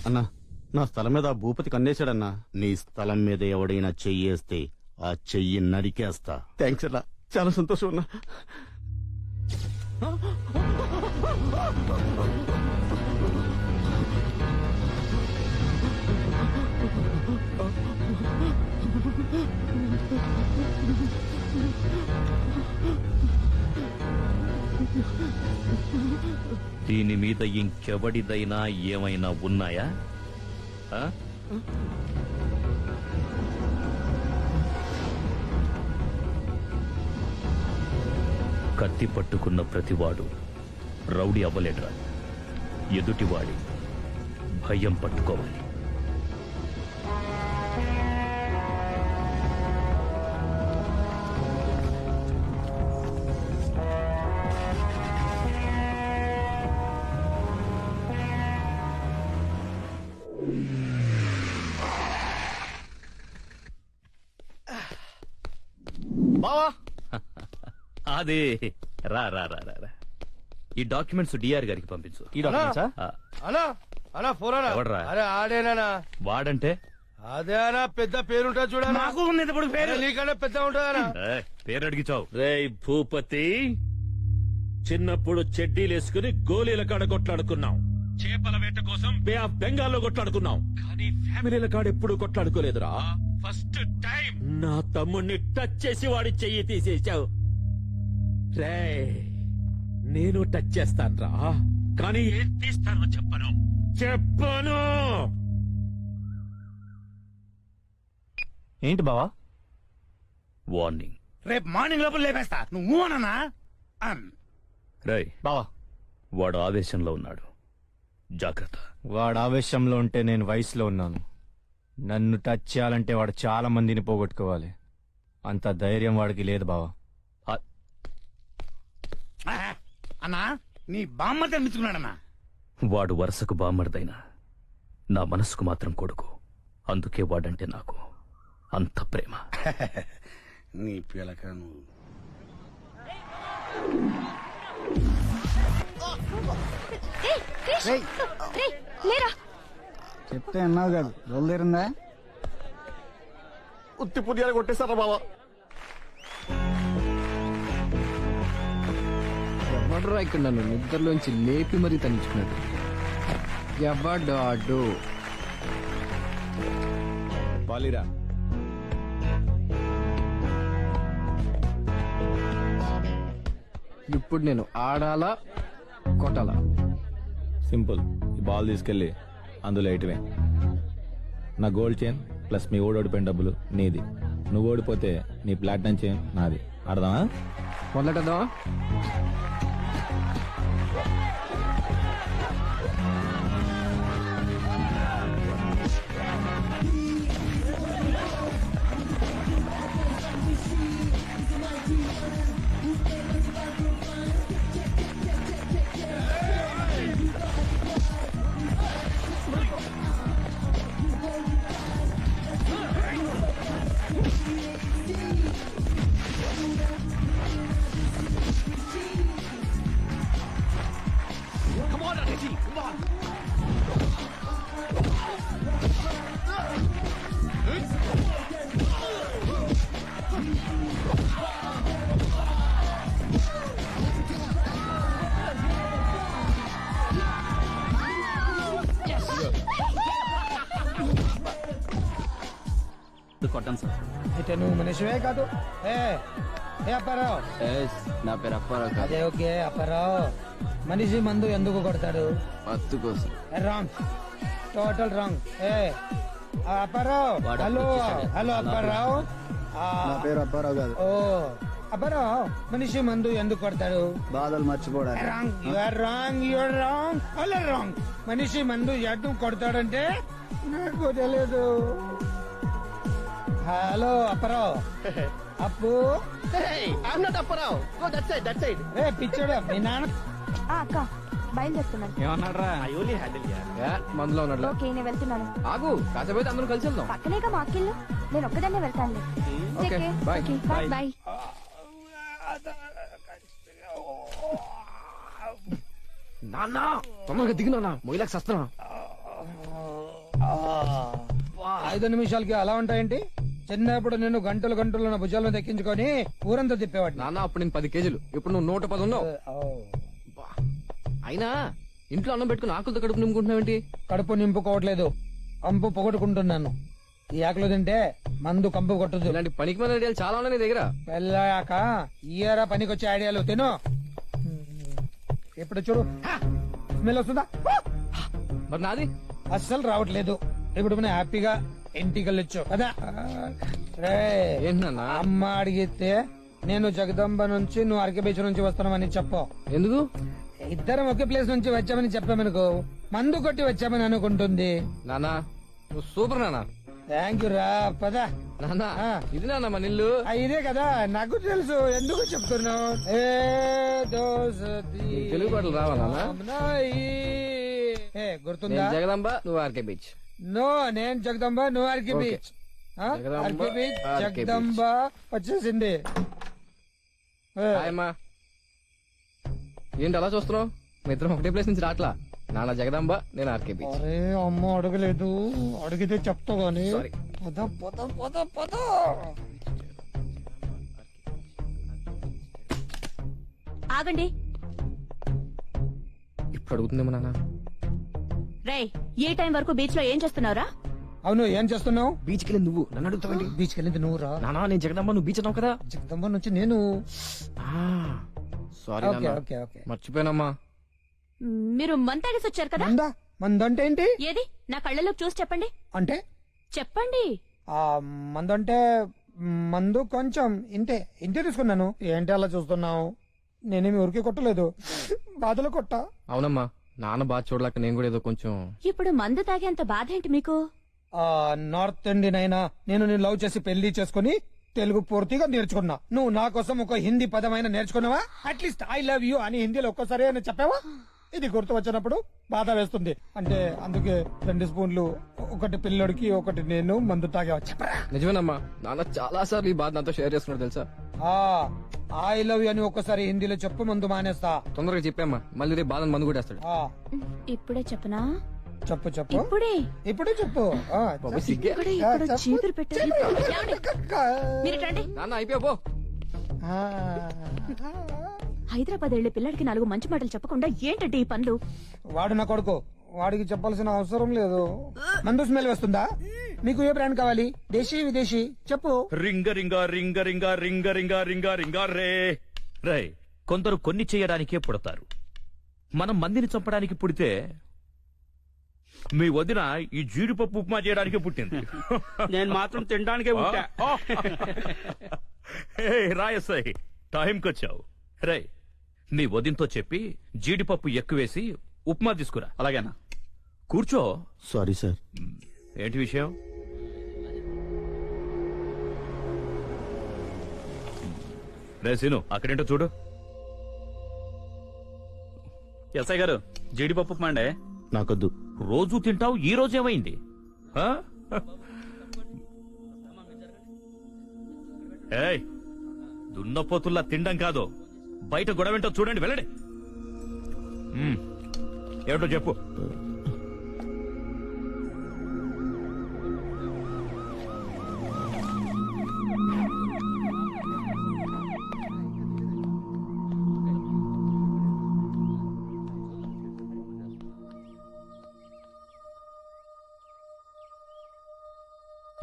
అన్నా నా స్థలం మీద ఆ భూపతి కన్నేశాడన్నా. నీ స్థలం మీద ఎవడైనా చెయ్యేస్తే ఆ చెయ్యి నరికేస్తా. థ్యాంక్స్ అన్నా, చాలా సంతోషం అన్నా. దీని మీద ఇంకెవడిదైనా ఏమైనా ఉన్నాయా? కత్తి పట్టుకున్న ప్రతివాడు రౌడీ అవ్వలేడ్రా. ఎదుటివాడి భయం పట్టుకోవాలి. బావా అదే రా రా రా రా. ఈ డాక్యుమెంట్స్ డిఆర్ గారికి పంపించు. ఈ డాక్యుమెంట్సా? అనా అనా ఫోన్ ఎవడ్రా? అరే ఆడేనా వాడంటే అదే అనా పెద్ద పేరుంటా చూడ నాకు ఉంది ఇప్పుడు పేరు. నీకన్నా పెద్ద ఉంటుందనా పేరు అడిగిచావు. రేయ్ భూపతి, చిన్నప్పుడు చెడ్డీలేసుకుని గోళీల కాడ కొట్లాడుకున్నాం, చేపల వేట కోసం బే ఆఫ్ బెంగాల్లో కొట్లాడుకున్నాం, కానీ ఫ్యామిలీల కాడ ఎప్పుడు కొట్లాడుకోలేదురా. ఫస్ట్ టైం నా తమ్ముణ్ణి టచ్ చేసి వాడి చెయ్యి తీసేశావు. రేయ్ నేను టచ్ చేస్తాన్రా, కానీ ఏం తీస్తానో చెప్పను. ఏంటి బావా? వార్నింగ్. రేపు మార్నింగ్ లోపల లేపేస్తా. నువ్వు అన్నా రై బావా, వాడు ఆవేశంలో ఉన్నాడు, జాగ్రత్త. వాడు ఆవేశంలో ఉంటే నేను వయసులో ఉన్నాను. నన్ను టచ్ చేయాలంటే వాడు చాలా మందిని పోగొట్టుకోవాలి. అంత ధైర్యం వాడికి లేదు బావా. అన్నా నీ బామ్మ తెమ్మించుకున్నాడన్నా. వాడు వరుసకు బామ్మర్దైనా నా మనసుకు మాత్రం కొడుకు. అందుకే వాడంటే నాకు అంత ప్రేమ. నీ పిల్లక నువ్వు చెప్తే అన్నావు కాదు, రోజులేరిందా? ఉత్తి పుణ్యాలు కొట్టేశారా బావా? ఎవడరా ఇక్కడ నన్ను నిద్రలోంచి లేపి మరీ తనించుకున్నాడు? ఎవడాడు? బాలీరా, ఇప్పుడు నేను ఆడాలా కొట్టాలా? సింపుల్. ఈ బాల్ తీసుకెళ్ళి అందులో ఎయిటివే. నా గోల్డ్ చైన్ ప్లస్ మీ ఓడిపోయిన డబ్బులు నీది. నువ్వు ఓడిపోతే నీ ప్లాటినం చైన్ నాది. ఆడదామా? మొదలెట్టదా? కొట్టాను సార్. అయితే నువ్వు మనిషివే కాదు. అప్పారావు, నా పేరు అప్పారావు. అదే ఓకే అప్పారావు. మనిషి మందు ఎందుకు కొడతాడు? మత్తు కోసం. Wrong, total wrong. Apparao, hello hello Apparao. నా పేరు అప్పారావు కాదు. ఓ అప్పారావు, మనిషి మందు ఎందుకు కొడతాడు? బాధలు మర్చిపోవడానికి. Wrong, you are wrong, you are wrong, అలా రాంగ్. మనిషి మందు ఎందుకు కొడతాడంటే నాకు తెలియదు. హలో అప్పారావు. అప్పు పిచ్చోడా మీ నాన్న. అక్క బయలుదేరుతున్నాను. ఏమన్నాడ్రా? మందులో ఉన్నాడు. ఓకే నేను వెళ్తున్నాను. ఆగు, కాసేపు అయితే అందరం కలిసి వెళ్దాం. పక్కనేగా మా అక్కిళ్ళు. నేను ఒక్కదాన్నే వెళ్తాను. Okay, bye. Bye bye. నాన్న తొందరగా దిగు నాన్న, మొయిలాకి సస్తున్నా. 5 నిమిషాలకి అలా ఉంటాయేంటి? చిన్నప్పుడు నేను గంటలు గంటలు నా భుజాల మీద ఎక్కించుకొని ఊరంతా తిప్పేవాడిని. నాన్న అప్పుడు నేను 10 కేజీలు, ఇప్పుడు నువ్వు 110 ఉన్నావు. అయినా ఇంట్లో అన్నం పెట్టుకుని ఆకులతో కడుపు నింపుకుంటున్నావేంటి? కడుపు నింపుకోవట్లేదు, కంపు పొగట్టుకుంటున్నాను. ఈ ఆకలి తింటే మందు కంపు కొట్టదు. ఇలాంటి పనికి మన ఐడియాలు చాలా ఉన్నాయి నీ దగ్గర. వెళ్ళాక ఇయరా పనికొచ్చే ఐడియాలు తిను. ఇప్పుడు చూడు, స్మెల్ వస్తుందా? మరి నాది అస్సలు రావట్లేదు. ఇప్పుడు మనం హ్యాపీగా ఇంటికి వెళ్ళొచ్చు కదా. ఏంటి నాన్న? అమ్మ అడిగితే నేను జగదంబ నుంచి, నువ్వు అరకే బీచ్ నుంచి వస్తున్నామని చెప్పు. ఎందుకు? ఇద్దరం ఒకే ప్లేస్ నుంచి వచ్చామని చెప్పామనుకో, మందు కొట్టి వచ్చామని అనుకుంటుంది. నానా నువ్వు సూపర్ నానా. థ్యాంక్ యూ రా. పద నానా ఇది నాన్న మన ఇల్లు. ఇదే కదా, నాకు తెలుసు. ఎందుకు చెప్తున్నావు? తెలుగు పాటలు రావా నాన్న? గుర్తుందా? నేను జగదాంబ, నువ్వు ఆర్కే బీచ్. నో, నేను జగదంబ, నువ్వు RK okay. Beach. Jagadamba, RK beach, RK Jagadamba వచ్చేసింది. హాయ్ అమ్మా. ఏంటి అలా చూస్తున్నావు? మీ ఇద్దరం ఒకటే ప్లేస్ నుంచి రాట్లా. నాన్న జగదాంబ, నేను ఆర్కే బీచ్. అరే అమ్మ అడగలేదు, అడిగితే చెప్తావు గానీ. Sorry. పద పద పద పద. ఆగండి. ఇప్పుడు అడుగుతుందేమో నాన్న. రేయ్, ఈ టైం వరకు బీచ్ లో ఏం చేస్తున్నావురా? అవును, ఏం చేస్తున్నావు? బీచ్కి వెళ్ళి నువ్వు నన్ను అడుగుతావండి. బీచ్కి వెళ్ళింది నువ్వు రా. నానా నేను జగదాంబ, నువ్వు బీచ్ అన్నావు కదా. జగదంబ నుంచి నేను. Sorry okay okay okay. మర్చిపోయానమ్మా. మీరు మంతాగేసి వచ్చారు కదా? మందా? మందంటే ఏంటి? ఏది నా కళ్ళలో చూసి చెప్పండి. అంటే చెప్పండి. ఆ మందంటే మందు కొంచెం ఇంతే ఇంతే తీసుకున్నాను. ఏంటి అలా చూస్తున్నావు? నేనేమి ఊరికే కొట్టలేదు, బాధలో కొట్టా. అవునమ్మా, నాన్న బాధ చూడలేక నేను కూడా ఏదో కొంచెం. ఇప్పుడు మందు తాగేంత బాధ ఏంటి మీకు? నార్త్ ఇండియన్ అయినా నేను లవ్ చేసి పెళ్లి చేసుకుని తెలుగు పూర్తిగా నేర్చుకున్నా. నువ్వు నా కోసం ఒక హిందీ పదమైనా నేర్చుకున్నావా? అట్లీస్ట్ ఐ లవ్ యూ అని హిందీలో ఒక్కసారి అని చెప్పావా? ఇది గుర్తు వచ్చినప్పుడు బాధ వేస్తుంది. అంటే అందుకే 2 స్పూన్లు, ఒకటి పిల్లడికి, ఒకటి నేను మందు తాగేవా? చెప్పరా? నిజమేనమ్మా, నాన్న చాలా సార్లు ఈ బాధ నాతో షేర్ చేసుకున్నాడు తెలుసా. ఐ లవ్ యూ అని ఒక్కసారి హిందీలో చెప్పు, మందు మానేస్తా. తొందరగా చెప్పామ్మా, మళ్ళీ రేపు బాధ మందు కూడా వేస్తాడు. ఇప్పుడే చెప్పనా? చెప్పు చెప్పు, ఇప్పుడే చెప్పు. బాబు సిగ్గే. చీపురు పెట్టారు. మీరు రండి. నాన్న అయిపోయా పో. హైదరాబాద్ వెళ్లే పిల్లడికి 4 మంచి మాటలు చెప్పకుండా ఏంటంటే ఈ పనులు? వాడు నా కొడుకు, వాడికి చెప్పాల్సిన అవసరం లేదు. మందు స్మెల్ వస్తుందా? మీకు ఏ బ్రాండ్ కావాలి? దేశీ విదేశీ చెప్పు. రింగ రింగ రింగ రింగ రింగ రింగ రింగ రింగ రే. రై, కొందరు కొన్ని చేయడానికే పుడతారు. మనం మందిని చంపడానికి పుడితే మీ వదిన ఈ జీడిపప్పు ఉప్మా చేయడానికే పుట్టింది. నేను మాత్రం తినడానికే పుట్టా. రాయసాయి, టైంకొచ్చావు. రై, నీ వదినతో చెప్పి జీడిపప్పు ఎక్కువేసి ఉప్మా తీసుకురా. అలాగేనా? కూర్చో. Sorry sir. ఏంటి విషయం? రే సీను, అక్కడేంటో చూడు. ఎస్ఐ గారు, జీడిపప్పు ఉప్మా అండి. నాకొద్దు. రోజు తింటావు, ఈ రోజు ఏమైంది? ఏయ్, దున్నపోతుల్లా తినడం కాదు, బయట గొడవేంటో చూడండి, వెళ్ళండి. ఏమిటో చెప్పు.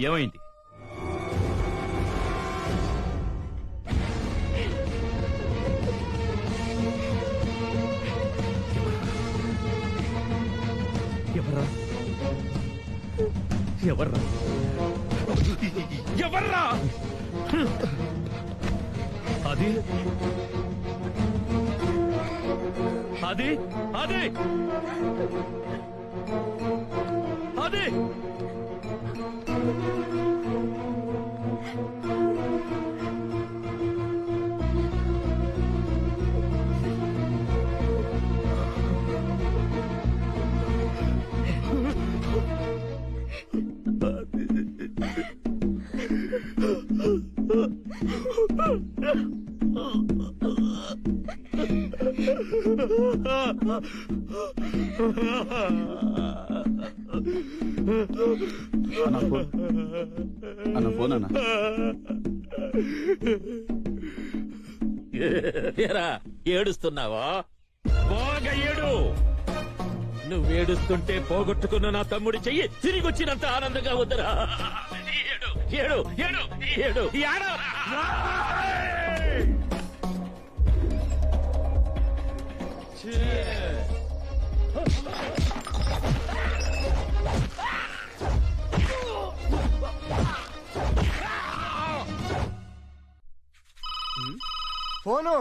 ఏమైంది? ఎవర్రా? ఎవర్రా? ఎవర్రా? అది అది అది అది అన్న ఫోన్ అన్న ఏరా, ఏడుస్తున్నావా? బాగా ఏడు. నువ్వేడుస్తుంటే పోగొట్టుకున్న నా తమ్ముడి చెయ్యి తిరిగి వచ్చినంత ఆనందంగా ఉందిరా. ఏడు ఏడు ఏడు ఏడు ఏడవరా. ఫోను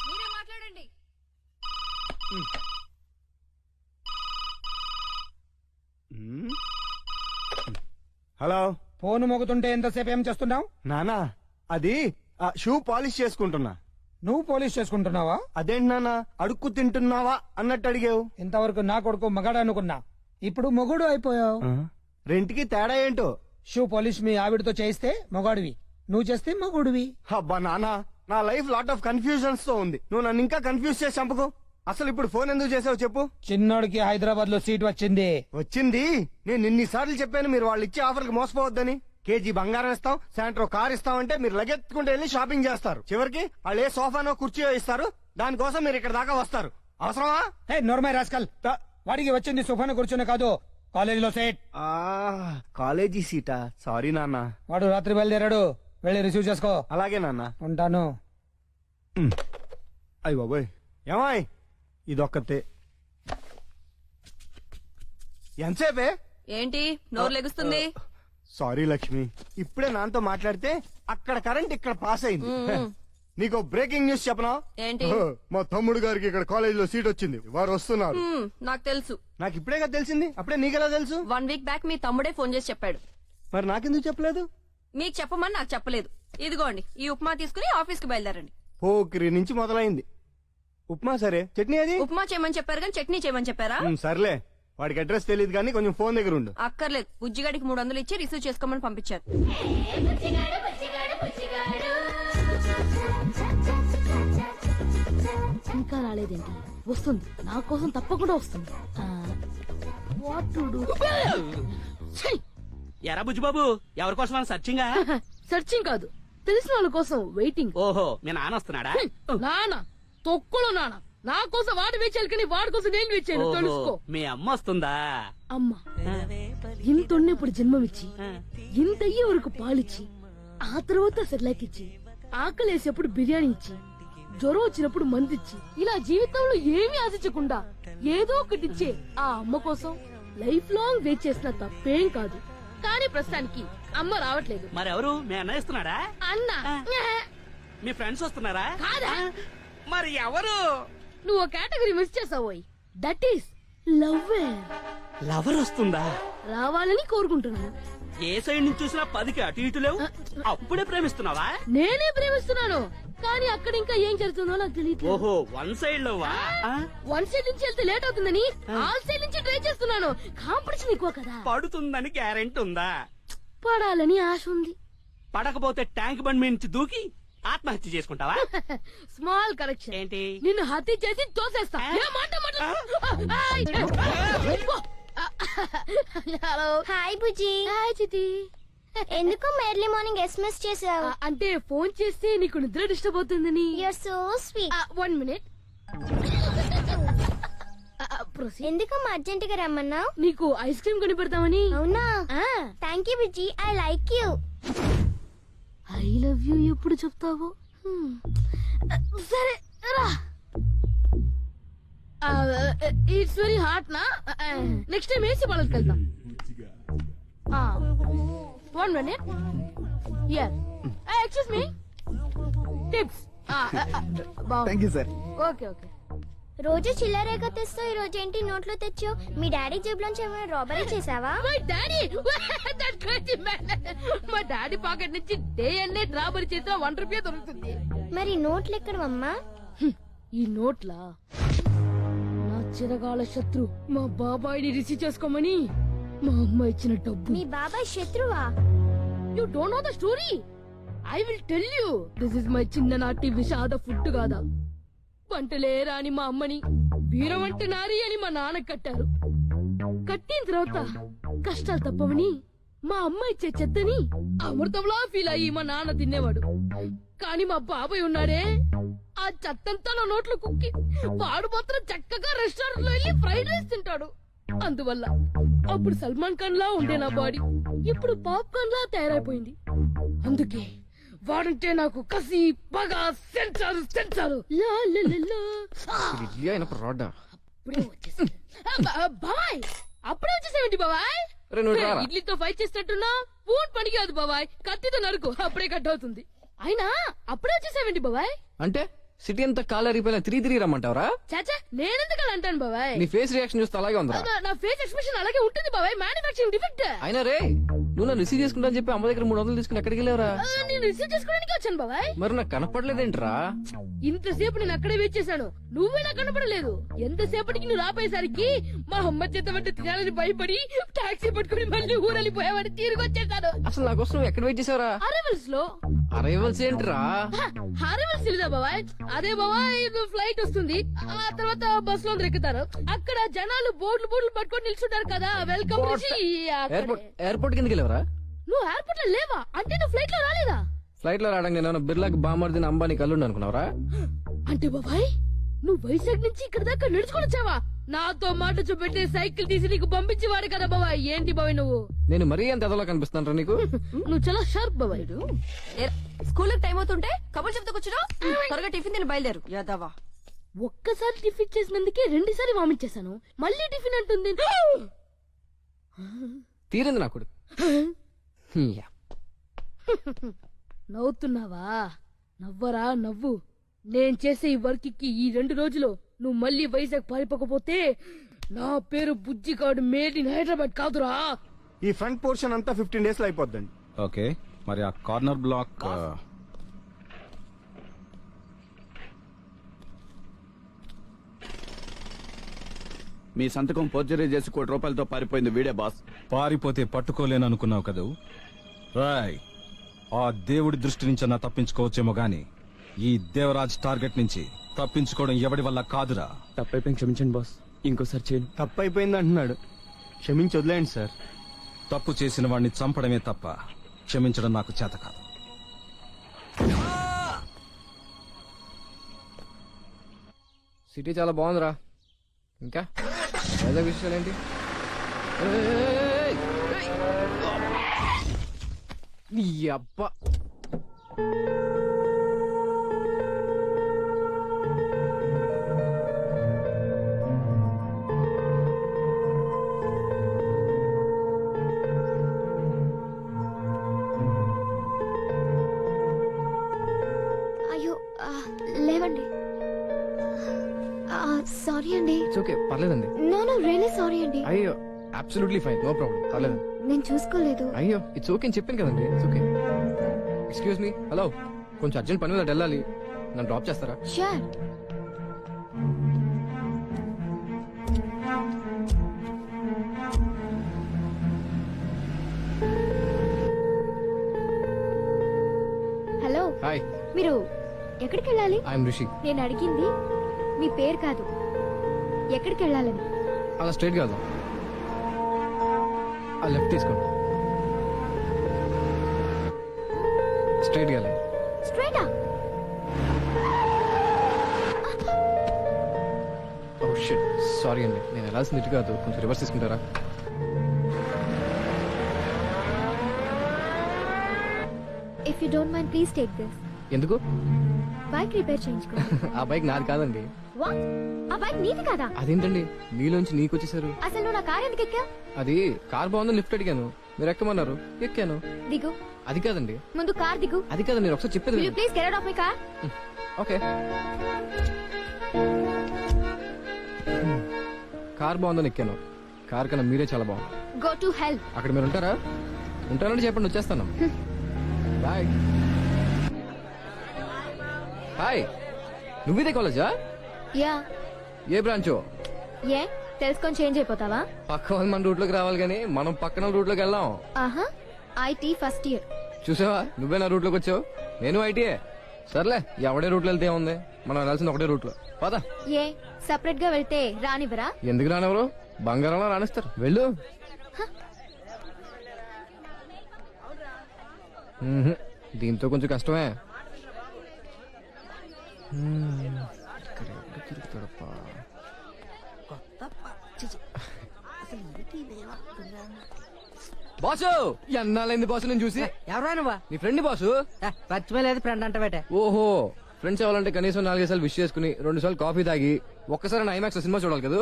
మీరే మాట్లాడండి. హలో. ఫోన్ మోగుతుంటే ఎంతసేపు ఏం చేస్తున్నావు? నానా అది షూ పాలిష్ చేసుకుంటున్నా. నువ్వు పోలీస్ చేసుకుంటున్నావా? అదేంటి నానా అడుక్కు తింటున్నావా అన్నట్టు అడిగావు. ఇంతవరకు నా కొడుకు మగాడు అనుకున్నా, ఇప్పుడు మొగుడు అయిపోయావు. రెంట్కి తేడా ఏంటో. షూ పోలీస్ మీ ఆవిడతో చేయిస్తే మొగాడివి, నువ్వు చేస్తే మొగుడివి. అబ్బా నానా, నా లైఫ్ లాట్ ఆఫ్ కన్ఫ్యూజన్స్ తో ఉంది. నువ్వు నన్ను ఇంకా కన్ఫ్యూజ్ చేసి చంపకు. అసలు ఇప్పుడు ఫోన్ ఎందుకు చేసావు చెప్పు. చిన్నోడికి హైదరాబాద్ లో సీట్ వచ్చింది. వచ్చింది. నేను ఇన్నిసార్లు చెప్పాను మీరు వాళ్ళు ఇచ్చే ఆఫర్కి మోసపోవద్దని. కేజీ బంగారం ఇస్తాం, సాయంత్రం కార్ ఇస్తామంటే మీరు లగెత్తుకుంటే వెళ్ళి షాపింగ్ చేస్తారు. చివరికి వాళ్ళు ఏ సోఫానో కుర్చీయో ఇస్తారు, దానికోసం మీరు ఇక్కడ దాకా వస్తారు. అవసరమా? హే నోర్మై రాస్కల్, వాడికి వచ్చింది సుఫాను కూర్చుని కాదు, కాలేజీలో సీట్. కాలేజీ సీటా? సారీ నాన్న. వాడు రాత్రి బయలుదేరాడు, వెళ్ళి రిసీవ్ చేసుకో. అలాగే నాన్న. ఉంటాను. అయ్య బాబోయ్, ఏమాయ్ ఇదొక్కతే. ఎంతసేపే? ఏంటి నోరు లెగుస్తుంది? సారీ లక్ష్మి, ఇప్పుడే నాతో మాట్లాడితే అక్కడ కరెంట్ ఇక్కడ పాస్ అయింది. నీకు బ్రేకింగ్ న్యూస్ చెప్పనా? ఏంటి? మా తమ్ముడు గారికి ఇక్కడ కాలేజీలో సీట్ వచ్చింది, వారు వస్తున్నారు. నాకు తెలుసు. నాకు ఇప్పుడే కదా తెలిసింది. అప్పుడే నీకెలా తెలుసు? 1 వీక్ బ్యాక్ మీ తమ్ముడే ఫోన్ చేసి చెప్పాడు. మరి నాకెందుకు చెప్పలేదు? మీకు చెప్పమని నాకు చెప్పలేదు. ఇదిగోండి ఈ ఉప్మా తీసుకుని ఆఫీస్ కి బయలుదేరండి. పోకిరి నుంచి మొదలైంది. ఉప్మా సరే, చట్నీ అది? ఉప్మా చేయమని చెప్పారు కానీ చట్నీ చేయమని చెప్పారా? సర్లే, వాడికి అడ్రస్ తెలియదు కానీ కొంచెం ఫోన్ దగ్గర ఉండు. అక్కర్లేదు, బుజ్జిగాడికి 300 ఇచ్చి రిసీవ్ చేసుకోమని పంపించారు. ఇంకా రాలేదేంటి? వస్తుంది, నా కోసం తప్పకుండా వస్తుంది. ఎరా బుజ్జిబాబు, ఎవరి కోసం సర్చింగా? సర్చింగ్ కాదు, తెలిసిన వాళ్ళ కోసం వెయిటింగ్. ఓహో, మీ నాన్న వస్తున్నాడా? నాన్న తొక్కులో నాన్న నా కోసం వాడు వేచాలి కానీ వాడి కోసం నేను వేచాను, తెలుసుకో. మీ అమ్మ వస్తుందా? అమ్మ ఇంత ఉన్నప్పుడు జన్మమిచ్చి ఇంత అయ్యే వరకు పాలిచ్చి ఆ తర్వాత సెర్లాక్ ఇచ్చి ఆకలేసేప్పుడు బిర్యానీ ఇచ్చి జ్వరం వచ్చినప్పుడు మందిచ్చి ఇలా జీవితంలో ఏమీ ఆశించకుండా ఏదో ఒకటి ఇచ్చే ఆ అమ్మ కోసం లైఫ్ లాంగ్ వెయిట్ చేసిన తప్పేం కాదు. కానీ ప్రస్తుతానికి అమ్మ రావట్లేదు. మరెవరు? మీ అన్న ఇస్తున్నాడా? అన్న మీ ఫ్రెండ్స్ వస్తున్నారా? కాదా? మరి ఎవరు? నువ్వు కేటగిరీ మిస్ చేసావోయ్, దట్ ఈస్ లవ్. లవర్ వస్తుందా? రావాలని కోరుకుంటున్నాను. ఏ సైడ్ నుంచి చూసినా 10కి అటు ఇటు లేవు. అప్పుడే ప్రేమిస్తున్నావా? నేనే ప్రేమిస్తున్నాను, కానీ అక్కడ ఇంకా ఏం జరుగుతుందో నాకు తెలియదు. ఓహో, 1 సైడ్ లోవా? 1 సైడ్ నుంచి వెళ్తే లేట్ అవుతుందని ఆల్ సైడ్ నుంచి ట్రై చేస్తున్నాను. కాంపిటీషన్ ఎక్కువ కదా. పడుతుందని గ్యారెంటీ ఉందా? పడాలని ఆశ ఉంది. పడకపోతే ట్యాంక్ బండ్ మీద నుంచి దూకి ఆత్మహత్య చేసుకుంటావా? Small correction. ఏంటి? నిన్ను హత్య చేసి తోసేస్తా. హలో. హాయ్ బుజ్జి. హాయ్ చితి. ఎందుకు ఎర్లీ మార్నింగ్ ఎస్ఎంఎస్ చేసావు? అంటే ఫోన్ చేస్తే నీకు నిద్ర డిస్టర్బ్ అవుతుందని. Your so sweet. 1 minute. ఎందుకమ్మా అర్జెంట్ గా రమ్మన్నావు? నీకు ఐస్ క్రీమ్ కొని పెడతామని. అవునా? థ్యాంక్ యూ బుజ్జి, I like you. I love you ఎప్పుడు చెప్తావు? సరే రా. ఇట్స్ వెరీ హాట్ నా. నెక్స్ట్ టైం ఏసీ పాలకి వెళ్తాం. 1 minute. Excuse me, tips. Thank you sir. Okay okay. రోజు చిల్లరేగా తెస్తావు, ఈ రోజు ఏంటి నోట్లో తెచ్చావు? మీ డాడీ జేబులోంచి ఏమైనా రాబరీ చేసావా? My daddy, that crazy man. మా డాడీ పాకెట్ నుంచి డే అండ్ నైట్ రాబరీ చేసిన 1 రూపాయి దొరుకుతుంది. మరి నోట్లు ఎక్కడమ్మా? ఈ నోట్లా నా చిరకాల శత్రు మా బాబాయిని రిసీవ్ చేసుకోమని మా అమ్మ ఇచ్చిన డబ్బు. మీ బాబాయ్ శత్రువా? You don't know the story. I will tell you. This is my చిన్ననాటి విషాద ఫుడ్ కాదా. వంటలేరా అని మా అమ్మని, వీరవంట నారి అని మా నాన్న కట్టారు. కట్టిన తర్వాత కష్టాలు తప్పవని మా అమ్మ ఇచ్చే చెత్తని అమృతంలా ఫీల్ అయ్యి మా నాన్న తినేవాడు. కానీ మా బాబాయ్ ఉన్నాడే, ఆ చెత్తంతా నా నోట్లో కుక్కి వాడు మాత్రం చక్కగా రెస్టారెంట్ లో వెళ్ళి ఫ్రైడ్ రైస్ తింటాడు. అందువల్ల అప్పుడు సల్మాన్ ఖాన్ లా ఉండే నా బాడీ ఇప్పుడు పాప్కార్న్ లా తయారైపోయింది. అందుకే వాడంటే నాకు కసి పగ సెన్సారు సెన్సారు లా లా లా లా. ఇడ్లీ అయిన పరోటా. అప్పుడే వచ్చేసాడు. బాబాయ్ అప్పుడే వచ్చేసావేంటి బాబాయ్? అరే నువ్వు రారా. ఇడ్లీతో ఫైట్ చేసేటట్టున్నా ఫోన్ పని కాదు బాబాయ్, కత్తితో నరుకు అప్పుడే కట్ అవుతుంది. అయినా అప్పుడే వచ్చేసావేంటి బాబాయ్? అంటే సిటీ అంతా కాలు అరిగిపోయినా తిరిగి రమ్మంటావరా? చాచా నేనెందుకు అలా అంటాను బాబాయ్? నీ ఫేస్ రియాక్షన్ చూస్తే అలాగే ఉందిరా. నా ఫేస్ ఎక్స్ప్రెషన్ అలాగే ఉంటుంది బాబాయ్, మ్యానుఫాక్చరింగ్ డిఫెక్ట్. అయినా రే నువ్వు నన్ను రిసీవ్ చేసుకుంటా అని చెప్పి అమ్మ దగ్గర 300 తీసుకుని ఎక్కడికి వెళ్ళావరా? నేను రిసీవ్ చేసుకోవడానికి వచ్చాను బాబాయ్. మరి నాకు కనపడలేదేంట్రా? ఇంతసేపు నేను అక్కడే వెయిట్ చేశాను, నువ్వే నాకు కనపడలేదు. ఎంతసేపటికి నువ్వు రాపోయేసరికి మా అమ్మ చేత వెంట తినాలని భయపడి టాక్సీ పట్టుకుని మళ్ళీ ఊరెళ్ళిపోయావని తిరిగి వచ్చేసాను. అసలు నా కోసం నువ్వు ఎక్కడ వెయిట్ చేసావరా? అరైవల్స్ లో. అరైవల్స్ ఏంట్రా? అరైవల్స్ తెలీదా బాబాయ్? అదే బాబాయ్ ఫ్లైట్ వస్తుంది, ఆ తర్వాత బస్ లో ఎక్కుతారు, అక్కడ జనాలు బోర్డులు పట్టుకొని నిల్చుంటారు కదా, వెల్కమ్ ఎయిర్పోర్ట్ కిందకి వెళ్ళావరా? నువ్వు ఎయిర్పోర్ట్ లో లేవా? అంటే నువ్వు ఫ్లైట్ లో రాలేదా? ఫ్లైట్ లో రావడానికి నేను బిర్లాకి బామర్దిని అంబానీ కల్లుండి అనుకున్నావరా? అంటే బాబాయ్ నువ్వు వైజాగ్ నుంచి ఇక్కడ దాకా నడుచుకొని వచ్చావా? నాతో మాట చూపెట్టి సైకిల్ తీసి నీకు పంపించేవాడు కదా బాబాయ్. ఏంటి బాబాయ్ నువ్వు? నేను మరీ అంత ఎదలో కనిపిస్తాను నీకు? నువ్వు చాలా షార్ప్ బాబాయ్. స్కూల్ టైం అవుతుంటే కబుర్లు చెప్తూ కూర్చున్నావు. త్వరగా టిఫిన్ తిని బయలుదేరు యాదవా. ఒక్కసారి టిఫిన్ చేసినందుకే 2 సార్లు వామించేశాను, మళ్ళీ టిఫిన్ అంటుంది. తీరింది నాకు. నవ్వుతున్నావా? నవ్వరా నవ్వు. నేను చేసే ఈ వర్క్ కి ఈ 2 రోజులు నువ్వు మళ్ళీ వైజాగ్ పారిపోకపోతే నా పేరు బుజ్జిగాడు మేడ్ ఇన్ హైదరాబాద్ కాదురా. ఈ ఫ్రంట్ పోర్షన్ అంతా 15 days లో అయిపోద్దండి. ఓకే, మరి ఆ కార్నర్ బ్లాక్ మీ సంతకం ఫోర్జరీ చేసి ₹1 పారిపోయింది వీడే బాస్. పారిపోతే పట్టుకోలేను అనుకున్నావు కదూ? రాయ్, ఆ దేవుడి దృష్టి నుంచి అన్నా తప్పించుకోవచ్చేమో గాని ఈ దేవరాజ్ టార్గెట్ నుంచి తప్పించుకోవడం ఎవడి వల్ల కాదురా. తప్పైపోయింది, క్షమించండి బాస్. ఇంకోసారి చేయను. తప్పు అయిపోయింది అంటున్నాడు, క్షమించి వదిలేయండి సార్. తప్పు చేసిన వాడిని చంపడమే తప్ప క్షమించడం నాకు చేత కాదు. సిటీ చాలా బాగుందిరా. ఇంకా వైజాగ్ విషయాలు ఏంటి? నీ అబ్బా అయ్యో లేవండి. సారీ అండి. ఓకే పర్లేదండి. నో రియల్లీ సారీ అండి. అయ్యో అబ్సల్యూట్లీ ఫైన్, నో ప్రాబ్లం, పర్లేదండి. నేను చూసుకోలేదు. అయ్యో ఇట్స్ ఓకే అని చెప్పాను కదండి. It's okay. Excuse me, hello, కొంచెం అర్జెంట్ పని మీద అటు వెళ్ళాలి, నన్ను డ్రాప్ చేస్తారా? షూర్. హలో, హాయ్, మీరు ఎక్కడికి వెళ్ళాలి? ఐఎమ్ రిషి. నేను అడిగింది మీ పేరు కాదు, ఎక్కడికి వెళ్ళాలని. అలా స్ట్రైట్ గా వెళ్దాం. ఆ లెఫ్ట్ తీసుకోండి. స్ట్రైట్ గా వెళ్ళండి. స్ట్రైటా? ఓ షిట్, సారీ అండి, నేను వెళ్ళాల్సింది ఇటు కాదు, కొంచెం రివర్స్ తీసుకుంటారా? If you don't mind please take this. ఎందుకు? బైక్ రిపేర్ చేయించుకో. ఆ బైక్ నాది కాదండి. వాట్? ఆ బైక్ నీది కాదా? అదేంటండి మీలోంచి నీకు వచ్చేసారు? అసలు నువ్వు నా కార్ ఎందుకు ఎక్కా? అది కార్ బాగుందని లిఫ్ట్ అడిగాను, మీరు ఎక్కమన్నారు, ఎక్కాను. దిగు. అది కాదండి. ముందు కార్ దిగు. అది కాదండి, నేను ఒకసారి చెప్పేది Will you please get out of my car? Okay. Car బాగుందని ఎక్కాను, కార్ కన్నా మీరే చాలా బాగుంది. Go to hell. అక్కడ మీరు ఉంటారా? ఉంటానంటే చెప్పండి, వచ్చేస్తాను. బాయ్. హాయ్, నువ్విదే కాలేజా? యా. ఏ బ్రాంచో? ఏ తెలుసుకొని చేంజ్ అయిపోతావా? పక్క వాళ్ళు మన రూట్ లోకి రావాలి కానీ మనం పక్కన రూట్ లోకి వెళ్దాం. ఆహా, ఐటీ ఫస్ట్ ఇయర్. చూసావా, నువ్వే నా రూట్ లోకి వచ్చావు. నేను ఐటీఏ. సర్లే ఎవడే రూట్లో వెళ్తే ఉంది, మనం వెళ్ళాల్సింది ఒకటే రూట్లో. పద. ఏ సెపరేట్ గా వెళ్తే రానివ్వరా? ఎందుకు రానివ్వరు? బంగారంలో రాణిస్తారు. వెళ్ళు. మ్మ్హ్. దీంతో కొంచెం కష్టమే. ఇక్కడ ఎవడు తిరుగుతాడప్పా? బాసు, ఎన్నాళ్ళైంది బాసు నేను చూసి. ఎవరా నువ్వా? నీ ఫ్రెండ్ బాసు. పచ్చిమలేదు ఫ్రెండ్ అంట బేట. ఓహో, ఫ్రెండ్స్ అవ్వాలంటే కనీసం 4 సార్లు విష్ చేసుకుని 2 సార్లు కాఫీ తాగి ఒక్కసారి ఐమాక్స్ సినిమా చూడాలి కదా.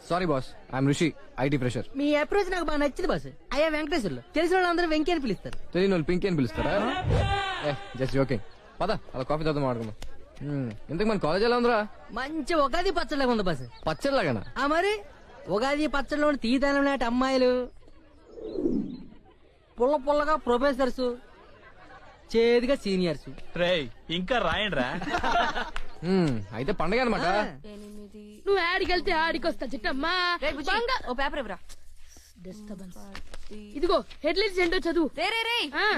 సారీ బాస్, ఐఎమ్ ఋషి, ఐటీ ఫ్రెషర్. మీ అప్రోచ్ నాకు బాగా నచ్చింది బాస్. అయ్యా వెంకటేశ్వర్లు తెలిసిన వాళ్ళందరూ వెంకీ అని పిలుస్తారు. తెలియని వాళ్ళు పింకీ అని పిలుస్తారా? Just joking. పద, అలా కాఫీ తాగుతాం ఆడుకుందాం. ఇంతకు మన కాలేజ్ ఎలా ఉందిరా? మంచి ఉగాది పచ్చడిలాగా ఉంది బాస్. పచ్చడిలాగానా? ఆ మరి ఉగాది పచ్చడిలో తీదనం నాటి అమ్మాయిలు, పుల్ల పుల్లగా ప్రొఫెసర్స్, చేదుగా సీనియర్స్. రేయ్ ఇంకా రాయండిరా. అయితే పండగ అనమాట. నువ్వు ఆడికెళ్తే ఆడికొస్తా చిట్టమ్మా. ఓ పేపర్ ఇవ్వరా. డిస్టర్బెన్స్. ఇదిగో హెడ్లైన్స్ ఏంటో చదువు.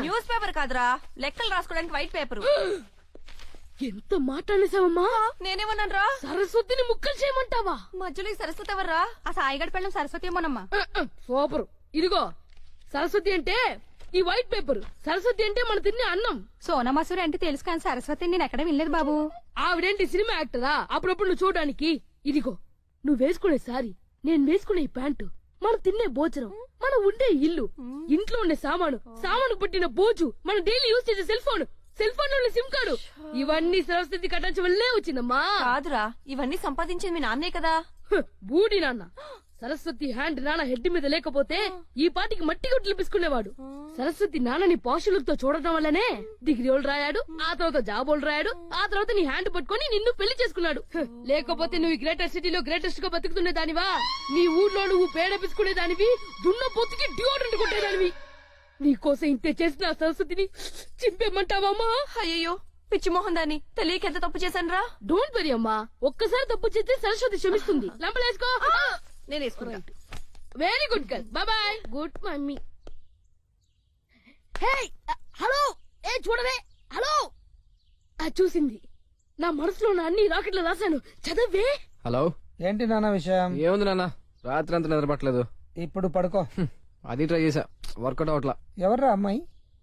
న్యూస్ పేపర్ కాదురా, లెక్కలు రాసుకోవడానికి వైట్ పేపర్. ఎంత మాట్లాడేసావమ్మా? నేనేమన్నాను రా? సరస్వతిని ముక్కలు చేయమంటావా? మధ్యలో ఈ సరస్వతి ఎవర్రా? ఆ సాయిగడ పెళ్ళం సరస్వతి ఏమోనమ్మా. సూపర్. ఇదిగో సరస్వతి అంటే ఈ వైట్ పేపర్, సరస్వతి అంటే మన తినే అన్నం. సోనమాసూరి అంటే తెలుసు కానీ సరస్వతి నేను ఎక్కడ వినలేదు బాబు. ఆవిడేంటి సినిమా యాక్టరా? అప్పుడప్పుడు నువ్వు చూడడానికి. ఇదిగో నువ్వు వేసుకునే సారీ, నేను వేసుకునే ఈ ప్యాంటు, మనం తినే భోజనం, మనం ఉండే ఇల్లు, ఇంట్లో ఉండే సామాను పట్టిన బోజు, మన డైలీ యూజ్ చేసే సెల్ ఫోన్ లో సిమ్ కార్డు, ఇవన్నీ సరస్వతి కట్టించ వల్లే వచ్చిందమ్మా. కాదురా, ఇవన్నీ సంపాదించింది మీ నాన్నే కదా. బూడి నాన్న. సరస్వతి హ్యాండ్ నాన్న హెడ్ మీద లేకపోతే ఈ పాటికి మట్టి కొట్లు పిసుకునేవాడు. సరస్వతి నాన్నని పాషులతో చూడటం వల్లనే డిగ్రీలు రాయాడు, ఆ తర్వాత జాబోలు రాయాడు, ఆ తర్వాత నీ హ్యాండ్ పట్టుకొని నిన్ను పెళ్లి చేసుకున్నాడు. లేకపోతే నువ్వు గ్రేటర్ సిటీలో గ్రేటెస్ట్ గా బతుకుతునే దానివా? నీ ఊర్లో నువ్వు పేడ పిసుకునే దానివి, దున్న పొత్తుకి డియోడ్రెంట్ కొట్టేదానివి. నీకోసం ఇంతే చేసిన సరస్వతిని చింపేమంటావమ్మా? అయ్యో పిచ్చి మోహన్ దాన్ని తెలియక ఎంత తప్పు చేశాను రా. డోంట్ వరీ అమ్మా, ఒక్కసారి తప్పు చేస్తే సరస్వతి క్షమిస్తుంది. లంపలేసుకో. నేను వేసుకుంటా. Very good girl. Bye. Good mummy. Hey hello, ఏ చూడవే. హలో. చూసింది. నా మనసులో నా అన్ని రాకెట్లు రాశాను, చదవే. హలో. ఏంటి నాన్న విషయం? ఏముంది నాన్న, రాత్రి అంతా నిద్రపట్టలేదు. ఇప్పుడు పడుకో. అది ట్రై చేసా, వర్కౌట్ అవట్లా. ఎవర్రా అమ్మాయి?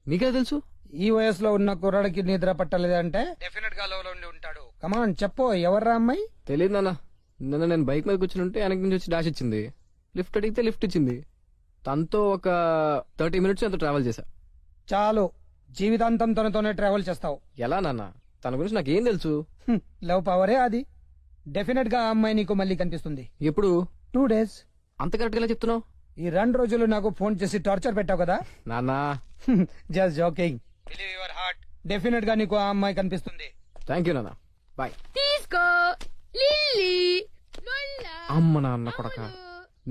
నీకే తెలుసు. ఈ వయసులో ఉన్న కుర్రాడికి నిద్ర పట్టలేదంటే డెఫినెట్ గా లోలో ఉండి ఉంటాడు. కమాన్ చెప్పు, ఎవర్రా అమ్మాయి? తెలియదు నాన్న. నిన్న నేను బైక్ మీద కూర్చుని ఉంటే వెనక నుంచి వచ్చి డాష్ ఇచ్చింది. లిఫ్ట్ అడిగితే లిఫ్ట్ ఇచ్చింది. తనతో ఒక 30 మినిట్స్ ఎంతో ట్రావెల్ చేశా. చాలు, జీవితాంతం తనతోనే ట్రావెల్ చేస్తావు. ఎలా నాన్న, తన గురించి నాకేం తెలుసు? లవ్ పవరే అది. డెఫినెట్ గా ఆ అమ్మాయి నీకు మళ్ళీ కనిపిస్తుంది. ఎప్పుడు? 2 days. అంత కరెక్ట్ గా చెప్తున్నావు? ఈ 2 రోజులు నాకు ఫోన్ చేసి టార్చర్ పెట్టావు కదా. నాన్న just joking. Believe your heart. Definite గా నీకు ఆ అమ్మాయి కనిపిస్తుంది. థ్యాంక్ యూ నాన్న, బాయ్. తీసుకో లిల్లీ. అమ్మ నాన్న కొడక,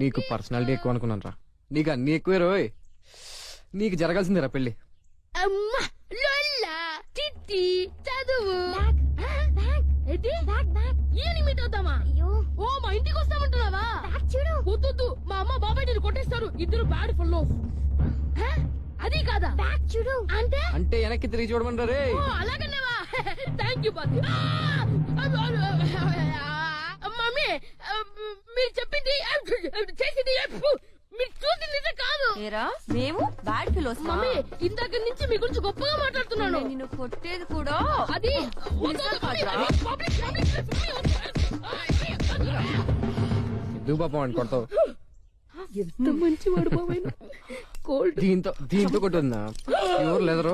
నీకు పర్సనాలిటీ ఎక్కువ అనుకున్నాను రా. నీకు అన్ని ఎక్కువే రోయ్. నీకు జరగాల్సిందిరా పెళ్లి. అమ్మా లొల్లా చిట్టి చదువు. ఈయన మీట్ అవుతామా? ఓ మా ఇంటికి వస్తామంటున్నావా? వద్దు, మా అమ్మ బాబాయ్ నేను కొట్టేస్తారు. ఇద్దరు బ్యాడ్ ఫుల్. అది కాదా చూడు అంటే వెనక్కి తిరిగి చూడమంటారా రే? అలాగన్నావా? థ్యాంక్ యూ బాబు. మమ్మీ మీరు చెప్పింది చేసింది మీరు చూసింది నిజం కాదు. మేము బ్యాడ్ ఫిలోస్. మమ్మీ ఇందాక నుంచి మీ గురించి గొప్పగా మాట్లాడుతున్నాను. నిన్ను కొట్టేది కూడా అది ఎందుకు పాపం అని కొడతావు? ఎంత మంచివాడు బాబాయ్. కోల్డ్ దీంతో కొట్టుందా? ప్యూర్ లెదర్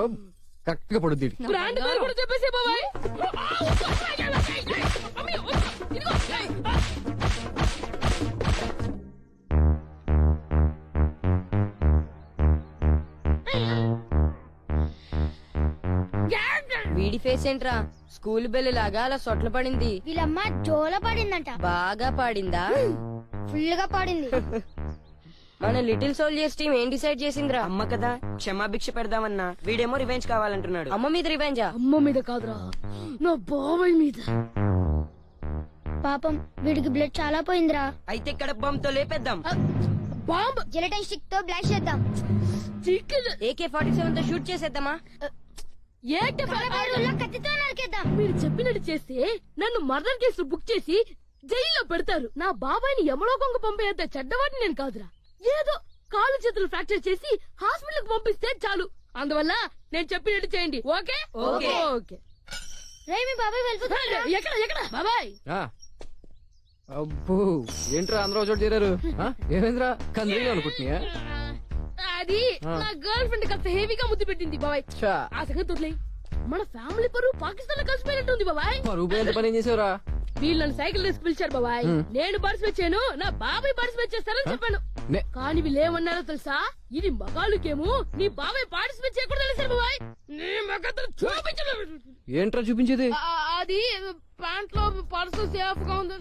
కరెక్ట్ గా పడుద్ది. బ్రాండ్ పేరు కూడా చెప్పేసే బాబాయ్. వీడి ఫేస్ ఏంట్రా స్కూల్ బెల్ లాగా అలా సొట్ల పడింది. వీళ్ళమ్మ జోల పడిందంట. బాగా పాడిందా? ఫుల్ గా పాడింది. మన లిటిల్ సోల్జర్స్ టీం ఏం డిసైడ్ చేసిందిరా? అమ్మ కదా క్షమాభిక్ష పెడదామన్నా, వీడేమో రివెంజ్ కావాలంటున్నాడు. అమ్మ మీద రివెంజా? అమ్మ మీద కాదురా, నా బాబాయ్ మీద. పాపం వీడికి బ్లడ్ చాలా పోయిందిరా. అయితే ఇక్కడ బాంబ్ తో లేపేద్దాం. బాంబ్ జిలటన్ స్టిక్ తో బ్లాస్ట్ చేద్దాం. AK-47 తో షూట్ చేసేద్దామా? ఏంటి కత్తితో నరికేద్దాం. మీరు చెప్పినట్టు చేస్తే నన్ను మర్డర్ కేసు బుక్ చేసి జైల్లో పెడతారు. నా బాబాయ్ని యమలోకంగా పంపేంత చెడ్డవాడిని నేను కాదురా. ఏదో కాలు చేతులు ఫ్రాక్చర్ చేసి హాస్పిటల్ కి పంపిస్తే చాలు. అందువల్ల నేను చెప్పినట్టు చేయండి. Okay okay okay. రే మీ బాబాయ్ వెళ్ళిపోతున్నా. ఎక్కడ ఎక్కడ బాబాయ్? ఆ. అబ్బో ఏంట్రా అందరూ చోటు చేరారు? ఆ? ఏమైందిరా కందిరీలు అనుకుంటున్నాయా? అది నా గర్ల్ ఫ్రెండ్ కాస్త హెవీగా ముద్దు పెట్టింది బాబాయ్. ఛా, ఆ సంగతి వదిలేయ్. మన ఫ్యామిలీ పరువు పాకిస్తాన్ లో కలిసిపోయినట్టుంది బాబాయ్. పరువు పోయేంత పని ఏం చేసావురా? వీళ్ళు నన్ను సైకిల్ తీసుకు పిలిచారు బాబాయ్. నేను పార్టిసిపేట్ చేయను, నా బాబాయ్ పార్టిసిపేట్ చేస్తారని చెప్పాను. కానీ వీళ్ళు ఏమన్నారో తెలుసా? ఇది మగాళ్ళకేమో, నీ బాబాయ్ పార్టిసిపేట్ చేయకూడదు తెలిసారు బాబాయ్. నీ మగతను చూపించను. ఏంట్రా చూపించేది? అది ప్యాంట్ లో పర్సు సేఫ్ గా ఉంది.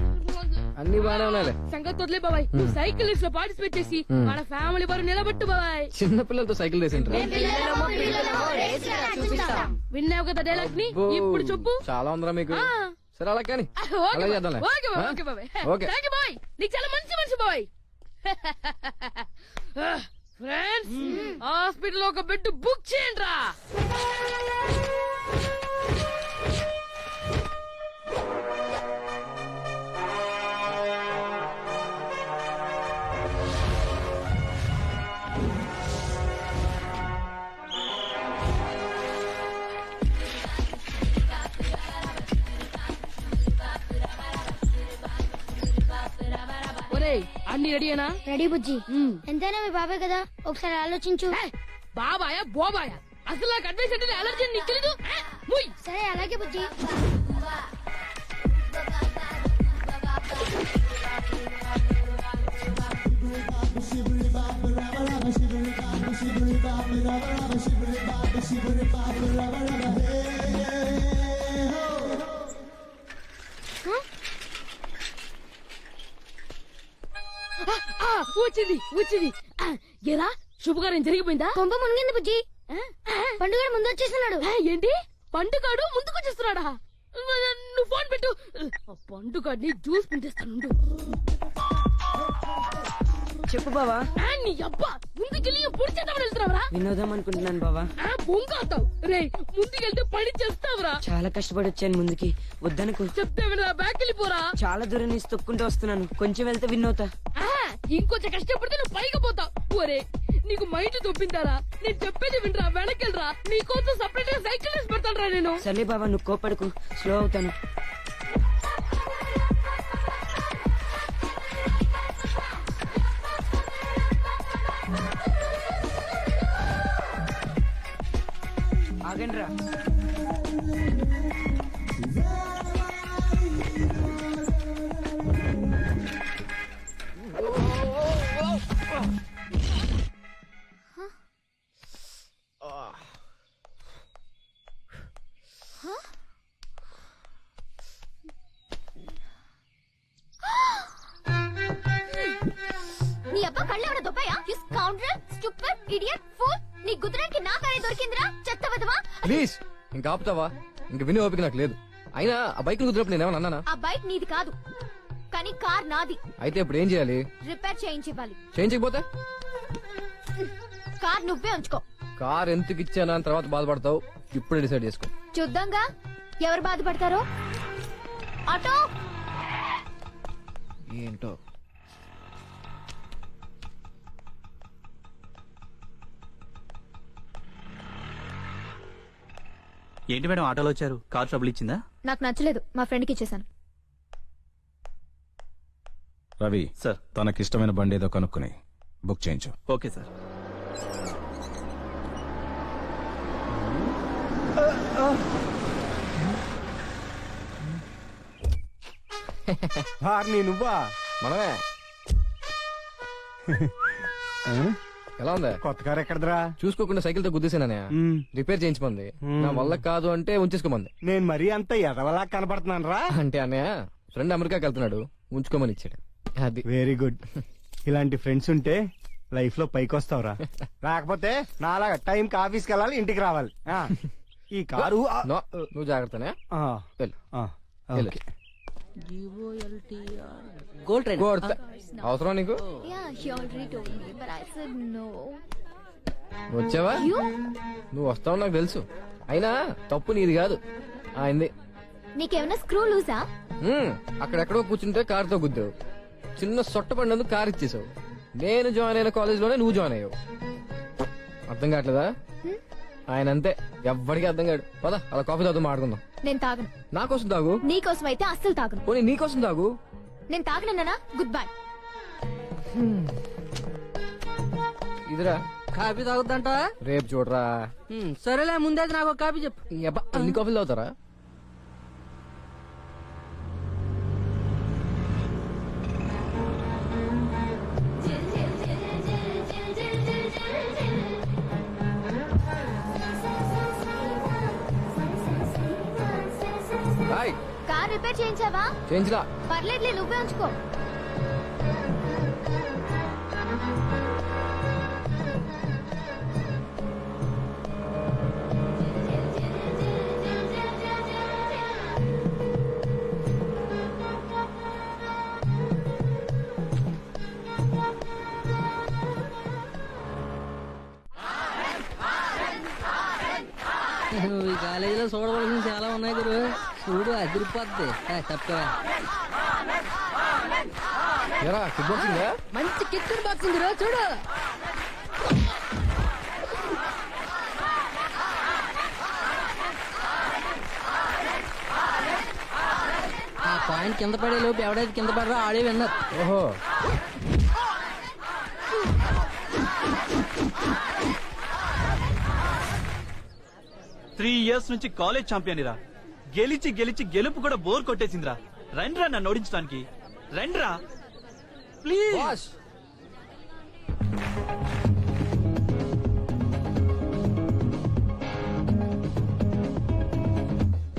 అన్ని బాగానే ఉన్నాయి. సంగతి వదిలే బాబాయ్. నువ్వు సైకిల్ రేస్ లో పార్టిసిపేట్ చేసి మన ఫ్యామిలీ పరువు నిలబెట్టు బాబాయ్. చిన్న పిల్లలతో సైకిల్ వేసేంట్రా? విన్నావు కదా డైలాగ్ ని, ఇప్పుడు చెప్పు. చాలా ఉందిరా మీకు. సరే అలా కానీ అలా చేద్దాంలే. ఓకే బాబాయ్. ఓకే. థాంక్యూ బాబాయ్. నీకు చాలా మంచి మనిషి బాబాయ్. ఫ్రెండ్స్, హాస్పిటల్ లో ఒక బెడ్ బుక్ చేయండి రా. అన్ని రెడీనా? రెడీ బుజ్జి. ఎంతైనా మీ బాబాయ్ కదా, ఒకసారి ఆలోచించు. బాబాయా బోబాయా, అసలు నాకు అడ్వైస్ అంటే అలర్జీ నీకు తెలీదు. సరే అలాగే బుజ్జి. వచ్చింది వచ్చింది. ఎలా శుభకార్యం జరిగిపోయిందా? కొంప మునిగింది బుజ్జి. పండుగ ముందు వచ్చేస్తున్నాడు. ఏంటి పండుగాడు ముందుకు వచ్చేస్తున్నాడా? నువ్వు ఫోన్ పెట్టు. పండుగాడిని జ్యూస్ పిండేస్తాను. చెప్పు బావా. నీ అబ్బా ముందుకెళ్ళి పొడి చేద్దామని వెళ్తున్నావురా? వినోదం అనుకుంటున్నాను బావా. బొంగ అవుతావు రే. ముందుకెళ్తే పని చేస్తావురా. చాలా కష్టపడి వచ్చాను ముందుకి, వద్దనుకో. చెప్తే వినరా, బ్యాక్ వెళ్ళిపోరా. చాలా దూరం నుంచి తొక్కుంటూ వస్తున్నాను, కొంచెం వెళ్తే విన్నవుతా. ఇంకొంచెం కష్టపడితే నువ్వు పైకి పోతావు. ఒరే నీకు మైండ్ దొబ్బిందారా? నేను చెప్పేది వినరా, వెనకెళ్ళరా. నీకోసం సపరేట్ గా సైకిల్ వేసి పెడతాను రా నేను. సరే బావా, నువ్వు కోపడకు, స్లో అవుతాను. ఆగండి రా. నీ అబ్బా కళ్ళు ఎవడ దొబ్బాయా? You scoundrel, stupid, idiot, fool. నీ గుద్దురానికి నా కారే దొరికిందిరా, చెత్త వదవా. ప్లీజ్ ఇంకా ఆపుతావా? ఇంక వినే ఓపిక నాకు లేదు. అయినా ఆ బైక్ కుదిరినప్పుడు నేనేమన్నా అన్నానా? ఆ బైక్ నీది కాదు, కానీ కార్ నాది. అయితే ఇప్పుడు ఏం చేయాలి? రిపేర్ చేయించివ్వాలి. చేయించకపోతే కార్ నువ్వే ఉంచుకో. కార్ ఎందుకు ఇచ్చానా అని తర్వాత బాధపడతావు. ఇప్పుడే డిసైడ్ చేసుకో. చూద్దాంగా ఎవరు బాధపడతారో. ఆటో ఏంటో. ఏంటి మేడం ఆటోలో వచ్చారు? కార్ ట్రబుల్ ఇచ్చిందా? నాకు నచ్చలేదు, మా ఫ్రెండ్కి ఇచ్చేసాను. రవి సార్. తనకిష్టమైన బండి ఏదో కనుక్కుని బుక్ చేయించు. Okay sir. నువ్వా? మనమే. ఎలా ఉందా? కొత్త కారు ఎక్కడదరా? చూసుకోకుండా సైకిల్ తో గుద్దేశాననే. రిపేర్ చేయించమంది. నా వల్ల కాదు అంటే ఉంచేసుకోమంది. నేను మరీ అంత ఎదవలా కనపడుతున్నాను రా. అంటే అన్నయ్య ఫ్రెండ్ అమెరికాకి వెళ్తున్నాడు, ఉంచుకోమని ఇచ్చాడు. అది వెరీ గుడ్. ఇలాంటి ఫ్రెండ్స్ ఉంటే లైఫ్ లో పైకి వస్తావురా. లేకపోతే నాలాగా టైం కి ఆఫీస్కి వెళ్ళాలి, ఇంటికి రావాలి. ఈ కారు నో, నువ్వు జాగ్రత్తనే. వెళ్ళు. వెళ్ళు. గోల్డ్ ట్రైన్ అవసరం నీకు? Yeah, he already told me, but I said no. వచ్చావా? నువ్వు వస్తావు నాకు తెలుసు. అయినా తప్పు నీది కాదు అయింది. నీకేమైనా స్క్రూ లూజా? అక్కడెక్కడో కూర్చుంటే కారుతో గుద్దావు. చిన్న సొట్ట పడినందుకు కారు ఇచ్చేసావు. నేను జాయిన్ అయిన కాలేజ్ లోనే నువ్వు జాయిన్ అయ్యావు. అర్థం కావట్లేదా? ఆయన అంతే, ఎవ్వడికి అర్థం కాడు. పద అలా కాఫీ తాగుతూ మాట్లాడుకుందాం. నేను తాగను. నా కోసం తాగు. నీకోసం అయితే అస్సలు తాగను. పోనీ నీ కోసం తాగు. నేను తాగనన్నా గుడ్ బై. ఇదిరా కాఫీ తాగుద్దంట. రేపు చూడరా. సరేలే, ముందే నాకు ఒక కాఫీ చెప్పు. ఎన్ని కాఫీలు తాగుతారా? హాయ్, కార్ రిపేర్ చేయించావా? చేయించరా? పర్లేదులే, నువ్వే ఉంచుకో. ఈ కాలేజీలో చూడవలసిన చాలా ఉన్నాయి గురు. చూడు అదిరిపోద్ది. తప్పగా కిక్ బాక్సింగ్ మంచి కిక్కర్ బాక్సింగ్ రో చూడు. ఆ పాయింట్ కింద పడే లోపు ఎవడైతే కింద పడరా ఆడే విన్నారు. ఓహో, 3 years నుంచి కాలేజ్ ఛాంపియన్ రా. గెలిచి గెలిచి గెలుపు కూడా బోర్ కొట్టేసిందిరా. రండ్రా నన్ను ఓడించడానికి, రండ్రా ప్లీజ్. బాస్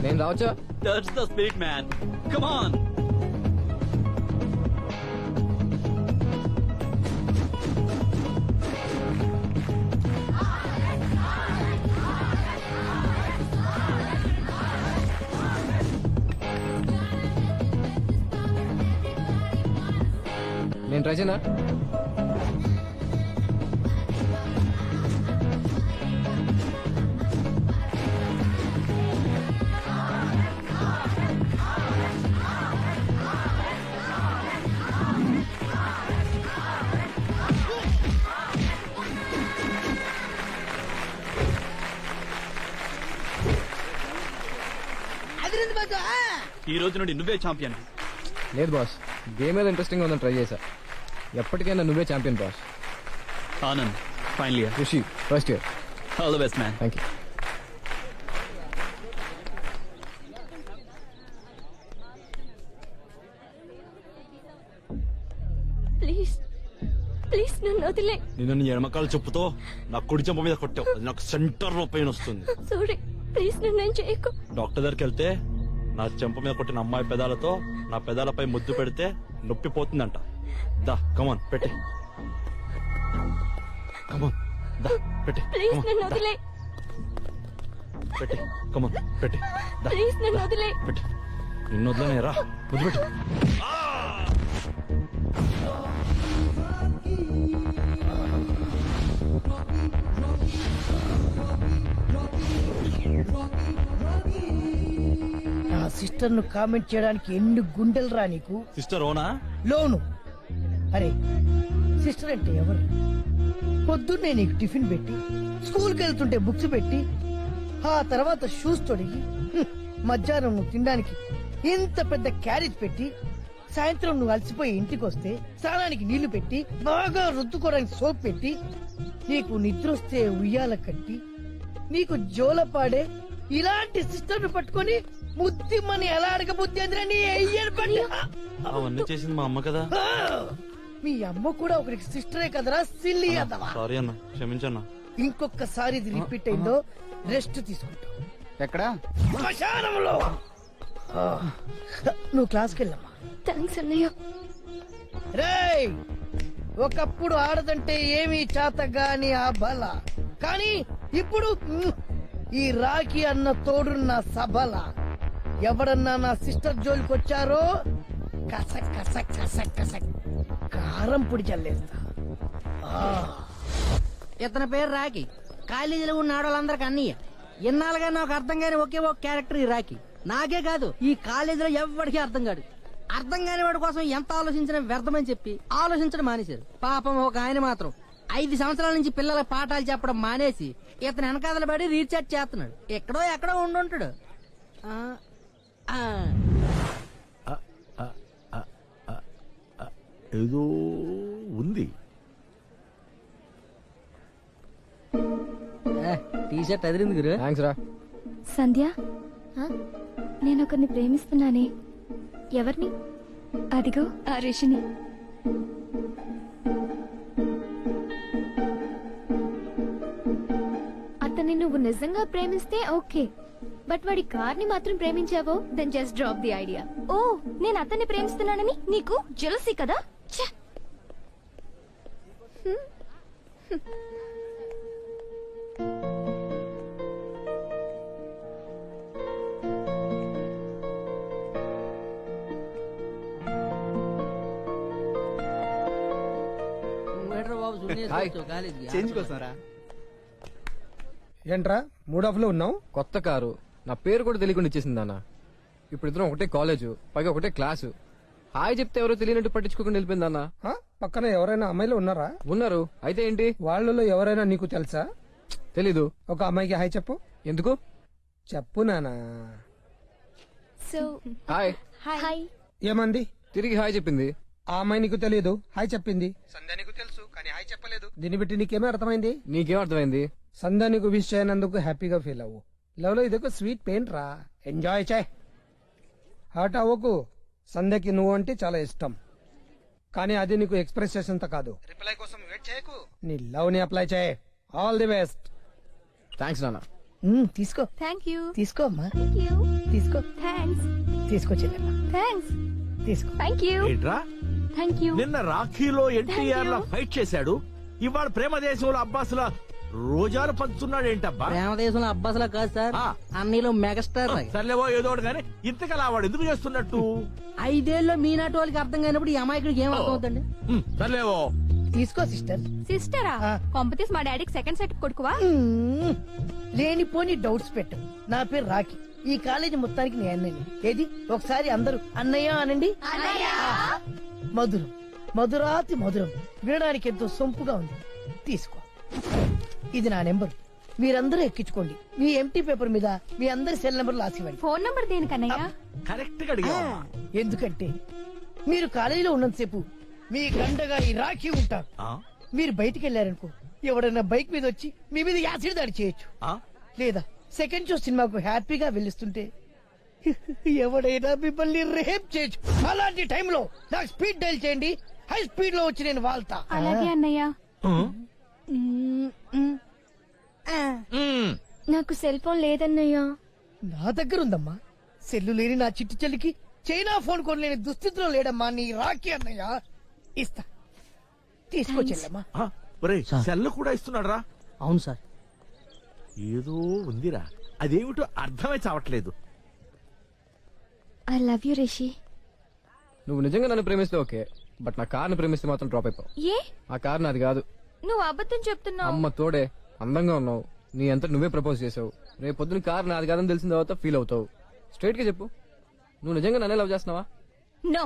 నేను రావచ్చా? That's the spirit man, come on. నేను ట్రై చేయనా? ఈ రోజు నుండి నువ్వే ఛాంపియన్. లేదు బాస్, గేమ్ ఏదో ఇంట్రెస్టింగ్ ఉందని ట్రై చేశా. ఎప్పటికైనా నువ్వే champion boss. Anand final year, Rishi first year. All the best man. Thank you. Please please నన్ను వదిలే. నిన్ను ఎడమకాల చెప్పుతో నా కుడి చెంప మీద కొట్టావు. అది నాకు సెంటర్ లో పెయిన్ వస్తుంది. సారీ, ప్లీజ్ నన్ను చేయకు. డాక్టర్ దగ్గరికి వెళ్తే నా చెంప మీద కొట్టిన అమ్మాయి పెదాలతో నా పెదాలపై ముద్దు పెడితే నొప్పి పోతుందంట. దా కమాన్ పెట్టి, కమాన్ దా పెట్టి, ప్లీజ్ నన్ను వదిలే. పెట్టి కమాన్ పెట్టి, దా ప్లీజ్ నన్ను వదిలే. పెట్టి. నిన్ను వదలనే రా, ముద్దు పెట్టు. నా సిస్టర్ ను కామెంట్ చేయడానికి ఎన్ని గుండెలు రా నీకు. సిస్టర్ ఓనా? లోను. అరే సిస్టర్ అంటే ఎవరు? పొద్దున్నే నీకు టిఫిన్ పెట్టి, స్కూల్కి వెళ్తుంటే బుక్స్ పెట్టి, ఆ తర్వాత షూస్ తొడిగి, మధ్యాహ్నం నువ్వు తినడానికి ఇంత పెద్ద క్యారేజ్ పెట్టి, సాయంత్రం నువ్వు అలసిపోయి ఇంటికి వస్తే స్నానానికి నీళ్లు పెట్టి, బాగా రుద్దుకోవడానికి సోప్ పెట్టి, నీకు నిద్ర వస్తే ఉయ్యాల కట్టి, నీకు జోలపాడే ఇలాంటి సిస్టర్ ను పట్టుకొని ముద్దిమ్మని ఎలా అడగబుద్ధి అందిరని అవన్నీ చేసింది మా అమ్మ కదా. మీ అమ్మ కూడా ఒకరికి సిస్టరే కదరా సిల్లి అదవా. సారీ అన్న, క్షమించన్నా. ఇంకొకసారి ఇది రిపీట్ అయిందో రెస్ట్ తీసుకుంటావు. ఎక్కడా? శ్మశానంలో. నువ్వు క్లాస్కి వెళ్ళమ్మా. థ్యాంక్స్ అన్నయ్య. రేయ్, ఒకప్పుడు ఆడదంటే ఏమీ చేతగాని ఆ బల, కానీ ఇప్పుడు ఈ రాఖీ అన్న తోడున్న సబల. ఎవరన్నా నా సిస్టర్ జోలికి వచ్చారో కసక్ కసక్ కసక్ కసక్ కారం పొడి చల్లేస్తా. ఇతని పేరు రాకి. కాలేజీలో ఉన్న ఆడవాళ్ళందరికి అన్నయ్య. ఇన్నాళ్ళుగా నాకు అర్థం కాని ఒకే ఒక క్యారెక్టర్ ఈ రాఖీ. నాకే కాదు ఈ కాలేజీలో ఎవరికి అర్థం కాదు. అర్థం కాని వాడి కోసం ఎంత ఆలోచించినా వ్యర్థమని చెప్పి ఆలోచించడం మానేశారు. పాపం ఒక ఆయన మాత్రం 5 సంవత్సరాల నుంచి పిల్లల పాఠాలు చెప్పడం మానేసి ఇతను వెనకాదల పడి రీఛార్జ్ చేస్తున్నాడు. ఎక్కడో ఉండుంటాడు. ఏదో ఉంది. టీ షర్ట్ అదిరింది గురు. థ్యాంక్స్ రా. సంధ్య నేను ఒకరిని ప్రేమిస్తున్నానే. ఎవరిని? అదిగో ఆ రిషిని. అతన్ని నువ్వు నిజంగా ప్రేమిస్తే ఓకే, బట్ వాడి కార్ని మాత్రం ప్రేమించావో then just drop the idea. ఓ నేను అతన్ని ప్రేమిస్తున్నానని నీకు జెలసీ కదా? ఛ! చేంజ్ కోసం రా. ఏంట్రా మూడ్ ఆఫ్ లో ఉన్నావు? కొత్త కారు, నా పేరు కూడా తెలియకుండా ఇచ్చేసింది అన్న. ఇప్పుడు ఇద్దరం ఒకటే కాలేజు, పైగా ఒకటే క్లాసు. హాయ్ చెప్తే ఎవరో తెలియనట్టు పట్టించుకోకుండా వెళ్ళిపోయింది అన్న. ఆ? పక్కన ఎవరైనా అమ్మాయిలు ఉన్నారా? ఉన్నారు. అయితే ఏంటి? వాళ్ళలో ఎవరైనా నీకు తెలుసా? తెలీదు. ఒక అమ్మాయికి హాయ్ చెప్పు. ఎందుకు? చెప్పు నానా. So hi. హాయ్. ఏమంది? తిరిగి హాయ్ చెప్పింది. ఆ అమ్మాయి నీకు తెలియదు, హాయ్ చెప్పింది. సంధ్య నీకు తెలుసు కానీ హాయ్ చెప్పలేదు. దీన్ని బట్టి నీకేమో అర్థమైంది? నీకేం అర్థమైంది? సంధ్య నీకు విష్ చేయనందుకు హ్యాపీగా ఫీల్ అవ్వు. లవ్ లో ఇదొక స్వీట్ పెయిన్ రా, ఎంజాయ్ చేయి. హర్ట్ అవ్వకు. సంధ్యకి నువ్వు అంటే చాలా ఇష్టం, కానీ అది నీకు ఎక్స్ప్రెస్ చేసేంత కాదు. రిప్లై కోసం వెయిట్ చేయకు, నీ లవ్ ని అప్లై చేయి. All the best. థ్యాంక్స్ నాన్న. తీసుకో. Thank you. తీసుకో అమ్మా. Thank you. తీసుకో. థ్యాంక్స్. తీసుకో చెల్లెమ్మా. థ్యాంక్స్. తీసుకో. Thank you. ఏంట్రా థ్యాంక్ యూ. నిన్న రాఖీలో ఎన్టీఆర్ లా ఫైట్ చేశాడు, ఇవాళ ప్రేమ దేశంలో అబ్బాసుల రోజాలు పంచుతున్నాడు. ఏంటబ్బా? ప్రేమ దేశంలో అబ్బాసులా కాదు సార్, అన్నీలో మెగాస్టార్. సర్లేవో ఏదో ఒకటి కానీ ఇంతకలా వాడు ఎందుకు చేస్తున్నట్టు? 5 ఏళ్ళలో మీనాటి వాళ్ళకి అర్థం కానప్పుడు ఈ అమాయకుడికి ఏం అర్థం అవుతుంది? సర్లేవో. తీసుకో సిస్టర్. సిస్టరా? కాంపిటీస్ మా డాడీకి సెకండ్ సెట్ కొడుకువా? లేనిపోని డౌట్స్ పెట్టు. నా పేరు రాఖీ. ఈ కాలేజీ మొత్తానికి నేను అన్నయ్య. ఏది ఒకసారి అందరూ అన్నయ్య అనండి. మధురం, మధురాతి మధురం, వినడానికి ఎంతో సొంపుగా ఉంది. తీసుకో. ఇది నా నెంబర్, మీరందరూ ఎక్కించుకోండి. మీ ఎంటీ పేపర్ మీద మీ అందరి సెల్ నెంబర్ రాసివ్వండి. ఫోన్ నంబర్ దేనికన్నయ్య? కరెక్ట్ గా అడిగా. ఎందుకంటే మీరు కాలేజీలో ఉన్నంతసేపు మీ గంటగా ఈ రాఖీ ఉంటారు. మీరు బయటికి వెళ్ళారనుకో, ఎవడైనా బైక్ మీద వచ్చి మీ మీద యాసిడ్ దాడి చేయొచ్చు. లేదా సెకండ్ షో సినిమాకు హ్యాపీగా వెళ్ళిస్తుంటే ఎవడైనా మిమ్మల్ని రేప్ చేయొచ్చు. అలాంటి టైంలో నాకు స్పీడ్ డైల్ చేయండి, హై స్పీడ్ లో వచ్చి నేను వాళ్తా. అలాగే అన్నయ్య. నాకు సెల్ ఫోన్ లేదన్నయ్య. నా దగ్గర ఉందమ్మా. సెల్లు లేని నా చిట్టి చెల్లికి చైనా ఫోన్ కొనలేని దుస్థితిలో లేడమ్మా నీ రాఖీ అన్నయ్య. ఇస్తా, తీసుకొచ్చెల్లమ్మా. సెల్ కూడా ఇస్తున్నాడు రా? అవును సార్. ఏదో ఉందిరా, అదేమిటో అర్థమై చావట్లేదు. I love you Rishi. నువ్వు నిజంగా నన్ను ప్రేమిస్తే ఓకే, బట్ నా కార్ని ప్రేమిస్తే మాత్రం డ్రాప్ అయిపోవు. ఏ? ఆ కార్ నాది కాదు. నువ్వు అబద్ధం చెప్తున్నావు. అమ్మ తోడే, అందంగా ఉన్నావు, నీ అంతా నువ్వే ప్రపోజ్ చేసావు. రేపు పొద్దున కార్ నాది కాదని తెలిసిన తర్వాత ఫీల్ అవుతావు. స్ట్రైట్ గా చెప్పు, నువ్వు నిజంగా నన్నే లవ్ చేస్తున్నావా? నో.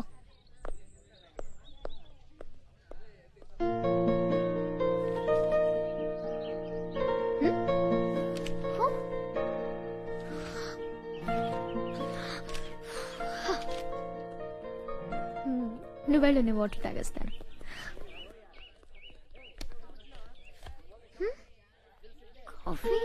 నువ్వు వెళ్ళు, నేను వాటర్ తాగేస్తాను. Coffee?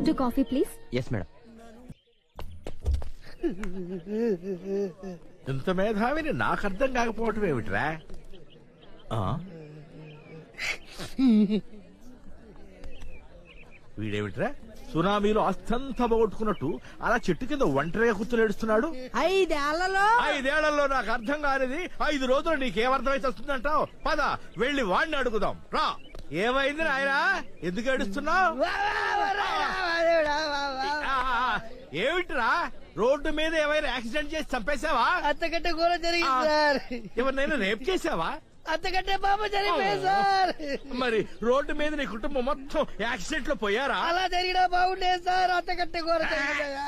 Two coffee please. Yes madam. ఇంత మేధావిని నాకు అర్థం కాకపోవటం ఏమిట్రా? వీడేమిట్రా సునామీలో అస్తంతా పోగొట్టుకున్నట్టు అలా చెట్టు కింద ఒంటరిగా కూర్చొని ఏడుస్తున్నాడు? 5 ఏళ్లలో నాకు అర్థం కానిది 5 రోజులు నీకేమర్థమైతే వస్తుందంటావు? పద వెళ్ళి వాడిని అడుగుదాం రా. ఏమైంది నాయనా, ఎందుకు ఏడుస్తున్నావు? ఏమిట్రా రోడ్డు మీద ఏమైనా యాక్సిడెంట్ చేసి చంపేశావా? అంతకంటే ఘోరం జరిగింది సార్. ఎవరినైనా రేప్ చేసావా? అంతకంటే పాప జరిగిపోయింది సార్. మరి రోడ్డు మీద నీ కుటుంబం మొత్తం యాక్సిడెంట్ లో పోయారా? అలా జరిగినా బాగుండేది సార్. అంతకంటే ఘోరం జరిగిందయ్యా.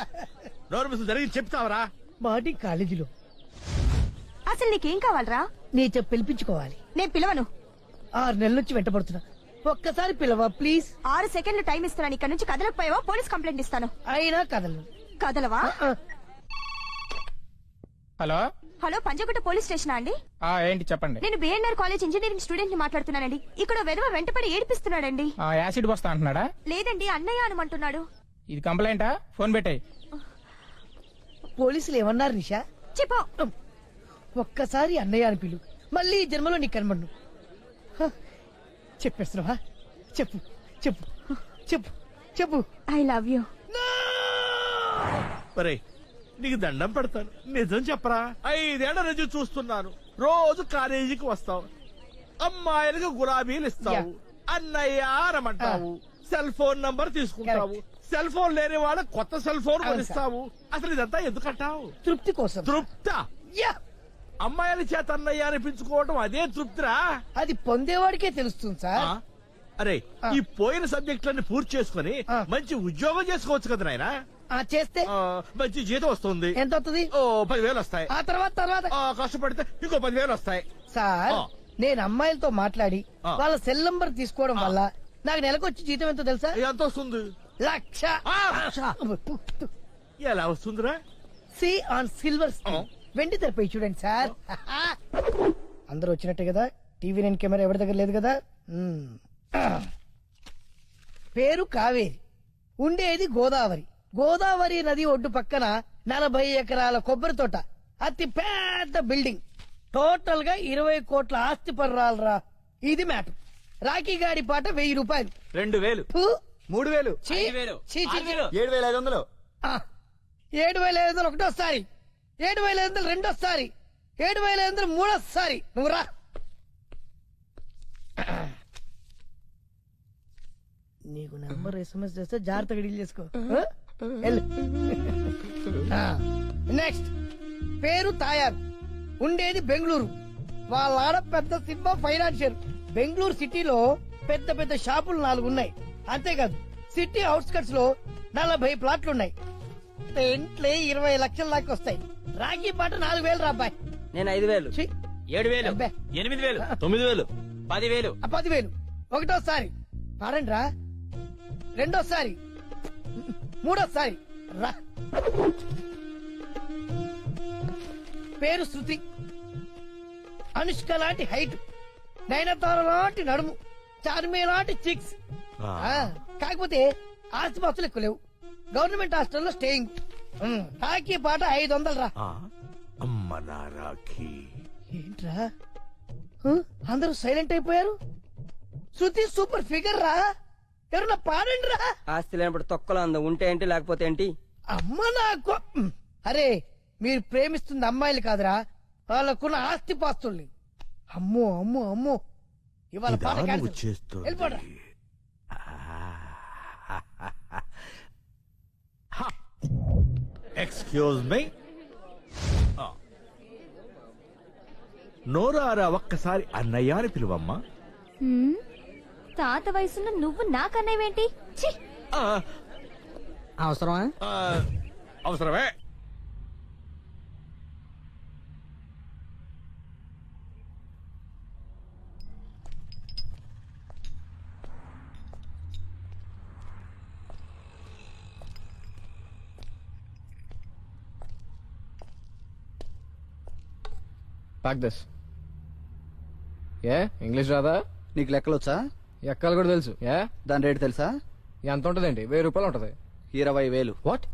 నోరు ముసులు జరిగింది చెప్తావరా? మాటి కాలేజీలో అసలు నీకేం కావాలరా? నీతో పిలిపించుకోవాలి. నేను పిలవను. 6 నెలల నుంచి వెంటబడుతున్నా. ఒక్కసారి పిలవా ప్లీజ్. 6 సెకండ్లు టైం ఇస్తున్నాను. ఇక్కడ నుంచి కదలకపోయావా పోలీస్ కంప్లైంట్ ఇస్తాను. అయినా కదలను. కదలవా? Hello hello, Panjagutta police station అండి? ఏంటి చెప్పండి. నేను బిఎన్ఆర్ కాలేజ్ ఇంజనీరింగ్ స్టూడెంట్ ని మాట్లాడుతున్నానండి. ఇక్కడ వెధవ వెంటపడి ఏడిపిస్తున్నాడండి. యాసిడ్ వస్తా అంటున్నాడా? లేదండి, అన్నయ్య అనమంటున్నాడు. ఇది కంప్లైంటా? ఫోన్ పెట్టాయి. పోలీసులు ఏమన్నారు నిషా? చెప్పు. ఒక్కసారి అన్నయ్య అని పిలు. మళ్ళీ ఈ జన్మలో నీకు కనబడు. చెప్పేస్తున్నావా? చెప్పు చెప్పు చెప్పు చెప్పు. I love you. ఒరేయ్, నీకు దండం పెడతాను, నిజం చెప్పరా? 5 ఏళ్ల నుంచి చూస్తున్నాను. రోజు కాలేజీకి వస్తావు, అమ్మాయిలకు గులాబీలు ఇస్తావు, అన్నయ్య అనమంటావు, సెల్ ఫోన్ నంబర్ తీసుకుంటావు, సెల్ ఫోన్ లేని వాళ్ళ కొత్త సెల్ ఫోన్ కొనిస్తావు. అసలు ఇదంతా ఎందుకంటావు? తృప్తి కోసం. తృప్త? అమ్మాయిల చేత అన్నయ్య అనిపించుకోవడం అదే తృప్తిరా? అది పొందేవాడికే తెలుస్తుంది సార్. అరే, ఈ పోయిన సబ్జెక్టులన్నీ పూర్తి చేసుకుని మంచి ఉద్యోగం చేసుకోవచ్చు కదా నాయనా. చేస్తే మంచి జీతం వస్తుంది. ఎంత వస్తుంది? 10,000 వస్తాయి. ఆ తర్వాత కష్టపడితే ఇంకో 10,000 వస్తాయి. సార్, నేను అమ్మాయిలతో మాట్లాడి వాళ్ళ సెల్ నంబర్ తీసుకోవడం వల్ల నాకు నెలకొచ్చి జీతం ఎంతో తెలుసా? ఎంత వస్తుంది? 1,00,000. ఎలా వస్తుందిరా? See on silver screen. వెండి తెరపై చూడండి సార్. అందరూ వచ్చినట్టే కదా? టీవీ నేను కెమెరా ఎవరి దగ్గర లేదు కదా? పేరు కావేరి, ఉండేది గోదావరి. గోదావరి నది ఒడ్డు పక్కన 40 ఎకరాల కొబ్బరి తోట, అతి పెద్ద బిల్డింగ్, టోటల్ గా 20 కోట్ల ఆస్తి పర్రాలరా. ఇది మ్యాటర్. రాఖీ గాడి పాట 1000 రూపాయలు. 2,000. 3,000. 7,500. 7,500 ఒకటోసారి, 7,500 రెండోసారి, 7,500 మూడోసారి. నువ్వు రా. నీకు నంబర్ SMS చేస్తే జాగ్రత్తగా డీల్ చేసుకో. నెక్స్ట్ పేరు తాయారు, ఉండేది బెంగళూరు. వాళ్ళ ఆడ పెద్ద సింహ ఫైనాన్షియర్. బెంగళూరు సిటీలో పెద్ద పెద్ద షాపులు 4 ఉన్నాయి. అంతేకాదు సిటీ అవుట్స్కట్స్ లో 40 ప్లాట్లున్నాయి. ఇంట్లో 20 లక్షల దాకా వస్తాయి. రాఖీ పాట 4,000 రా అబ్బాయి. నేను 5,000. 7,000. 8,000. 9,000. 10,000. 10,000. ఒకటోసారి పాడండి రా, రెండోసారి, మూడోసారి రా. పేరు శృతి, అనుష్క లాంటి హైట్, నయనతార లాంటి నడుము, చార్మి లాంటి చిక్స్. కాకపోతే ఆస్తిపాస్తులు ఎక్కువ లేవు. గవర్నమెంట్ హాస్టల్లో స్టేయింగ్. రాఖీ పాట 500 రా. అమ్మ నా రాఖీ. ఏంట్రా అందరూ సైలెంట్ అయిపోయారు? శృతి సూపర్ ఫిగర్ రా. ఎవరన్నా పాడండి రా. ఆస్తి లేనప్పుడు తొక్కలో అందం ఉంటే ఏంటి లేకపోతే ఏంటి? అమ్మ నాకు. అరే, మీరు ప్రేమిస్తుంది అమ్మాయిలు కాదురా, వాళ్ళకున్న ఆస్తి పాస్తుల్ని. అమ్మో అమ్మో అమ్మో, ఇవాళ పాట cancel. వెళ్ళిపోండ్రా. Excuse me. నోరారా ఒక్కసారి అన్నయ్య అని పిలువమ్మా. తాత వయసున్న నువ్వు నాకన్నయ్యేంటి? అవసరమా? అవసరమే. Pack this. ఏ ఇంగ్లీష్ రాదా? నీకు లెక్కలు వచ్చా? ఎక్కలు కూడా తెలుసు. ఏ దాని రేటు తెలుసా? ఎంత ఉంటదండి? 1,000 రూపాయలు ఉంటది. 20,000. వాట్?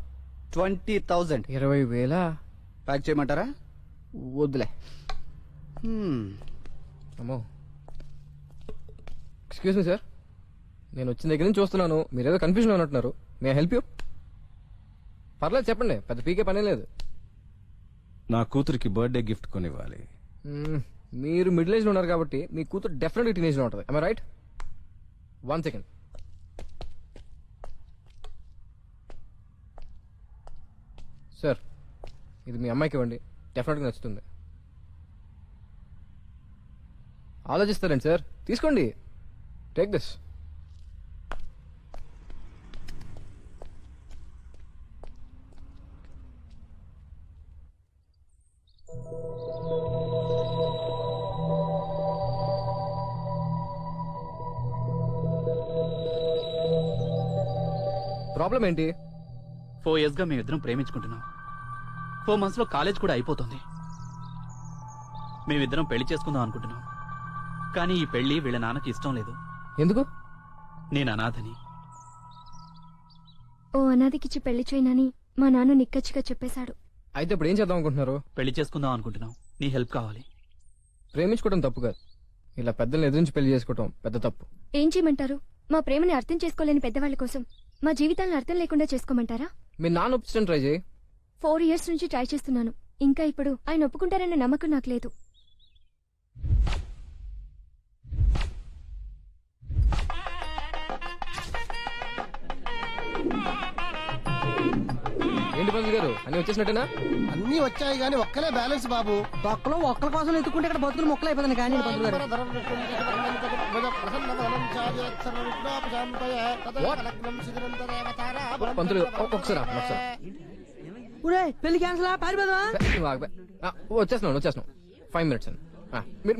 20,000. 20,000? ప్యాక్ చేయమంటారా? వద్దులే. అమ్మో. ఎక్స్క్యూజ్ మీ సార్, నేను వచ్చిన దగ్గర నుంచి చూస్తున్నాను మీరేదో కన్ఫ్యూజన్ ఉన్నట్టున్నారు. May help you? పర్లేదు చెప్పండి, పెద్ద పీకే పనే లేదు. నా కూతురికి బర్త్డే గిఫ్ట్ కొనివ్వాలి. మీరు మిడిల్ ఏజ్ లో ఉన్నారు కాబట్టి మీ కూతురు డెఫినెట్గా టీనేజ్ లో ఉంటుంది. I right? 1 సెకండ్. సార్ ఇది మీ అమ్మాయికి ఇవ్వండి, డెఫినెట్గా నచ్చుతుంది. ఆలోచిస్తారండి సార్, తీసుకోండి. Take this. ప్రాబ్లం ఏంటి? 4 years గా మేమిద్దరం ప్రేమించుకుంటున్నాం. 4 months లో కాలేజ్ కూడా అయిపోతుంది. మేమిద్దరం పెళ్లి చేసుకుందాం అనుకుంటున్నాం. కానీ ఈ పెళ్లి వీళ్ళ నాన్నకి ఇష్టం లేదు. ఎందుకు? నేను అనాథని. ఓ అనాథకిచ్చి పెళ్లి చేయనని మా నాన్న నిక్కచ్చిగా చెప్పేశాడు. అయితే ఇప్పుడు ఏం చేద్దాం అనుకుంటున్నారు? పెళ్లి చేసుకుందాం అనుకుంటున్నాం. నీ హెల్ప్ కావాలి. ప్రేమించుకోవడం తప్పు కాదు, ఇలా పెద్దల్ని ఎదిరించి పెళ్లి చేసుకోవడం పెద్ద తప్పు. ఏం చేయమంటారు? మా ప్రేమని అర్థం చేసుకోలేని పెద్దవాళ్ళ కోసం మా జీవితాలను అర్థం లేకుండా చేసుకోమంటారా? మీ నాన్న ఒప్పించడం ట్రై చేయి. 4 years నుంచి ట్రై చేస్తున్నాను. ఇంకా ఇప్పుడు ఆయన ఒప్పుకుంటారన్న నమ్మకం నాకు లేదు. ఏంటి పంతులు గారు, అన్ని వచ్చేసినట్టేనా? అన్ని వచ్చాయి గానీ ఒక్కలే బ్యాలెన్స్ బాబు. తొక్కలో ఒక్కల కోసం ఎత్తుకుంటే ఇక్కడ బతుకులు మొక్కలు అయిపోతుంది కానీ పంతులు గారు. పంతులు ఒకసారి ఊరే పెళ్లి క్యాన్సిల్ పారిపోదా? వచ్చేస్తున్నాను 5 minutes అండి.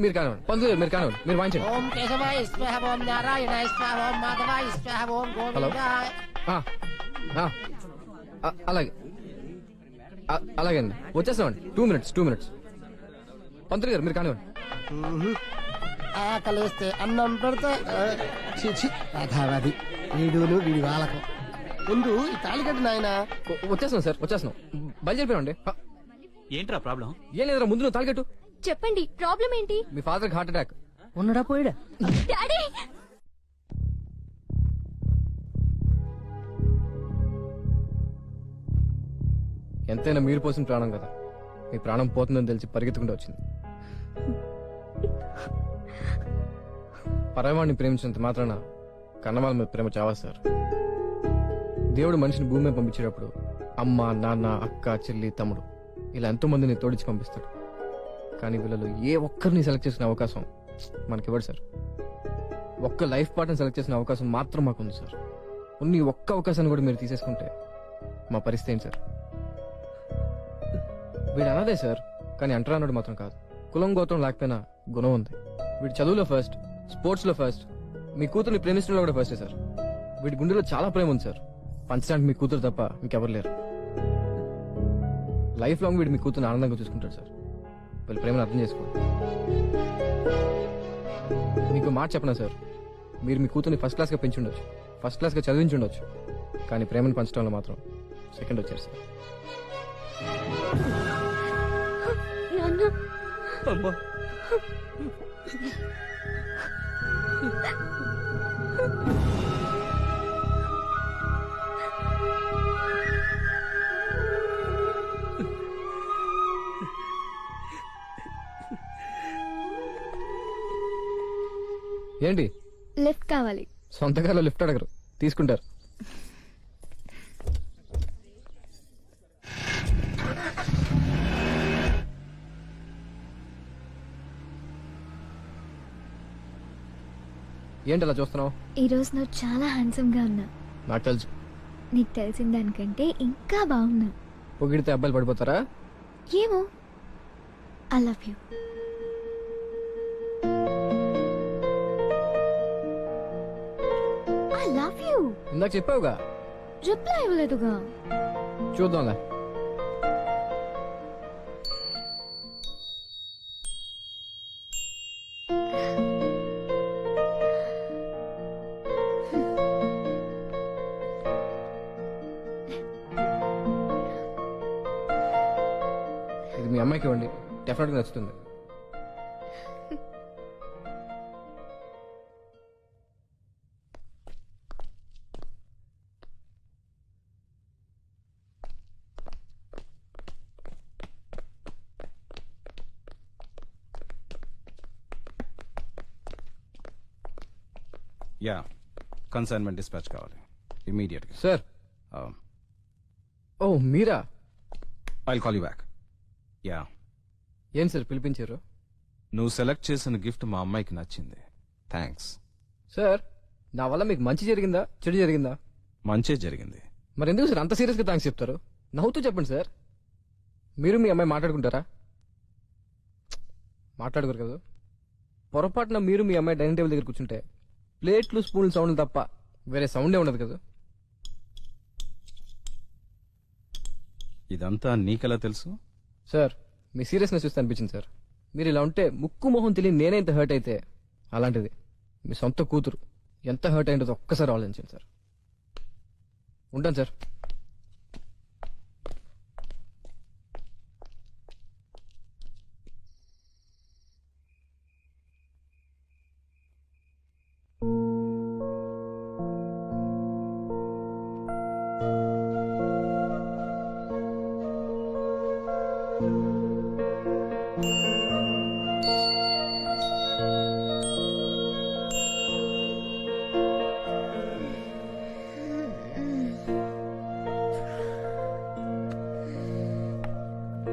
మీరు కానివ్వండి పంతులు గారు, మీరు కానివ్వండి, మీరు వాయించండి. ఓం కేశవాయ స్వాహ, ఓం నారాయణాయ స్వాహ, ఓం మాధవాయ స్వాహ, ఓం గోవిందాయ. అలాగే అలాగే అండి, వచ్చేస్తామండి. 2 minutes. పంతులు గారు మీరు కానివ్వండి. ఆకలిస్తే అన్నం పెడితే వీడును వీడి వాళ్ళకం. ముందు ఈ తాళికట్టు నాయన. వచ్చేస్తున్నాం సార్, వచ్చేస్తున్నాం. బయలుదేరిపోయామండి. ఏంట్రా ప్రాబ్లం? ఏం లేదురా, ముందు నువ్వు తాలికట్టు. చెప్పండి, ప్రాబ్లం ఏంటి? మీ ఫాదర్కి హార్ట్ అటాక్. ఉన్నడా పోయాడా? డాడీ! ఎంతైనా మీరు పోసిన ప్రాణం కదా, మీ ప్రాణం పోతుందని తెలిసి పరిగెత్తుకుంటూ వచ్చింది. పరవాడిని ప్రేమించినంత మాత్రాన కన్నవాళ్ళ మీద ప్రేమ చావా సార్. దేవుడు మనిషిని భూమి మీద పంపించేటప్పుడు అమ్మ, నాన్న, అక్క, చెల్లి, తమ్ముడు ఇలా ఎంతో మందిని తోడిచి పంపిస్తాడు. కానీ వీళ్ళలో ఏ ఒక్కరిని సెలెక్ట్ చేసిన అవకాశం మనకివ్వడు సార్. ఒక్క లైఫ్ పార్ట్ని సెలెక్ట్ చేసిన అవకాశం మాత్రం మాకుంది సార్. ఉన్ని ఒక్క అవకాశాన్ని కూడా మీరు తీసేసుకుంటే మా పరిస్థితి ఏంటి సార్? వీడు అన్నదే సార్, కానీ అంటరా అన్నాడు మాత్రం కాదు. కులం గోత్రం లేకపోయినా గుణం ఉంది. వీడు చదువులో ఫస్ట్, స్పోర్ట్స్ లో ఫస్ట్, మీ కూతుర్ని ప్రేమిస్తున్నా కూడా ఫస్టే సార్. వీడి గుండెలో చాలా ప్రేమ ఉంది సార్. పంచడానికి మీ కూతురు తప్ప ఇంకెవరు లేరు. లైఫ్ లాంగ్ వీడు మీ కూతురుని ఆనందంగా చూసుకుంటాడు సార్. వీళ్ళ ప్రేమను అర్థం చేసుకోండి. మీకు మాట చెప్పనా సార్, మీరు మీ కూతుర్ని ఫస్ట్ క్లాస్గా పెంచుండొచ్చు, ఫస్ట్ క్లాస్గా చదివించుండొచ్చు, కానీ ప్రేమను పంచడంలో మాత్రం సెకండ్ వచ్చారు సార్. అమ్మా, ఏంటి? లిఫ్ట్ కావాలి. సొంతకాలో లిఫ్ట్ అడగరు, తీసుకుంటారు. ఏంటి అలా చూస్తున్నావు? ఈ రోజు నువ్వు చాలా హ్యాండ్సమ్ గా ఉన్నా. నాకు తెలుసు. నీకు తెలిసిన దానికంటే ఇంకా బాగున్నా. పొగిడితే అబ్బాయిలు పడిపోతారా? ఏమో. I love you. I love you. ఇందాక చెప్పావుగా. రిప్లై ఇవ్వలేదుగా. చూద్దాంలే. ఇది మీ అమ్మాయికి ఇవ్వండి, డెఫినెట్గా నచ్చుతుంది. యా, కన్సైన్మెంట్ డిస్పాచ్ కావాలి ఇమీడియట్ గా. సార్. ఓ మీరా? I call you back. Yeah, ఏం సార్ పిలిపించారు? నువ్వు సెలెక్ట్ చేసిన గిఫ్ట్ మా అమ్మాయికి నచ్చింది. థ్యాంక్స్. సార్ నా వల్ల మీకు మంచి జరిగిందా చెడు జరిగిందా? మంచే జరిగింది. మరి ఎందుకు సార్ అంత సీరియస్ గా థ్యాంక్స్ చెప్తారు? నవ్వుతూ చెప్పండి సార్. మీరు మీ అమ్మాయి మాట్లాడుకుంటారా? మాట్లాడుకోరు కదా. పొరపాటున మీరు మీ అమ్మాయి డైనింగ్ టేబుల్ దగ్గర కూర్చుంటే ప్లేట్లు స్పూన్లు సౌండ్ తప్ప వేరే సౌండే ఉండదు కదా. ఇదంతా నీకెలా తెలుసు? సార్ మీ సీరియస్నెస్ చూస్తే అనిపించింది సార్. మీరు ఇలా ఉంటే ముక్కు మొహం తెలియని నేనే ఇంత హర్ట్ అయితే అలాంటిది మీ సొంత కూతురు ఎంత హర్ట్ అయిందో ఒక్కసారి ఆలోచించండి సార్. ఉంటాను సార్.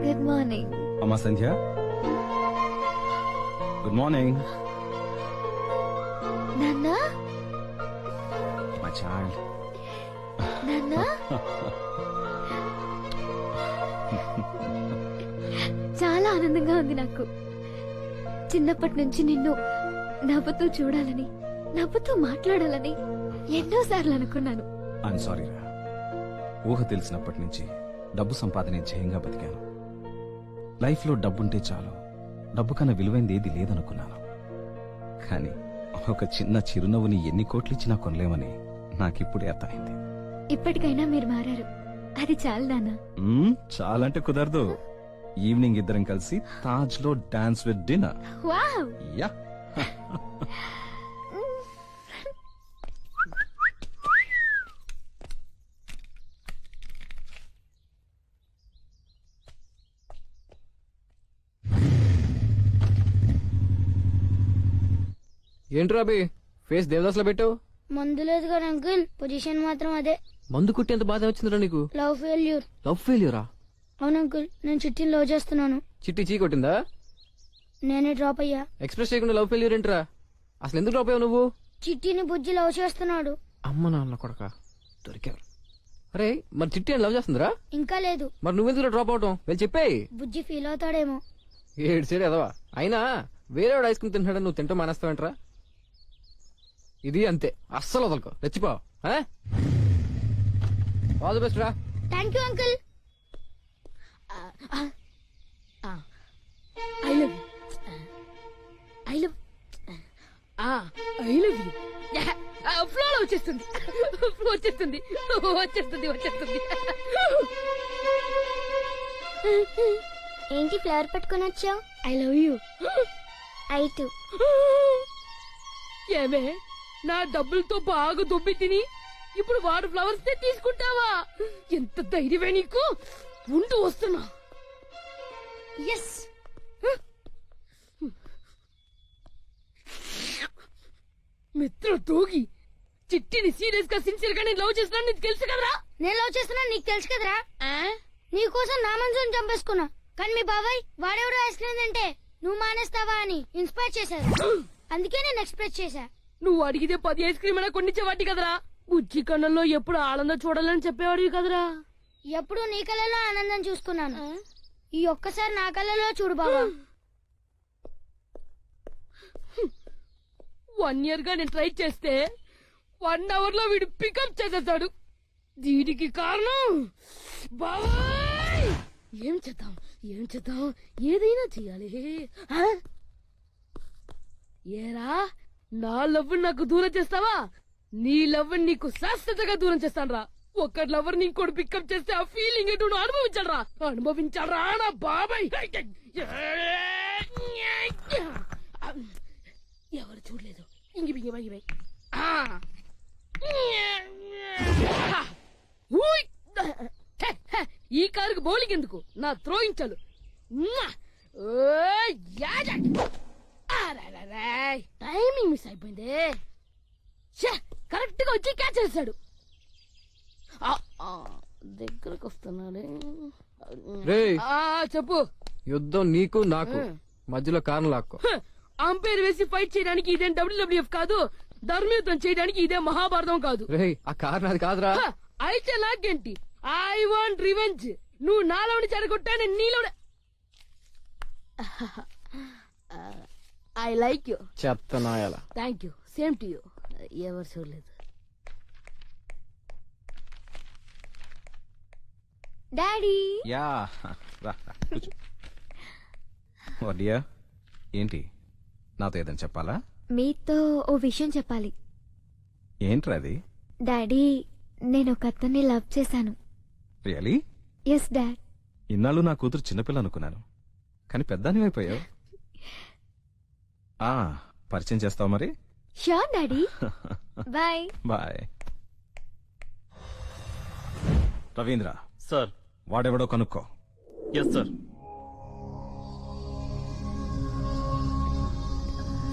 Good morning. అమ్మా సంధ్య, గుడ్ మార్నింగ్. నాన్నా మై చైల్డ్. నాన్నా చాలా ఆనందంగా ఉంది నాకు. చిన్నప్పటి నుంచి నిన్ను నవ్వుతూ చూడాలని నవ్వుతూ మాట్లాడాలని ఎన్నోసార్లు అనుకున్నాను. ఐఎమ్ సారీ రా. ఊహ తెలిసినప్పటి నుంచి డబ్బు సంపాదనే ధ్యేయంగా బతికాను. లైఫ్లో డబ్బుంటే చాలు, డబ్బు కన్నా విలువైంది ఏది లేదనుకున్నాను. కానీ ఒక చిన్న చిరునవ్వుని ఎన్ని కోట్లిచ్చినా కొనలేమని నాకిప్పుడే అర్థమైంది. ఇప్పటికైనా మీరు మారారు, అది చాలు నాన్న. చాలంటే కుదరదు. ఈవినింగ్ ఇద్దరం కలిసి తాజ్ లో dance with dinner. Wow. Yeah. ఏంట్రా అభి ఫేస్ దేవదాస్ లో పెట్టావు? మందు లేదు కదా అంకుల్, పొజిషన్ మాత్రం అదే. మందు కుట్టేంత బాధ వచ్చిందిరా నీకు? Love failure. లవ్ ఫెయిల్యూరా? అవును అంకుల్, నేను చిట్టిని లవ్ చేస్తున్నాను. చిట్టి చీ కొట్టిందా? నేనే డ్రాప్ అయ్యా. ఎక్స్ప్రెస్ చేయకుండా లవ్ ఫెయిల్యూర్ ఏంట్రా? అసలు ఎందుకు డ్రాప్ అయ్యావు నువ్వు? చిట్టిని బుజ్జి లవ్ చేస్తున్నాడు. అమ్మ నాన్న కొడక దొరికారు. అరే మరి చిట్టి అని లవ్ చేస్తుందిరా? ఇంకా లేదు. మరి నువ్వెందుకు డ్రాప్ అవటం? వెళ్ళి చెప్పేయి. బుజ్జి ఫీల్ అవుతాడేమో. ఏడు సైడ్ ఎదవా. అయినా వేరేవాడు ఐస్ క్రీమ్ తింటాడని నువ్వు తింటూ మానేస్తావేంట్రా? ఇది అంతే, అస్సలు వదలకో, రెచ్చిపో. ఆల్ ది బెస్ట్ రా. Thank you uncle. I love I love I love you. ఫ్లోలో వచ్చేస్తుంది వచ్చేస్తుంది వచ్చేస్తుంది వచ్చేస్తుంది. ఏంటి ఫ్లవర్ పట్టుకొని వచ్చావు? I love you. I to. ఏమే నా డబ్బులతో బాగా దొబ్బి తిని ఇప్పుడు వాడు ఫ్లవర్స్ తీసుకుంటావా? ఎంత ధైర్యమే నీకు? ఉంటూ వస్తున్నా. ఎస్. మిత్ర తోగి చిట్టిని సీరియస్ గా సిన్సియర్ గా నేను లవ్ చేస్తున్నా నీకు తెలుసు కదరా? నేను లవ్ చేస్తున్నా నీకు తెలుసు కదరా? నీకోసం నా మనసుని చంపేసుకున్నా, కానీ మీ బాబాయ్ వాడెవడో ఐస్ క్రీమ్ తింటే నువ్వు మానేస్తావా అని ఇన్స్పైర్ చేశారు. అందుకే నేను ఎక్స్ప్రెస్ చేశా. నువ్వు అడిగితే 10 ఐస్ క్రీమ్ అయినా కొనిచ్చేవాటి కదరా? బుజ్జి కళ్ళల్లో ఎప్పుడు ఆనందం చూడాలని చెప్పేవాడివి కదరా? ఎప్పుడు నీ కళ్ళలో ఆనందం చూసుకున్నాను. ఈ ఒక్కసారి నా కళ్ళలో చూడు బాబా. 1 year గా నేను ట్రై చేస్తే 1 hour లో వీడు పికప్ చేసేస్తాడు. దీనికి కారణం బాబాయ్. ఏం చేద్దాం ఏం చేద్దాం, ఏదైనా చెయ్యాలి. ఏరా నా లవ్ నాకు దూరం చేస్తావా? నీ లవ్ నీకు శాశ్వతంగా దూరం చేస్తాను రా. ఒక్క లవర్ ని ఇంకోటి పికప్ చేస్తే ఆ ఫీలింగ్ ఏంటో అనుభవించాలరా అనుభవించాలరా నా బాబాయ్. ఎవరు చూడలేదు. ఇంగి బింగి బింగి బింగి. ఈ కారుకు బౌలింగ్ ఎందుకు? నా థ్రోయింగ్ చాలు. టైమింగ్ మిస్ అయిపోయింది. కరెక్ట్ గా వచ్చి క్యాచ్ చేశాడు. దగ్గరకు వస్తున్నాడే. రే చెప్పు. యుద్ధం నీకు నాకు మధ్యలో కారణం లాక్కో. అంపైర్ వేసి ఫైట్ చేయడానికి ఇదేం డబ్ల్యూడబ్ల్యూఎఫ్ కాదు, ధర్మయుద్ధం చేయడానికి ఇదే మహాభారతం కాదు. రే ఆ కారణం అది కాదురా. అయితే నాకేంటి, ఐ వాంట్ రివెంజ్. నువ్వు నాలోని చెడగొట్టా, నేను నీలో. I like you. చెత్త నాయాల. Thank you, same to you. ఎవరు చూడలేదు. డాడీ యా రా కూర్చో. వడ్డియా ఏంటి నాతో ఏదైనా చెప్పాలా? మీతో ఓ విషయం చెప్పాలి. ఏంట్రా అది? డాడీ, నేను ఒక అతన్ని లవ్ చేశాను. రియలీ? Yes dad. ఇన్నాళ్ళు నా కూతురు చిన్నపిల్ల అనుకున్నాను, కానీ పెద్దాని అయిపోయావు. పరిచయం చేస్తావు మరి? Sure daddy. Bye bye. Ravindra sir. వాడెవడో కనుక్కో. Yes sir.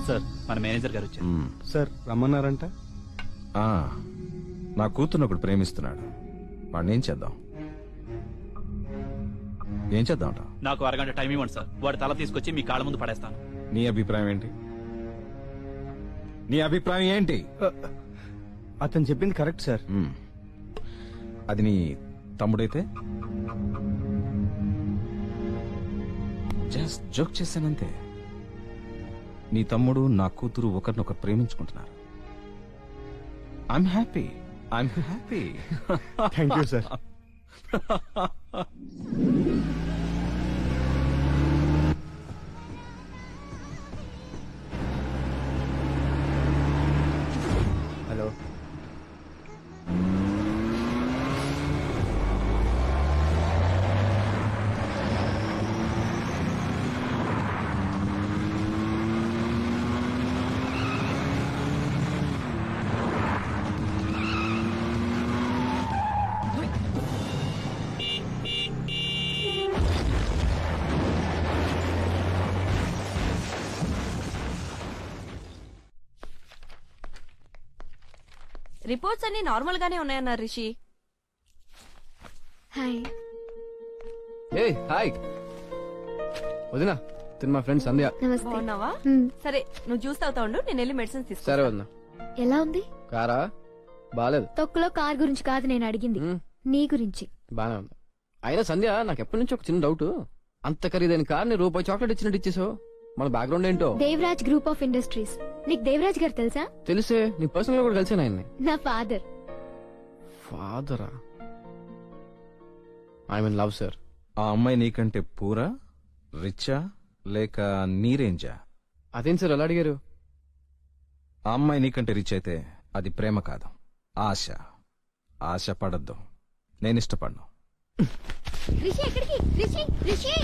సార్, మన మేనేజర్ గారు వచ్చారు. సార్ రమ్మన్నారంట. నా కూతురు ఒకడు ప్రేమిస్తున్నాడు. వాడిని ఏం చేద్దాం? ఏం చేద్దాం? నాకు అరగంట టైం ఇవ్వండి సార్, వాడి తల తీసుకొచ్చి మీ కాళ్ళ ముందు పడేస్తాను. నీ అభిప్రాయం ఏంటి? నీ అభిప్రాయం ఏంటి? అతను చెప్పింది కరెక్ట్ సార్. అది నీ తమ్ముడైతే జస్ట్ జోక్ చేశానంతే. నీ తమ్ముడు నా కూతురు ఒకరినొకరు ప్రేమించుకుంటున్నారు. I am happy. I am happy. Thank you sir. Hello. Reports అన్ని నార్మల్ గానే ఉన్నాయన్నారు రిషి. హాయ్. ఏ హాయ్ వదినా, తిన్న మా ఫ్రెండ్ సంధ్య. నమస్తే. బాగున్నావా? సరే, నువ్వు జ్యూస్ తాగుతా ఉండు, నేను వెళ్ళి మెడిసిన్స్ తీసుకుంటా. సరే వదినా. ఎలా ఉంది? కారా బాలేదు. తొక్కులో కార్ గురించి కాదు నేను అడిగింది, నీ గురించి. బానే ఉంది. అయినా సంధ్య, నాకు ఎప్పటి నుంచి ఒక చిన్న డౌట్. అంత ఖరీదైన కార్ ని రూపాయి చాక్లెట్ ఇచ్చినట్టు ఇచ్చేసావు. మన బ్యాక్గ్రౌండ్ ఏంటో? Devaraj group of industries. నీకు దేవరాజ్ గారు తెలుసా? తెలిసే, నీ పర్సనల్ గా కూడా కలిసాను ఆయన్ని. నా ఫాదర్. ఫాదరా? I mean love sir. ఆ అమ్మాయి నీకంటే పూరా, రిచ్చా లేక నీరేంజా? అదేం సార్ అలా అడిగారు? ఆ అమ్మాయి నీకంటే రిచ్ అయితే అది ప్రేమ కాదు, ఆశ. ఆశ పడద్దు, నేను ఇష్టపడను. రిషి ఎక్కడికి? రిషి రిషి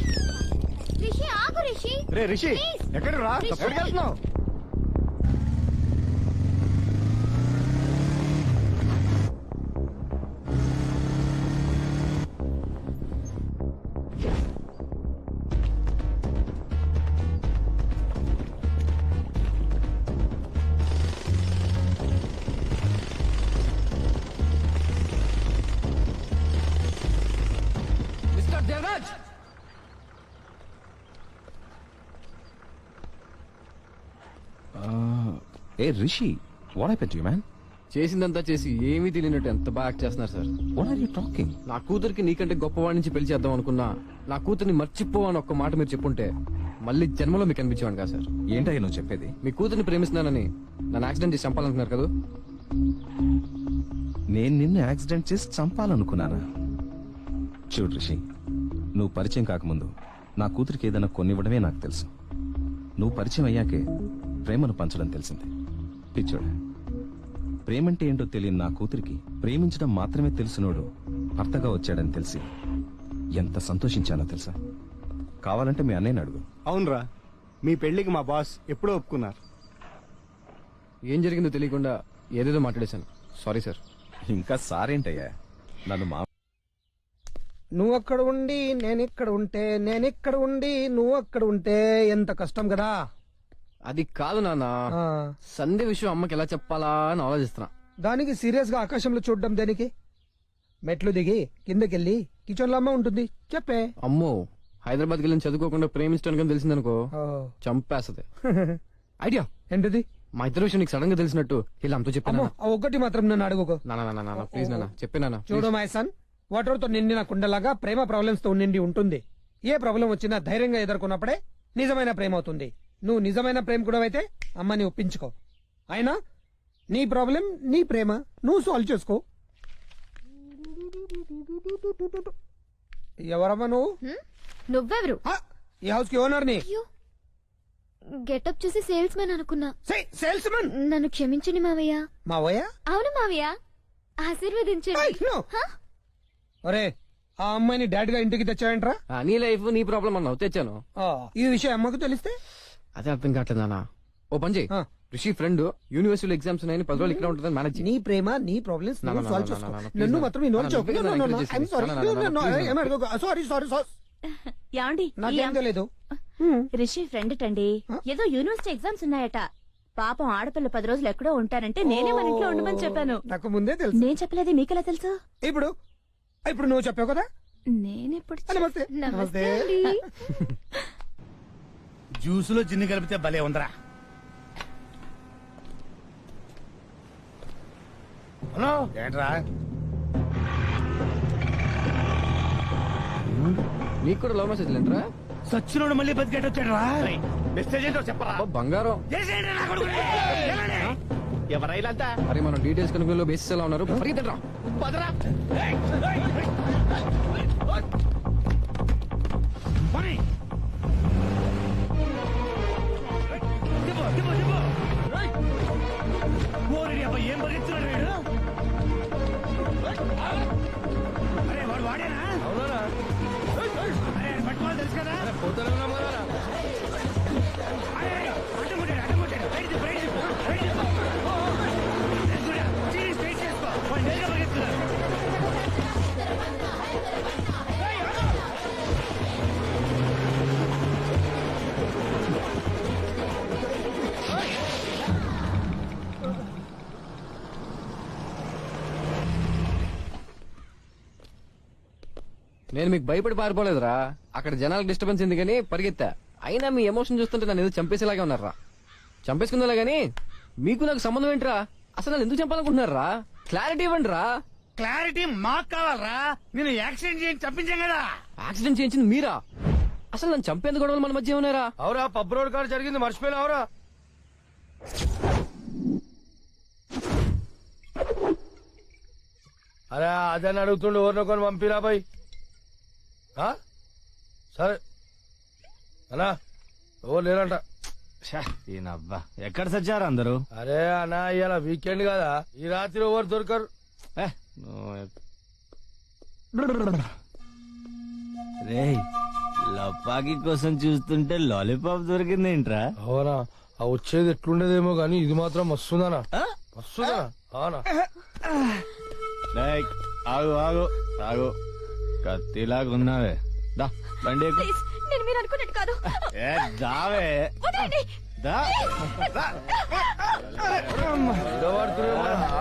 రిషి ఆగు రిషి. రే రిషి, ఎక్కడ రా? ఎక్కడికి వెళ్తున్నావు? మిస్టర్ దేవరాజ్. ఏ Rishi, what happened to you man? చేసిందంతా చేసి ఏమీ తెలియనట్టు ఎంత బాగా యాక్ట్ చేస్తున్నారు sir. What are you talking? నా కూతురికి నీకంటే గొప్పవాడి నుంచి పెళ్లి చేద్దాం అనుకున్నా. నా కూతుర్ని మర్చిపో అని ఒక్క మాట మీరు చెప్పుంటే మళ్ళీ జన్మలో మీకు అనిపించేవాడు కదా సార్. ఏంటయ్య నువ్వు చెప్పేది? మీ కూతుర్ని ప్రేమిస్తున్నానని నన్ను యాక్సిడెంట్ చేసి చంపాలనుకున్నారు కదా. నేను నిన్ను యాక్సిడెంట్ చేసి చంపాలనుకున్నానా? చూడు రిషి, నువ్వు పరిచయం కాకముందు నా కూతురికి ఏదైనా కొనివ్వడమే నాకు తెలుసు. నువ్వు పరిచయం అయ్యాకే ప్రేమను పంచడం తెలిసింది. పిచ్చోడు, ప్రేమంటే ఏంటో తెలియని నా కూతురికి ప్రేమించడం మాత్రమే తెలిసినోడు భర్తగా వచ్చాడని తెలిసి ఎంత సంతోషించానో తెలుసా? కావాలంటే మీ అన్నయ్యని అడుగు. అవునరా, మీ పెళ్లికి మా బాస్ ఎప్పుడో ఒప్పుకున్నారు. ఏం జరిగిందో తెలియకుండా ఏదేదో మాట్లాడేశాను. Sorry sir. ఇంకా సారేంటయ్యా, నన్ను మా నువ్వు అక్కడ ఉండి నేను ఇక్కడ ఉంటే, నేను ఇక్కడ ఉండి నువ్వు అక్కడ ఉంటే ఎంత కష్టం కదా. అది కాదు నాన్న, సంధ్య విషయం అమ్మకి ఎలా చెప్పాలా అని ఆలోచిస్తున్నా. దానికి సీరియస్ గా ఆకాశంలో చూడడం దేనికి? మెట్లు దిగి కిందకెళ్ళి కిచెన్ లో అమ్మ ఉంటుంది చెప్పే. అమ్మో హైదరాబాద్కి వెళ్ళి చదువుకోకుండా ప్రేమించడానికి తెలిసిందనుకో చంపేస్తది. ఐడియా ఏంటిది? మా ఇద్దరు విషయం నీకు సడన్ గా తెలిసినట్టు ఇలా అంతా చెప్పాను. ఒక్కటి మాత్రం నన్ను అడుగుకో. నాన్న ప్లీజ్ నాన్న చెప్పినా. చూడు మై సన్, వాటర్ తో నిండిన కుండలాగా ప్రేమ ప్రాబ్లమ్స్ తో నిండి ఉంటుంది. ఏ ప్రాబ్లం వచ్చినా ధైర్యంగా ఎదుర్కొన్నప్పుడే నిజమైన ప్రేమ అవుతుంది. నువ్వు నిజమైన ప్రేమ కూడా అయితే అమ్మని ఒప్పించుకో. అయినా నీ ప్రాబ్లం నీ ప్రేమ నువ్వు సాల్వ్ చేసుకో. ఎవరమ్మా నువ్వు? నువ్వెవరు? ఈ హౌస్ కి ఓనర్ ని. గెటప్ చూసి సేల్స్ మ్యాన్ అనుకున్నా. Sales man? నన్ను క్షమించండి మావయ్య. మావయ్య? అవును మావయ్య, ఆశీర్వదించండి. ఒరే, ఆ అమ్మాయిని డాడీగా ఇంటికి తెచ్చాయంట్రా? నీ లైఫ్ నీ ప్రాబ్లం అన్నావు, తెచ్చాను. ఈ విషయం అమ్మకు తెలిస్తే? అదే అర్థం కావట్లేదు నాన్న. ఓ పని చేయి, రిషి ఫ్రెండ్ యూనివర్సిటీ ఎగ్జామ్స్ ఉన్నాయి, 10 రోజులు ఇక్కడ ఉంటుందని మేనేజ్. నీ ప్రేమ నీ ప్రాబ్లమ్స్ సాల్వ్ చేసుకో. నన్ను మాత్రం ఇన్వాల్వ్ సారీ. యాండి నాకేం తెలియదు. రిషి ఫ్రెండ్ టండి, ఏదో యూనివర్సిటీ ఎగ్జామ్స్ ఉన్నాయట. పాపం ఆడపిల్ల 10 రోజులు ఎక్కడో ఉంటారంటే నేనే మన ఇంట్లో ఉండమని చెప్పాను. నాకు ముందే తెలుసు. నేను చెప్పలేదు, మీకెలా తెలుసు? ఇప్పుడు నువ్వు చెప్పావు కదా. నేనెప్పుడు? నమస్తే. నమస్తే. జ్యూస్ లో జిన్ను కలిపితే భలే ఉందరా. హలో ఏంట్రా? నీకు కూడా లవ్ మెసేజ్ లేంట్రా? సచ్చినోడు మళ్ళీ బతికేట వచ్చాడు రా. మెసేజ్ ఏంటో చెప్పరా. బంగారం. ఎవరైనా అరే మనం డీటెయిల్స్ కనుక బేసిస్ ఎలా ఉన్నారు? పరిగెత్తరా. ఏం పరిగెత్తున్నాడు వీడు? అరే వాడు వాడేనా? అరే పట్టుకోవాలి తెలుసు కదా. నేను మీకు భయపడి పారిపోలేదురా, అక్కడ జనాలకు డిస్టర్బెన్స్ ఎందుకని పరిగెత్తా. అయినా మీ ఎమోషన్ చూస్తుంటే నన్ను ఏదో చంపేసేలాగే ఉన్నారా. చంపేసుకుందా గానీ మీకు నాకు సంబంధం ఏంట్రా? అసలు నన్ను ఎందుకు చంపాలనుకుంటున్నారా? క్లారిటీ ఇవ్వండి రా. క్లారిటీ మాకు కావాలరా. నేను యాక్సిడెంట్ చేసి చంపించాం కదా. యాక్సిడెంట్ చేయించింది మీరా? అసలు నన్ను చంపేందుకు గొడవలు మన మధ్య ఉన్నారా? అవురా, పబ్ రోడ్ కాడ జరిగింది మర్చిపోయినావురా? అరే అదని అడుగుతుండే ఎవరినో కొని పంపిరా బాయ్. సరే అన్నా ఎవరు లేరంట. ఈయనబ్బా ఎక్కడ సచ్చారు అందరూ? అరే అన్నా ఇవాళ వీకెండ్ కదా, ఈ రాత్రి ఎవరు దొరకరు. రే లపాకి కోసం చూస్తుంటే లాలీపాప్ దొరికిందేంట్రా? అవునా, ఆ వచ్చేది ఎట్లుండేదేమో గానీ ఇది మాత్రం మస్తుందనా. మస్తుందా? అవునా? ఆగు ఆగు ఆగు, కత్తిలాగా ఉన్నావే. దా బండి ఎక్కు. ప్లీజ్, నేను మీరు అనుకున్నట్టు కాదు. దావే దా.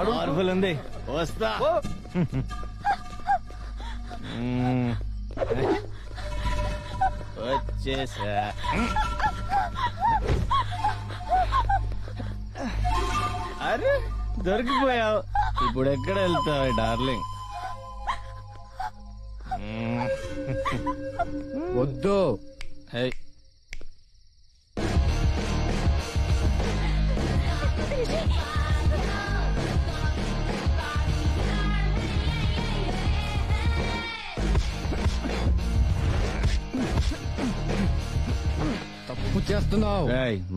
పవర్ఫుల్ ఉంది, వస్తా. వచ్చేసా. అరే దొరికిపోయావు. ఇప్పుడు ఎక్కడ వెళ్తావు డార్లింగ్? వద్దు. తప్పు చేస్తున్నావు.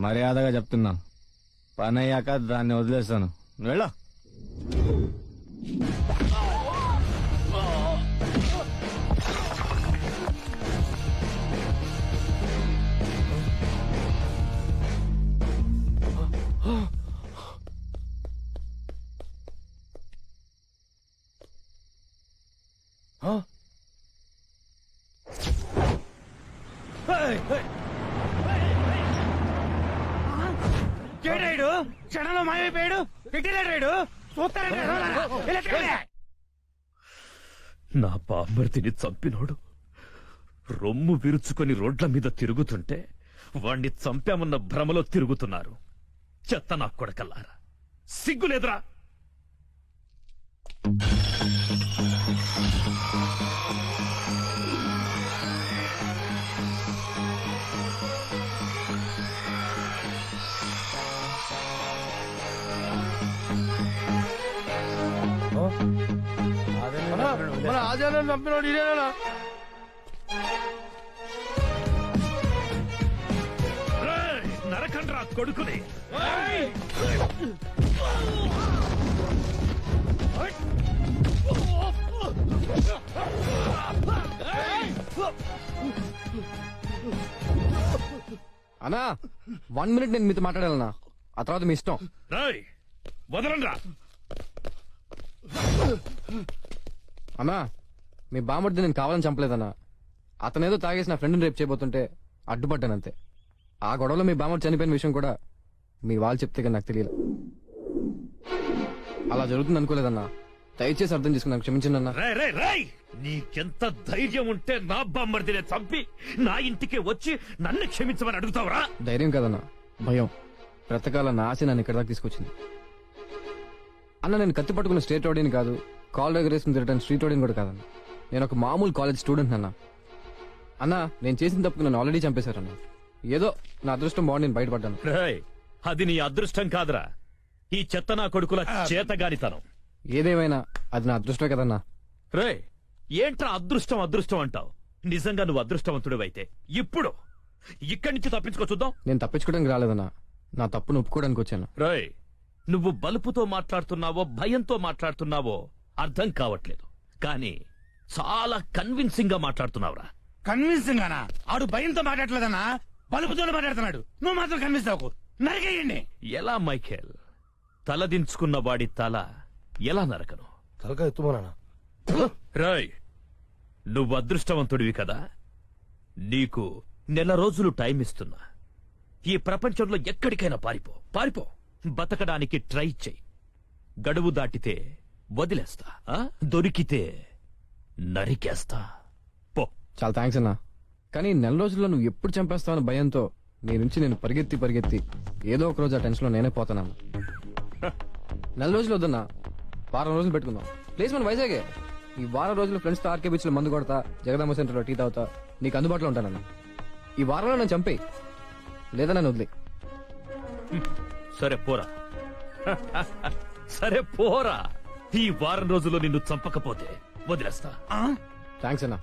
మర్యాదగా చెప్తున్నా, పని అయ్యాక దాన్ని వదిలేస్తాను. వెళ్ళా. కేటాడు క్షణంలో మాయమైపోయాడు. పెట్టినాడు చూస్తారంటే నా బామ్మర్తిని చంపినోడు రొమ్ము విరుచుకొని రోడ్ల మీద తిరుగుతుంటే వాణ్ణి చంపామన్న భ్రమలో తిరుగుతున్నారు. చెత్త నా కొడకల్లారా, సిగ్గులేదురా? మన ఆచార్యం చంపినోడు ఇదేనా? నరకండ్రా కొడుకుని. అన్నా 1 minute నేను మీతో మాట్లాడాలన్నా, ఆ తర్వాత మీ ఇష్టం. రాయ్ వదలండ్రా. అన్నా మీ బామ్మర్ది నేను కావాలని చంపలేదన్నా. అతనేదో తాగేసి నా ఫ్రెండ్ని రేపు చేయబోతుంటే అడ్డుపడ్డాను అంతే. ఆ గొడవలో మీ బామ్మర్ది చనిపోయిన విషయం కూడా మీ వాళ్ళు చెప్తే కానీ నాకు తెలియదు. అలా జరుగుతుంది అనుకోలేదన్నా. దయచేసి అర్థం చేసుకున్నాను, క్షమించండి అన్నా. రాయ్ రాయ్ రాయ్, నీకెంత ధైర్యం ఉంటే నా బామ్మర్దినే చంపి నా ఇంటికి వచ్చి నన్ను క్షమించమని అడుగుతావురా? ధైర్యం కదన్నా, భయం. బ్రతకాలన్న ఆశ నన్ను ఇక్కడ దాకా తీసుకొచ్చింది. అన్న నేను కత్తి పట్టుకున్న స్టేట్ రోడీని కాదు, కాల్ ఎగరేసుకుని తిరగడానికి స్ట్రీట్ రోడీని కూడా కాదన్న. నేను ఒక మామూలు కాలేజ్ స్టూడెంట్ అన్న. అన్నా నేను చేసిన తప్పుకు నన్ను ఆల్రెడీ చంపేశారన్న. ఏదో నా అదృష్టం బాగుండి నేను బయటపడ్డాను. రాయ్, అది నీ అదృష్టం కాదురా, ఈ చెత్త నా కొడుకుల చేతగానితనం. ఏదేమైనా అది నా అదృష్టమే కదన్నా. రేయ్, ఏంట్రా అదృష్టం అదృష్టం అంటావు? నిజంగా నువ్వు అదృష్టవంతుడివైతే ఇప్పుడు ఇక్కడి నుంచి తప్పించుకో చూద్దాం. నేను తప్పించుకోవడానికి రాలేదన్నా, నా తప్పును ఒప్పుకోవడానికి వచ్చాను. రాయ్, నువ్వు బలుపుతో మాట్లాడుతున్నావో భయంతో మాట్లాడుతున్నావో అర్థం కావట్లేదు, కానీ చాలా కన్విన్సింగ్ గా మాట్లాడుతున్నావురా. కన్విన్సింగ్ గానా? ఆడు భయంతో మాట్లాడలేదన్నా, బలుపుతో మాట్లాడుతున్నాడు. నువ్వు మాత్రం కన్విన్స్ అవ్వకు, నరికేయండి. ఎలా మైఖేల్? తలదించుకున్న వాడి తల ఎలా నరకను? తలకాయ ఎత్తుమోనా? రాయ్, నువ్వు అదృష్టవంతుడివి కదా, నీకు 1 నెల రోజులు టైం ఇస్తున్నా. ఈ ప్రపంచంలో ఎక్కడికైనా పారిపో. బతకడానికి ట్రై చెయ్యి. గడువు దాటితే వదిలేస్తా, దొరికితే నరికేస్తా. పో. చాలా థ్యాంక్స్ అన్నా, కానీ 1 నెల రోజుల్లో నువ్వు ఎప్పుడు చంపేస్తావని భయంతో నీ నుంచి నేను పరిగెత్తి ఏదో ఒక రోజు ఆ టెన్షన్ లో నేనే పోతానన్నా. 1 నెల రోజులు వద్దన్నా, 1 వారం రోజులు పెట్టుకుందాం. ప్లేస్ మన వైజాగే. ఈ 1 వారం రోజులు ఫ్రెండ్స్ తో ఆర్కే బీచ్ లో మందు కొడతా, జగదాంబ సెంటర్ లో టీ తాగుతా, నీకు అందుబాటులో ఉంటానన్నా. ఈ 1 వారంలో నన్ను చంపేయి, లేదా నన్ను వదిలే. సరే పోరా. సరే పోరా. ఈ 1 వారం రోజుల్లో నిన్ను చంపకపోతే వదిలేస్తా. థ్యాంక్స్ అన్నా.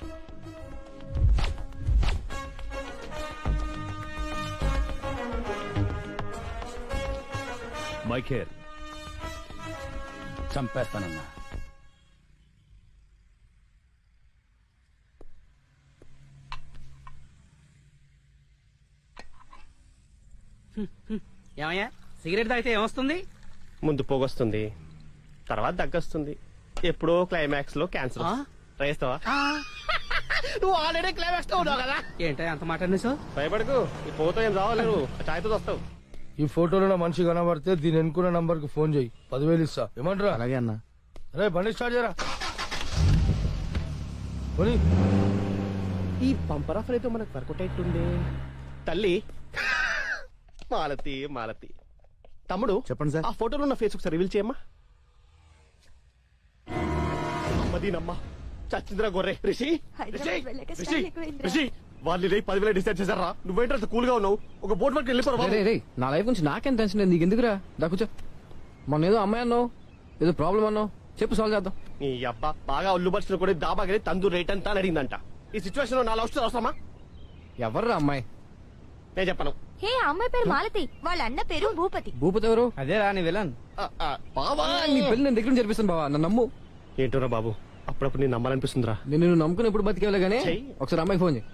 మైఖేల్, చంపేస్తానన్నా. ఏమయ్యా సిగరెట్ తాగితే ఏమొస్తుంది? ముందు పొగొస్తుంది, తర్వాత దగ్గొస్తుంది, ఎప్పుడో క్లైమాక్స్ లో క్యాన్సర్. రేస్తావా? నువ్వు ఆల్రెడీ క్లైమాక్స్ లో ఉన్నావు కదా. ఏంటో అంత మాట అనేసావు? భయపడకు, ఈ పోతో ఏం రావాలేరు, ఛాయ్తో వస్తావు. ఈ ఫోటోలో మనిషి కనబడితే దీని ఎన్నుకున్న నంబర్ కి ఫోన్ చేయి, 10,000 ఇస్తా. ఏమంటారా? అలాగే అన్నా. అరే బండి స్టార్ట్ చేయరా. పోనీ. ఈ పంపర్ ఆఫర్ అయితే మనకు వర్కౌట్ అవుతుంది. తల్లి మాలతి తమ్ముడు చెప్పండి సార్. ఆ ఫోటోలో ఉన్న ఫేస్ ఒకసారి రివీల్ చేయమ్మా. అమ్మదీనమ్మా, చచ్చింద్రా గొర్రె. రిషి వాళ్ళు 10,000 డిసైడ్ చేశారా? నువ్వేంటే కూల్ గా ఉన్నావు, ఒక బోట్ వర్క్ వెళ్ళిపోరా. నా లైఫ్ గురించి నాకేం టెన్షన్ లేదు, నీకు ఎందుకురా? దా కూర్చో. మొన్న ఏదో అమ్మాయి అన్నావు, ఏదో ప్రాబ్లం అన్నావు, చెప్పు సాల్వ్ చేద్దాం. నీ అబ్బా బాగా ఒళ్ళు పరిచిన కూడా దాబాగలి తందు రేట్ అంతా అని అడిగిందంట. ఈ సిచ్యువేషన్ లో 4 అవసరం అవసరమా? ఎవర్రా అమ్మాయి? నేను చెప్పను. హే, ఆ అమ్మాయి పేరు మాలతి, వాళ్ళ అన్న పేరు భూపతి. భూపతి ఎవరు? అదేరా నీ విలన్. బావా నీ పెళ్లి నేను దగ్గర నుంచి జరిపిస్తాను బావా, నన్ను నమ్ము. ఏంటోరా బాబు, అప్పుడప్పుడు నేను నమ్మాలనిపిస్తుందిరా. నేను నమ్ముకుని ఎప్పుడు బతికేవలే గానీ ఒకసారి అమ్మాయికి ఫోన్ చేయి.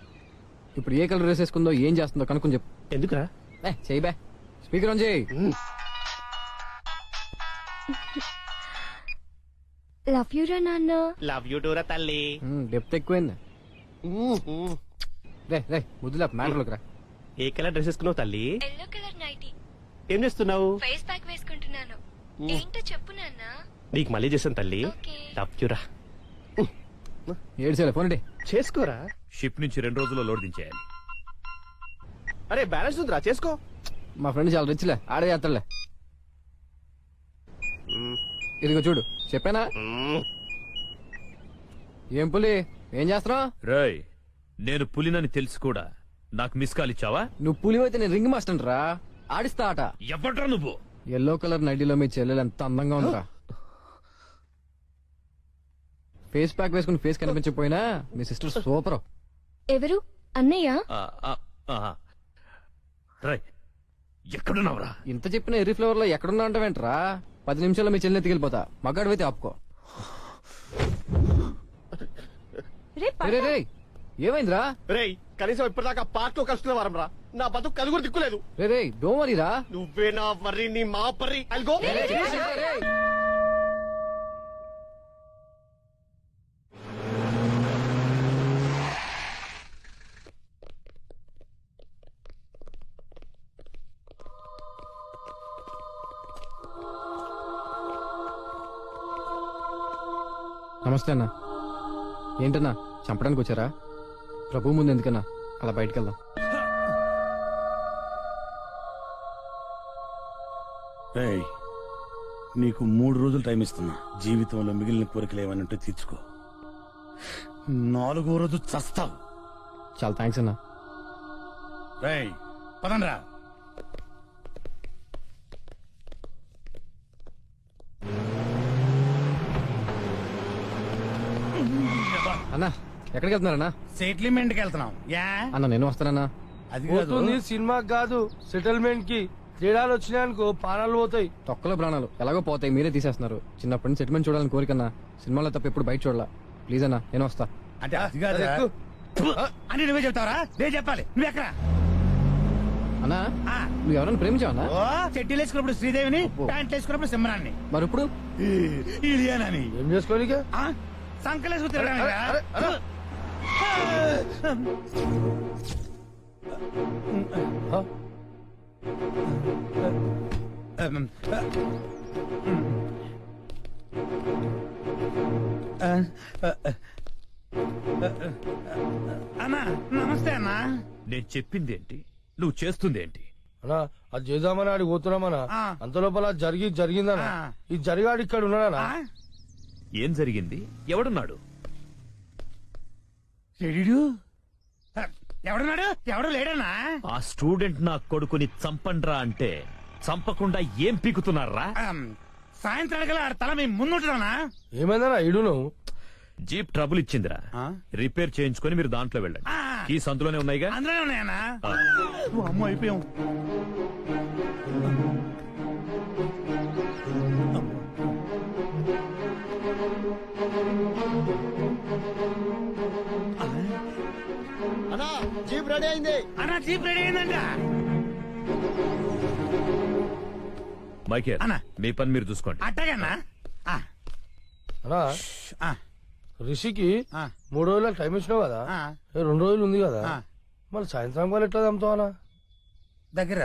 ఇప్పుడు ఏ కలర్ డ్రెస్ వేసుకుందో, ఏం చేస్తుందో కనుక్కొని చెప్పు. ఎందుకురా? చెయ్యి బే, స్పీకర్ ఆన్ చేయి. లవ్ యూ రా నాన్న. లవ్ యూ టూరా తల్లి. డెప్త్ ఎక్కువైంది. రే ముద్దులా మ్యాటర్లోకి రా. ఏ కలర్ డ్రెస్ వేసుకున్నావు తల్లి? Yellow colour nightie. ఏం చేస్తున్నావు? ఫేస్ ప్యాక్ వేసుకుంటున్నాను. ఏంటో చెప్పు నాన్న. నీకు మళ్ళీ చేశాను తల్లి. లవ్ యూ రా. ఏడ్చేలే ఫోన్ చేసుకోరా. షిప్ నుంచి 2 రోజుల్లో లోడ్ దించేయాలి. అరే బ్యాలెన్స్ ఉందిరా, చేసుకో. మా ఫ్రెండ్ చాలా రిచ్లే, ఆడే చేస్తాడులే. ఇదిగో చూడు, చెప్పానా? ఏం పులి, ఏం చేస్తున్నావు? రేయ్, నేను పులినని తెలిసి కూడా నాకు మిస్ కాల్ ఇచ్చావా? నువ్వు పులి అయితే నేను రింగ్ మాస్టర్ రా, ఆడిస్తా ఆట. ఎవడ్రా నువ్వు? ఎల్లో కలర్ నైటీలో మీ చెల్లెలు ఎంత అందంగా ఉందిరా. ఫేస్ ప్యాక్ వేసుకుని ఫేస్ కనిపించకపోయినా మీ సిస్టర్ సూపర్. ఎవరు? అన్నయ్య? రేయ్, ఎక్కడున్నావురా? ఇంత చెప్పిన ఎర్రీ ఫ్లేవర్ లో ఎక్కడున్నా అంటావేంట్రా? 10 నిమిషాల్లో మీ చెల్లెని ఎత్తికెళ్ళిపోతా. మగాడు అయితే ఆపుకో. రే, రే, ఏమైందిరా? రేయ్ కనీసం ఇప్పటిదాకా పార్ట్ లో కలుస్తున్న వారం రా, నా బతుకు కలుగురు దిక్కులేదు. రే డోంట్ వరీ రా. నువ్వే నా వర్రి, నీ మా పర్రి. I'll go. నమస్తే అన్న. ఏంటన్నా చంపడానికి వచ్చారా? ప్రభు ముందు ఎందుకన్నా అలా బయటకు వెళ్దాం. రేయ్, నీకు 3 రోజులు టైం ఇస్తున్నా. జీవితంలో మిగిలిన కోరికలు ఏమన్నట్టు తీర్చుకో. 4వ రోజు చస్తావు. చాలా థ్యాంక్స్ అన్నా. రేయ్ పదండ్రా. అన్నా ఎక్కడికి వెళ్తున్నారన్నా? సెటిల్మెంట్ కి వెళ్తున్నాం. యా అన్న నేను వస్తానన్నా. అది పోతుంది సినిమాకి కాదు, సెటిల్మెంట్ కి. తేడాలు వచ్చినాయనుకో ప్రాణాలు పోతాయి. తొక్కలో ప్రాణాలు ఎలాగో పోతాయి, మీరే తీసేస్తున్నారు. చిన్నప్పటి నుంచి సెటిల్మెంట్ చూడాలని కోరికన్నా. సినిమాలో తప్ప ఎప్పుడు బయట చూడాల. ప్లీజ్ అన్నా నేను వస్తా. అంటే అది కాదు అని నువ్వే చెప్తావరా? నేను చెప్పాలి. నువ్వు ఎక్కడ? అన్నా నువ్వు ఎవరైనా ప్రేమించావన్నా? చెడ్డీలు వేసుకున్నప్పుడు శ్రీదేవిని, ప్యాంట్లు వేసుకున్నప్పుడు సింహరాన్ని, మరి ఇప్పుడు ఇలియానని. ఏం చేసుకోనిక? సంకలేసుకు తిరగడానికి. అన్నా నమస్తే అన్నా. నేను చెప్పింది ఏంటి, నువ్వు చేస్తుంది ఏంటి? అన్నా అది చేద్దామని ఆడికి పోతున్నామన్నా. అంత లోపల జరిగిందన్నా. ఈ జరిగాడు ఇక్కడ ఉన్నాడన్నా. ఏం జరిగింది? ఎవడున్నాడు? ఎవడున్నాడు? ఎవడు లేడన్నా? ఆ స్టూడెంట్ నా కొడుకుని చంపండ్రా అంటే చంపకుండా ఏం పీకుతున్నారా? సాయంత్రానికల్లా తల మీ ముందుంటున్నా. ఏమైందన్నా ఇడు నువ్వు? జీప్ ట్రబుల్ ఇచ్చిందిరా, రిపేర్ చేయించుకొని మీరు దాంట్లో వెళ్ళండి. ఈ సందులోనే ఉన్నాయిగా. అందులోనే ఉన్నాయన్నా. అమ్మ అయిపోయాం. అన్నా జీప్ రెడీ అయింది. అన్నా జీప్ రెడీ అయిందంట. మైకేల్ అన్నా. మీ పని మీరు చూసుకోండి. అట్టగన్నా. అన్నా రిషికి 3 రోజుల టైం ఇచ్చినావు కదా, 2 రోజులు ఉంది కదా, మళ్ళీ సాయంత్రం కానీ ఎట్లా చంపుతావు అన్నా? దగ్గర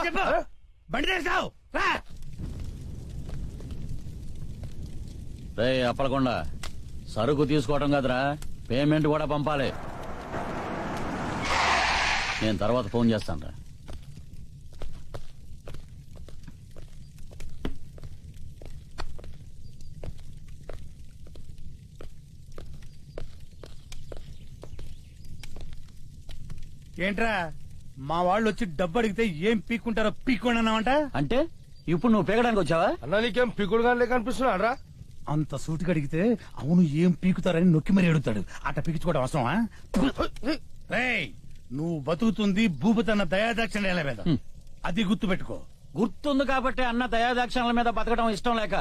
చెప్పు. బండి తెస్తావు. రే అప్పలకుండా సరుకు తీసుకోవడం కదరా, పేమెంట్ కూడా పంపాలి. నేను తర్వాత ఫోన్ చేస్తాను రా. ఏంట్రా మా వాళ్ళు వచ్చి డబ్బు అడిగితే ఏం పీక్కుంటారో పీక్కోండి అన్నావంట. అంటే ఇప్పుడు నువ్వు పీకడానికి వచ్చావా? అన్నా నీకేం పిక్కుడుగా లేక అనిపిస్తున్నాడా? అంత సూటిగా అడిగితే అవును ఏం పీకుతారని నొక్కి మరీ అడుగుతాడు. అట్ట పీకించుకోవడం అవసరమా? రేయ్ నువ్వు బతుకుతుంది భూపతన్న దయాదాక్షిణ్యాల మీద, అది గుర్తు పెట్టుకో. గుర్తుంది కాబట్టి అన్న దయాదాక్షణల మీద బతకడం ఇష్టం లేక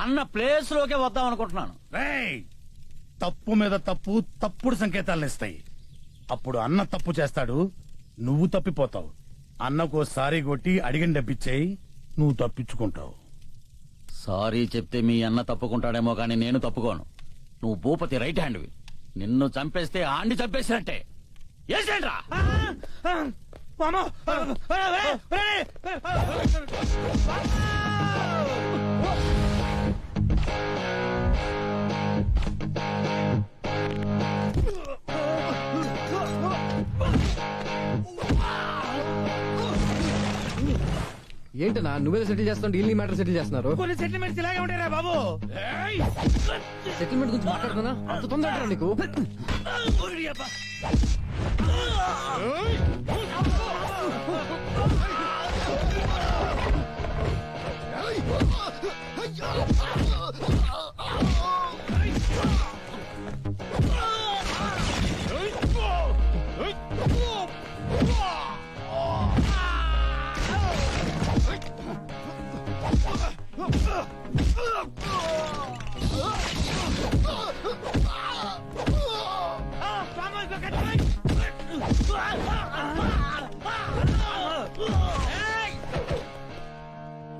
అన్న ప్లేస్ లోకే వద్దాం అనుకుంటున్నాను. రేయ్ తప్పు మీద తప్పు తప్పుడు సంకేతాలను ఇస్తాయి. అప్పుడు అన్న తప్పు చేస్తాడు, నువ్వు తప్పిపోతావు. అన్నకు సారీ కొట్టి అడిగిన డబ్బిచ్చేయి, నువ్వు తప్పించుకుంటావు. సారీ చెప్తే మీ అన్న తప్పుకుంటాడేమో కానీ నేను తప్పుకోను. నువ్వు భూపతి రైట్ హ్యాండ్వి. నిన్ను చంపేస్తే ఆండి చంపేసినట్టే. ఏసేంట్రా? ఏంటన్నా నువ్వే సెటిల్ చేస్తావు, డీల్ మ్యాటర్ సెటిల్ చేస్తున్నారు. కొన్ని సెటిల్మెంట్స్ ఇలాగే ఉంటారా బాబు? సెటిల్మెంట్ గురించి మాట్లాడుతున్నా అంత తొందర నీకు.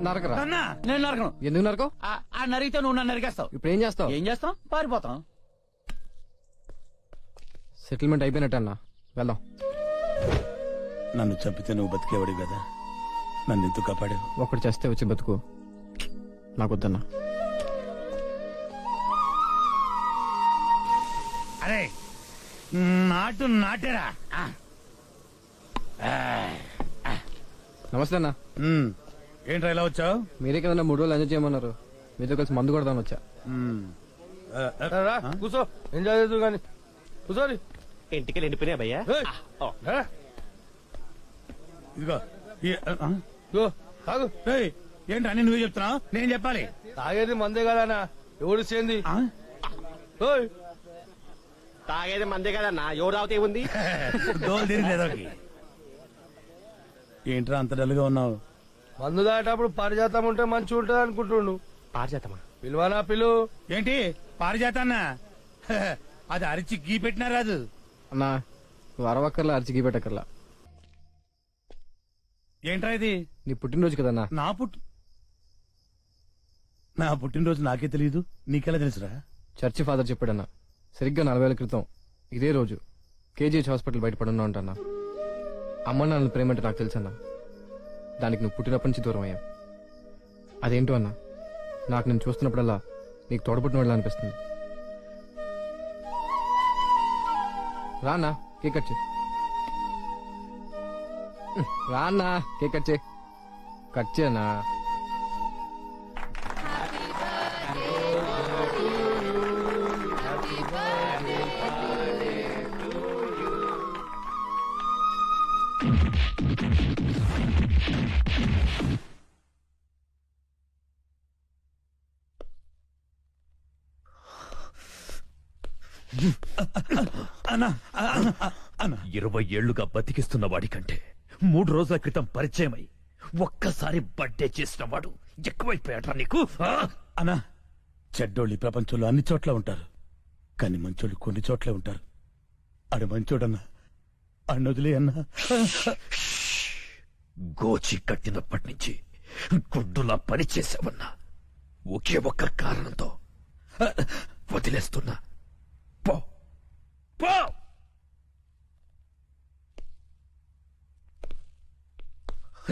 నరకరా? నేను నరకను. ఎందుకు నరకవు? ఆ నరిగితే నువ్వు నన్ను నరికేస్తావు. ఇప్పుడు ఏం చేస్తావు? ఏం చేస్తాం? పారిపోతాం. సెటిల్మెంట్ అయిపోయినట్టు అన్నా, వెళ్దాం. నన్ను చంపితే నువ్వు బతికేవాడు కదా, నన్ను ఎందుకు కాపాడావు? ఒకటి చేస్తే వచ్చి బతుకు, నాకు వద్దన్నా. అరే నాటు నాటేరా. నమస్తే అన్నా. ఏంట్రా ఇలా వచ్చావు? మీరే కదన్నా 3 రోజులు ఎంజాయ్ చేయమన్నారు, మీతో కలిసి మందు కొడదామని వచ్చా. కూర్చో, ఎంజాయ్ చేద్దు కానీ కూర్చోని. ఇంటికి వెళ్ళిపోయినా భయ్యా. ఇదిగో తాగు. ఏంటి అన్ని నువ్వే చెప్తున్నావు, నేను చెప్పాలి? తాగేది మందే కదా, ఎవడు సేంది? తాగేది మందే కదన్నా, ఎవరు తాగితే ఉంది? దోలు తిరిగి ఏంట్రా అంత డల్గా ఉన్నావు? మందు తాగేటప్పుడు పారిజాతం ఉంటే మంచి ఉంటది అనుకుంటుండు. పారిజాతమా? పిలువానా పిలు. ఏంటి పారిజాతన్నా? అది అరిచి గీ పెట్టినా రాదు. అన్నా నువ్వు అరవక్కర్లా, అరిచికి పెట్టక్కర్లా. ఏంట్రా ఇది? నీ పుట్టినరోజు కదన్నా. నా పుట్టినరోజు నాకే తెలియదు, నీకెలా తెలుసురా? చర్చి ఫాదర్ చెప్పాడన్నా, సరిగ్గా 40 ఏళ్ల క్రితం ఇదే రోజు కేజీహెచ్ హాస్పిటల్ బయటపడున్నా ఉంటానా. అమ్మ నాన్న ప్రేమంటే నాకు తెలుసన్నా, దానికి నువ్వు పుట్టినప్పటి నుంచి దూరం అయ్యా. అదేంటో అన్నా, నాకు నేను చూస్తున్నప్పుడల్లా నీకు తోడబుట్టిన వాళ్ళ అనిపిస్తుంది. రానా కేక్ కట్ చే. రానా కేక్ కట్ చే. కట్ చేయనా? అన్నా 20 ఏళ్లుగా బతికిస్తున్న వాడి కంటే 3 రోజుల క్రితం పరిచయమై ఒక్కసారి బర్త్డే చేసిన వాడు ఎక్కువైపోయాడ్రా నీకు. అన్నా చెడ్డోళ్ళు ఈ ప్రపంచంలో అన్ని చోట్ల ఉంటారు, కానీ మంచోళ్ళు కొన్ని చోట్లే ఉంటారు. అడు మంచోడన్నా, అన్నొదిలే అన్నా. గోచి కట్టినప్పటి నుంచి గుడ్డులా పనిచేసావన్నా, ఒకే ఒక్క కారణంతో వదిలేస్తున్నా. పో పో.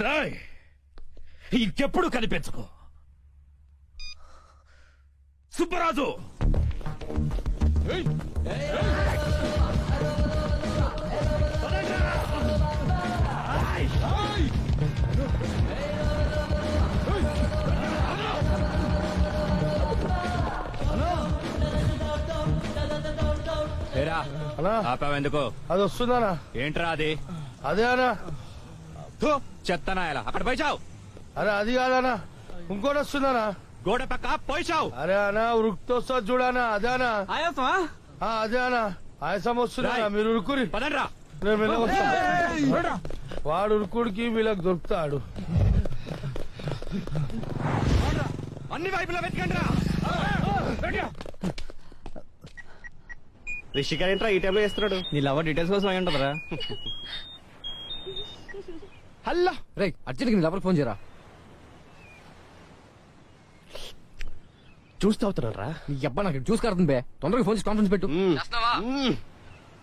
రాయ్, ఇంకెప్పుడు కనిపించకు. సుబ్బరాజు, ఆపావెందుకు? అది వస్తుందనా? ఏంట్రా అది? అదే అనా. చెత్తనా ఎలా అక్కడ పోయిచావు? అరే అది కాదనా, ఇంకోటి వస్తుందనా. గోడ పక్క పోయిచావు. అరే అనా ఉరుకుతో వస్తుంది చూడనా, అదే అనా. ఆయాసమా? అదే అనా, ఆయాసం వస్తుందా? మీరు ఉరుకురి, పదండ్రా. నేను మెల్లగా వస్తా. వాడు ఉరుకుడికి వీళ్ళకి దొరుకుతాడు. అన్ని వైపులా వెతకండ్రా. రిషి గారు ఏంట్రా ఈ టైంలో చేస్తున్నాడు? నీ లవర్ డీటెయిల్స్ కోసం అయి ఉంటదరా. హలో రే, అర్జెంట్గా నీ లవర్ ఫోన్ చేయరా. చూస్తూ అవుతున్నారా? నీ అబ్బా నాకు చూసి కారుతుంది బే. తొందరగా ఫోన్ చేసి కాన్ఫరెన్స్ పెట్టు.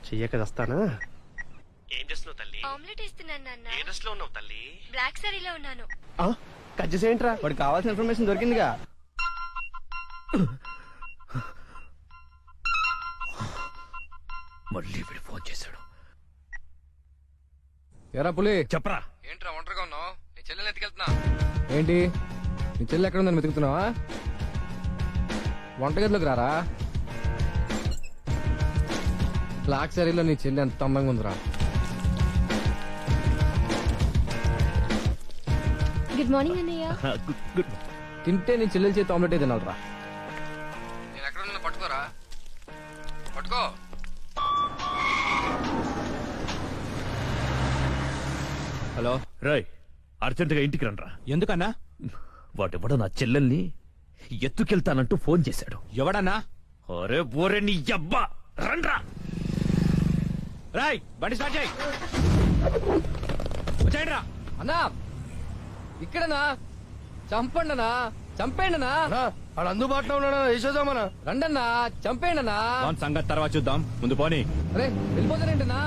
చెయ్యక వస్తానా? ఏం చేస్తున్నావు తల్లి? ఆమ్లెట్ ఇస్తున్నాను నాన్న. ఏ డ్రెస్ లో ఉన్నావు తల్లి? బ్లాక్ సారీలో ఉన్నాను. కజ్జేంట్రా? వాడికి కావాల్సిన ఇన్ఫర్మేషన్ దొరికిందిగా. మళ్ళీ వీడు ఫోన్ చేశాడు. ఎరా పులి, చెప్పరా. ఏంట్రా ఒంటరిగా ఉన్నావు? నీ చెల్లెల్ని ఎత్తుకెళ్తున్నా. ఏంటి నీ చెల్లి ఎక్కడ ఉందని వెతుకుతున్నావా? వంటగదిలోకి రారా. బ్లాక్ శారీలో నీ చెల్లి ఎంత అందంగా ఉందిరా. గుడ్ మార్నింగ్ అన్నయ్య. తింటే నీ చెల్లెల చేతి ఆమ్లెట్ తినాలరా. నేను ఎక్కడ ఉన్నా పట్టుకోరా. పట్టుకో. హలో రాయ్, అర్జెంటుగా ఇంటికి రండ్రా. ఎందుకన్నా? వాడెవడో నా చెల్లెల్ని ఎత్తుకెళ్తానంటూ ఫోన్ చేశాడు. ఎవడన్నా? అరే బోరే నీ అబ్బా, రండ్రా. రాయ్ బండి స్టార్ట్ చేయి. వచ్చేయండి రా. అన్నా ఇక్కడనా? చంపండనా, చంపేయండినా. వాడు అందుబాటులో ఉన్నాడా? వేసేద్దామన్నా. రండన్నా, చంపేయండినా. దాని సంగతి తర్వాత చూద్దాం, ముందు పోనీ. అరే వెళ్ళిపోతారేంటనా?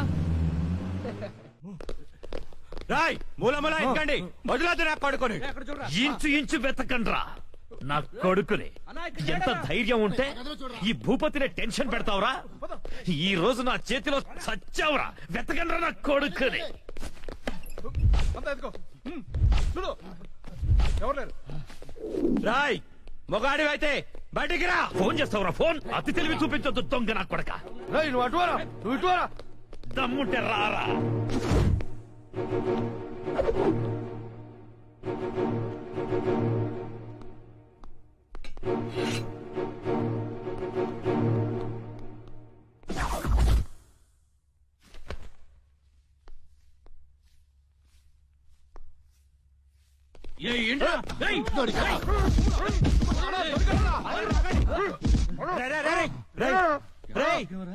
రాయ్ మూల మూల ఎక్కండి, వదిలేదు నా కొడుకుని. ఇంచు ఇంచు వెతకండ్రా నా కొడుకుని. ఎంత ధైర్యం ఉంటే ఈ భూపతిని టెన్షన్ పెడతావురా? ఈ రోజు నా చేతిలో చచ్చావురా. వెతకండ్రా నా కొడుకుని. రాయ్ మొగాడివైతే బయటికి రా. ఫోన్ చేస్తావురా ఫోన్? అతి తెలివి చూపించొద్దు దొంగ నా కొడక. నువ్వు అటువారా, నువ్వు ఇటువారా. దమ్ముంటే రారా.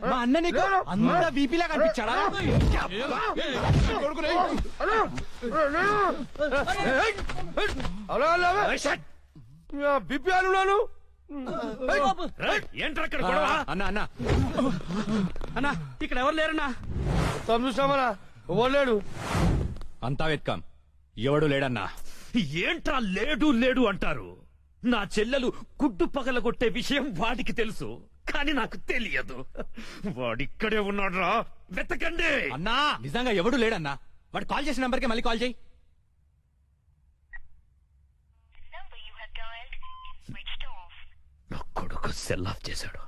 మా అన్న నీకు అంత బీపీలా కనిపించాడా? బిపి అనున్నాను. అన్న అన్న అన్న ఇక్కడ ఎవరు లేరన్నా? చూసామన్నా, ఎవరు లేడు. అంతా వెత్కాం, ఎవడు లేడన్నా. ఏంట్రా లేడు లేడు అంటారు? నా చెల్లెలు గుడ్డు పగలగొట్టే విషయం వాడికి తెలుసు, కానీ నాకు తెలియదు. వాడిక్కడే ఉన్నాడ్రా, వెతకండి. అన్నా నిజంగా ఎవడు లేడన్నా. వాడు కాల్ చేసిన నంబర్కి మళ్ళీ కాల్ చేయి. నా కొడుకు సెల్ ఆఫ్ చేశాడు.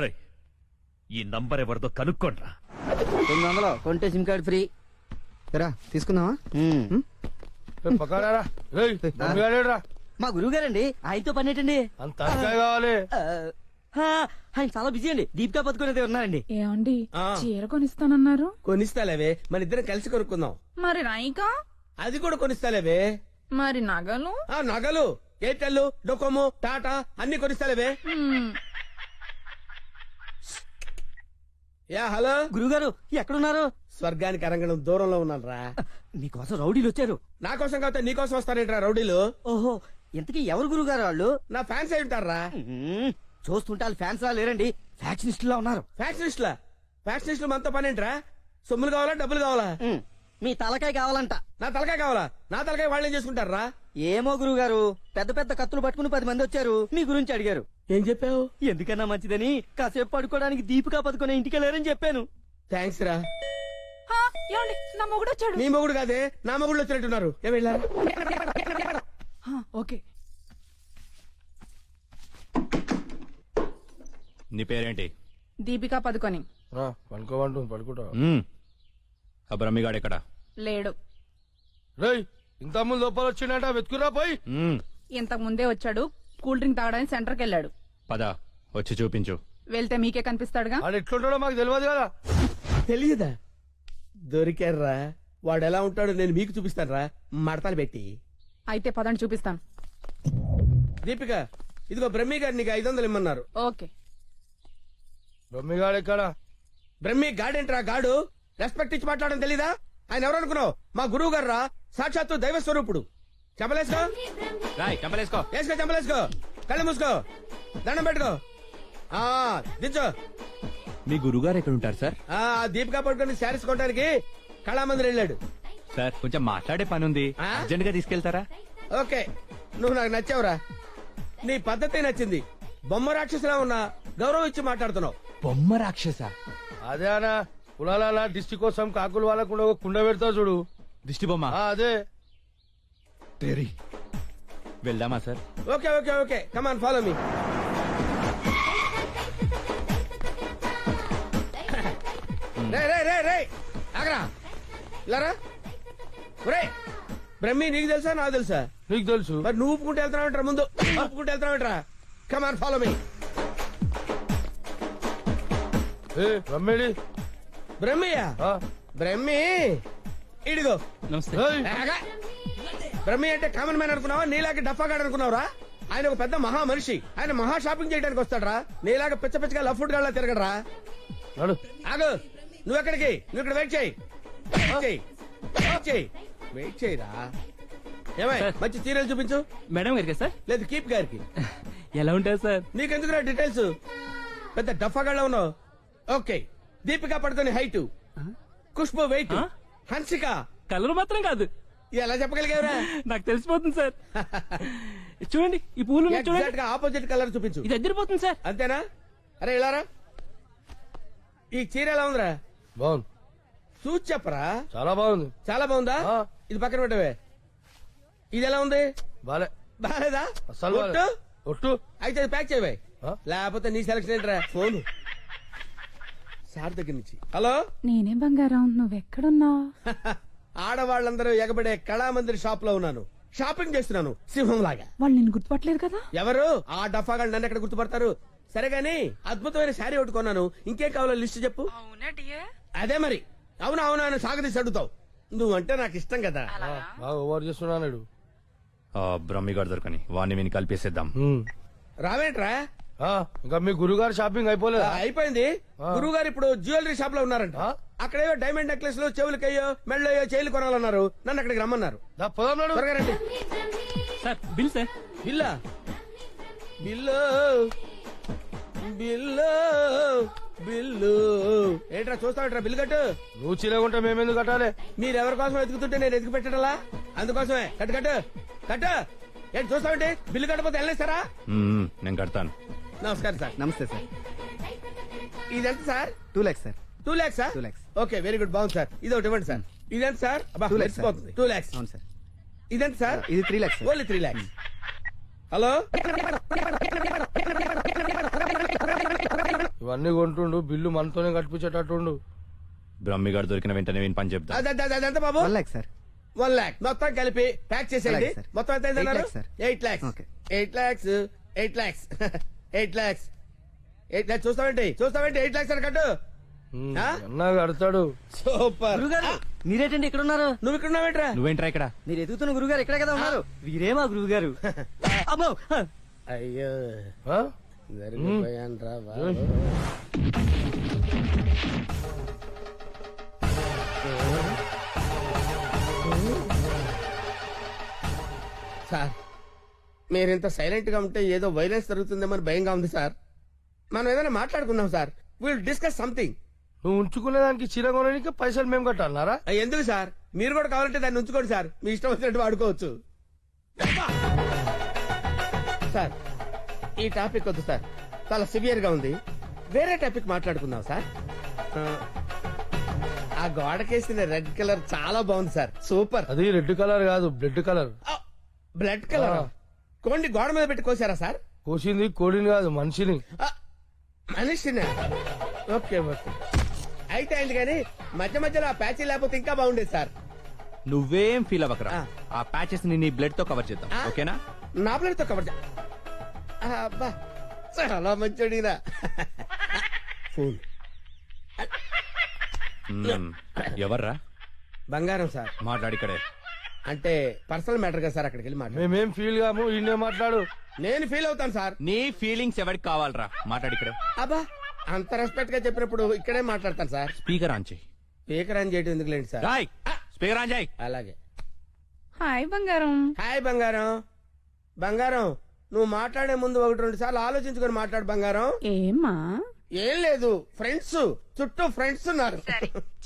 రై ఈ నంబర్ ఎవరిదో కనుక్కోండ్రా. 900 కొంటే సిమ్ కార్డ్ ఫ్రీ. తీసుకుందామా? మా గురువు గారండి, ఆయనతో పని ఏంటండి? అంత కావాలి. ఆయన చాలా బిజీ అండి. దీపికా పదుకునేది ఉన్నారండి. ఏమండి చీర కొనిస్తానన్నారు? కొనిస్తాలేవే, మన ఇద్దరం కలిసి కొనుక్కుందాం. మరి రాయికా? అది కూడా కొనిస్తాలేవే. మరి నగలు? నగలు ఎయిర్టెల్, డొకోమో, టాటా అన్ని కొనిస్తాలేవే. యా హలో గురుగారు ఎక్కడున్నారు? స్వర్గానికి అరంగడం దూరంలో ఉన్నాను రా. మీకోసం రౌడీలు వచ్చారు. నా కోసం కాకపోతే నీ కోసం వస్తారేంట్రా రౌడీలు? ఓహో, ఇంతకీ ఎవరు గురుగారు వాళ్ళు? నా ఫ్యాన్స్ అయి ఉంటారా? చూస్తుంటే వాళ్ళు ఫ్యాన్స్ లా లేరండి, ఫ్యాక్షనిస్టులా ఉన్నారు. ఫ్యాక్షనిస్టులా? ఫ్యాక్షనిస్టులు మనతో పని ఏంట్రా? సొమ్ములు కావాలా, డబ్బులు కావాలా? మీ తలకాయ కావాలంట. నా తలకాయ కావాలా? నా తలకాయ వాళ్ళు ఏం చేసుకుంటారా? ఏమో గురుగారు, పెద్ద పెద్ద కత్తులు పట్టుకుని 10 మంది వచ్చారు, మీ గురించి అడిగారు. ఏం చెప్పావు? ఎందుకన్నా మంచిదని కాసేపు పడుకోవడానికి దీపికా పదుకునే ఇంటికి వెళ్ళారని చెప్పాను. థ్యాంక్స్ రా. ఏమండి నా మొగుడు వచ్చాడు. నీ మొగుడు కాదే, నా మొగుడు వచ్చినట్టున్నారు. ఏం వెళ్ళారా? ఓకే. నీ పేరేంటి? దీపికా పదుకొని. పడుకోమంటుంది, పడుకుంటా. ఆ బ్రహ్మిగాడు ఎక్కడ? లేడు. రేయ్, ఇంత ముందు లోపల వచ్చిండట, వెతుకురా పోయి. ఇంతకు ముందే వచ్చాడు, కూల్ డ్రింక్ తాగడానికి సెంటర్కి వెళ్ళాడు. పద వచ్చి చూపించు. వెళ్తే మీకే కనిపిస్తాడుగా. వాడు ఎట్లుంటాడో మాకు తెలియదు కదా. తెలియదా? దొరికారా? వాడు ఎలా ఉంటాడో నేను మీకు చూపిస్తాను రా, మడతలు పెట్టి. అయితే పదండి చూపిస్తాను. దీపిక, ఇదిగో బ్రహ్మి గారు నీకు 500 ఇమ్మన్నారు. ఓకే. బ్రహ్మిగాడు ఎక్కడ? బ్రహ్మి గాడేంట్రా గాడు? రెస్పెక్ట్ ఇచ్చి మాట్లాడడం తెలీదా? ఆయన ఎవరు అనుకున్నావు? మా గురువు గారు రా, సాక్షాత్తు దైవ స్వరూపుడు. చెంపలేసుకో, రాయ్ చెంపలేసుకో. వేసుకో, చెంపలేసుకో, కళ్ళు మూసుకో, దండం పెట్టుకో, దించో. మీ గురుగారు ఎక్కడ ఉంటారు సార్? దీపికా పడుకొని శారీస్ కొనడానికి కళామందిర్ వెళ్ళాడు. సార్ కొంచెం మాట్లాడే పని ఉంది, అర్జెంట్ గా తీసుకెళ్తారా? ఓకే, నువ్వు నాకు నచ్చావురా. నీ పద్ధతి నచ్చింది. బొమ్మ రాక్షసులా ఉన్నా గౌరవం ఇచ్చి మాట్లాడుతున్నావు. బొమ్మ రాక్షస? అదే అనా, కులాల దిష్టి కోసం కాకులు వాళ్ళకుండా కుండ పెడతావు చూడు, దిష్టి బొమ్మ. అదే. తేరి వెళ్దామా sir? Okay okay okay come on follow me. రే రే రే రే ఆగరా ఇలారా. ఒరే బ్రహ్మి నీకు తెలుసా నాకు తెలుసా? నీకు తెలుసు. మరి నువ్వు ఊపుకుంటూ వెళ్తున్నావు ముందు ఊపుకుంటూ వెళ్తున్నావు. Come on follow me. Brahmayya Brahmi ఇడిగో. ఆగా. బ్రహ్మి అంటే కామన్ మ్యాన్ అనుకున్నావా? నీలాగా డఫాగాడు అనుకున్నావురా? ఆయన ఒక పెద్ద మహా మనిషి. ఆయన మహా షాపింగ్ చేయడానికి వస్తాడరా. నీలాగా పిచ్చ పిచ్చగా లఫ్ ఫుడ్ గా తిరగడరా. ఆగు. నువ్వు ఎక్కడికి? నువ్వు ఇక్కడ వెయిట్ చేయి. వెయిట్ చేయరా. ఏమై మంచి సీరియల్ చూపించు. మేడం గారికి సార్? లేదు కీప్ గారికి. ఎలా ఉంటారు సార్? నీకెందుకు డీటెయిల్స్? పెద్ద డఫాగాళ్ళ ఉన్నావు. Okay. Deepika Padukone height, Khushbu weight, Hansika colour మాత్రం కాదు. ఎలా చెప్పగలిగావురా? నాకు తెలిసిపోతుంది సార్. చూడండి ఈ పూలు ఎగ్జాక్ట్ గా ఆపోజిట్ కలర్ చూపించు. ఇది అదిరిపోతుంది సార్. అంతేనా? అరే ఇలారా. ఈ చీర ఎలా ఉందిరా? బాగుంది. చూసి చెప్పరా. చాలా బాగుంది. చాలా బాగుందా? ఇది పక్కన పెట్టవే. ఇది ఎలా ఉంది? బాలే. బాలేదా? అసలు ఒట్టు? ఒట్టు. అయితే అది ప్యాక్ చేయవే. లేకపోతే నీ సెలక్షన్ ఏంట్రా? ఫోన్ సార్ దగ్గర నుంచి. హలో నేనే బంగారం, నువ్వెక్కడున్నావు? ఆడవాళ్ళందరూ ఎగబడే కళామందిర్ షాప్ లో ఉన్నాను. షాపింగ్ చేస్తున్నాను సింహం లాగా. వాళ్ళు నిన్ను గుర్తుపట్టలేదు కదా? ఎవరు ఆ డఫాగా నన్ను ఎక్కడ గుర్తుపడతారు? సరే గాని అద్భుతమైన శారీ ఒకటి కొన్నాను. ఇంకేం కావాలో లిస్ట్ చెప్పు. అదే మరి. అవునా అవునా అని సాగదీసి అడుగుతావు. నువ్వంటే నాకు ఇష్టం కదా. ఓవర్ చేస్తున్నాడు. బ్రహ్మిగాడు దొరకని వాడిని విని కలిపేసేద్దాం. రావేంట్రా? ఇంకా మీ గురుగారు షాపింగ్ అయిపోలేదు? అయిపోయింది. గురువు గారు ఇప్పుడు జ్యువెలరీ షాప్ లో ఉన్నారంట. అక్కడేవో డైమండ్ నెక్లెస్ లో చెవులకయ్యో మెళ్ళయ్యో చేయలు కొనాలన్నారు. నన్ను అక్కడికి రమ్మన్నారు. త్వరగా రండి. Sir bill sir. బిల్లా? బిల్లు బిల్లు బిల్లు ఏంట్రా చూస్తావుట్రా? బిల్లు కట్టు. నువ్వు చీలకుంటే మేమెందుకు కట్టాలి? మీరెవరి కోసం ఎదుగుతుంటే నేను ఎదుగు పెట్టడలా? అందుకోసమే. కట్టు కట్టు కట్టు. ఏంటి చూస్తావంటే? బిల్లు కట్టపోతే వెళ్ళేస్తారా? నేను కడతాను. నమస్కారం సార్. నమస్తే సార్. ఇదెంత sir? 2 lakhs sir. 2 lakhs sir? 2 lakhs. Okay very good. బాగుంది సార్. ఇది ఒకటి ఇవ్వండి సార్. ఇదెంత సార్? 2 lakhs sir. 2 lakhs. అవును సార్. ఇదెంత సార్? ఇది 3 lakhs sir. Only 3 lakhs. Hello ఇవన్నీ కొంటుండు, బిల్లు మనతోనే కట్టించేటట్టుండు. బ్రహ్మిగాడు దొరికిన వెంటనే విని పని చెప్తా. అదంత బాబు? 1 lakh సార్. 1 lakh మొత్తం కలిపి ప్యాక్ చేసేయండి. అలాగే సార్. మొత్తం ఎంత అయిందన్నారు? 8 lakhs sir. 8 lakhs. Okay. 8 lakhs 8 lakhs 8 lakhs 8 lakhs. చూస్తావేంటి 8 lakhs అని కట్టు. అన్నా కడతాడు. సూపర్. గురుగారు మీరేటండి ఇక్కడ ఉన్నారు? నువ్వు ఇక్కడ ఉన్నావేంట్రా? నువ్వేంట్రా ఇక్కడ? మీరు ఎదుగుతున్న గురుగారు ఇక్కడే కదా ఉన్నారు. వీరే మా గురువు గారు. అమ్మో అయ్యో జరిగిపోయాన్రా బాబు. సార్ మీరింత సైలెంట్ గా ఉంటే ఏదో వైలెన్స్ జరుగుతుందేమని భయంగా ఉంది సార్. మనం ఏదైనా మాట్లాడుకుందాం సార్. Will discuss something. నువ్వు ఉంచుకునే దానికి చీర కొనడానికి పైసలు మేము కట్టాలన్నారా? ఎందుకు సార్? మీరు కూడా కావాలంటే దాన్ని ఉంచుకోండి సార్. మీ ఇష్టం వచ్చినట్టు వాడుకోవచ్చు సార్. ఈ టాపిక్ వద్దు సార్, చాలా సివియర్ గా ఉంది. వేరే టాపిక్ మాట్లాడుకుందాం సార్. ఆ గోడకేసిన రెడ్ కలర్ చాలా బాగుంది సార్. సూపర్. అది రెడ్ కలర్ కాదు, బ్లడ్ కలర్. Blood colour. కోండి గోడ మీద పెట్టి కోసారా సార్? కోసింది కోడిని కాదు, మనిషిని. మనిషినే. ఓకే ఓకే అయితే అయింది. కానీ మధ్య మధ్యలో ఆ ప్యాచీ లేకపోతే ఇంకా బాగుండేది సార్. నువ్వేం ఫీల్ అవ్వకరా. ఆ ప్యాచెస్ ని నీ బ్లడ్ తో కవర్ చేద్దాం. ఓకేనా? నా బ్లడ్ తో కవర్ అబ్బా చాలా మంచోడినా. ఫోన్ ఎవర్రా? బంగారం సార్. మాట్లాడిక్కడే. అంటే పర్సనల్ మ్యాటర్ కదా సార్. అక్కడికి వెళ్ళి మాట్లాడు. మేమేం ఫీల్ కాము. ఈయనే మాట్లాడు. నేను ఫీల్ అవుతాను సార్. నీ ఫీలింగ్స్ ఎవరికి కావాలరా? మాట్లాడిక్కడే. అబ్బా అంత రెస్పెక్ట్ గా చెప్పినప్పుడు ఇక్కడే మాట్లాడతాను సార్. స్పీకర్ ఆన్ చేయి. స్పీకర్ ఆన్ చేయడం ఎందుకులేండి సార్. స్పీకర్ ఆన్ చేయి. అలాగే. హాయ్ బంగారం. హాయ్ బంగారం. బంగారం నువ్వు మాట్లాడే ముందు 1-2 సార్లు ఆలోచించుకొని మాట్లాడు బంగారం. ఏమ్మా? ఏం లేదు, ఫ్రెండ్స్ చుట్టూ ఫ్రెండ్స్ ఉన్నారు.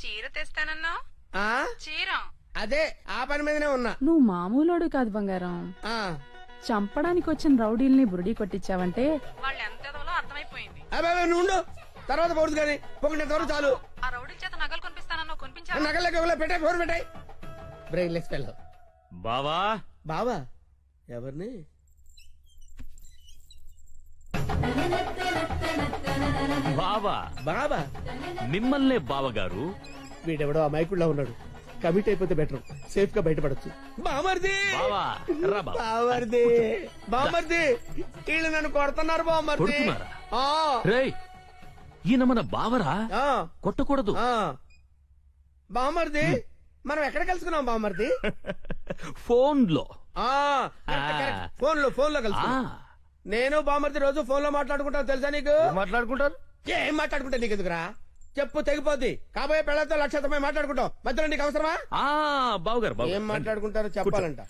చీర తెస్తానన్నా? చీర అదే ఆ పని మీదనే ఉన్నా. నువ్వు మామూలోడు కాదు బంగారం. చంపడానికి వచ్చిన రౌడీల్ని బురుడి కొట్టించావంటే వాళ్ళు ఎంత అర్థమైపోయింది. నువ్వు ఉండు, తర్వాత పోదు కానీ పొగినంత వరకు చాలు. ఆ రౌడీల చేత నగలు కొనిపిస్తానన్నా కొనిపించా? నగలకి పెట్టాయి. ఫోన్ పెట్టాయి. Brainless fellow. బావా బావా ఎవరిని బావా బావా మిమ్మల్నే బావగారు. వీడెవడో అమాయకుడిలా ఉన్నాడు. కమిట్ అయిపోతే బెటర్, సేఫ్ గా బయటపడచ్చు. బామర్ది బావా రా బావా. బామర్ది బామర్ది వీళ్ళు నన్ను కొడుతున్నారు బామర్ది. కొడుతున్నారా? ఆ, రేయ్ ఈయన మన బావరా, ఆ, కొట్టకూడదు. ఆ. బామర్ది మనం ఎక్కడ కలుసుకున్నాం బామర్ది? ఫోన్ లో. ఆ, కరెక్ట్, కరెక్ట్. ఫోన్ లో కలిసి నేను బామర్ది రోజు ఫోన్ లో మాట్లాడుకుంటాను తెలుసా నీకు? మాట్లాడుకుంటారు. ఏం మాట్లాడుకుంటా నీకు ఎదుగురా? చెప్పు తెగిపోద్ది. కాబోయే పెళ్లతో లక్షతమై మాట్లాడుకుంటాం. మధ్యలో నీకు అవసరమా? బావగారు ఏం మాట్లాడుకుంటారో చెప్పాలంట.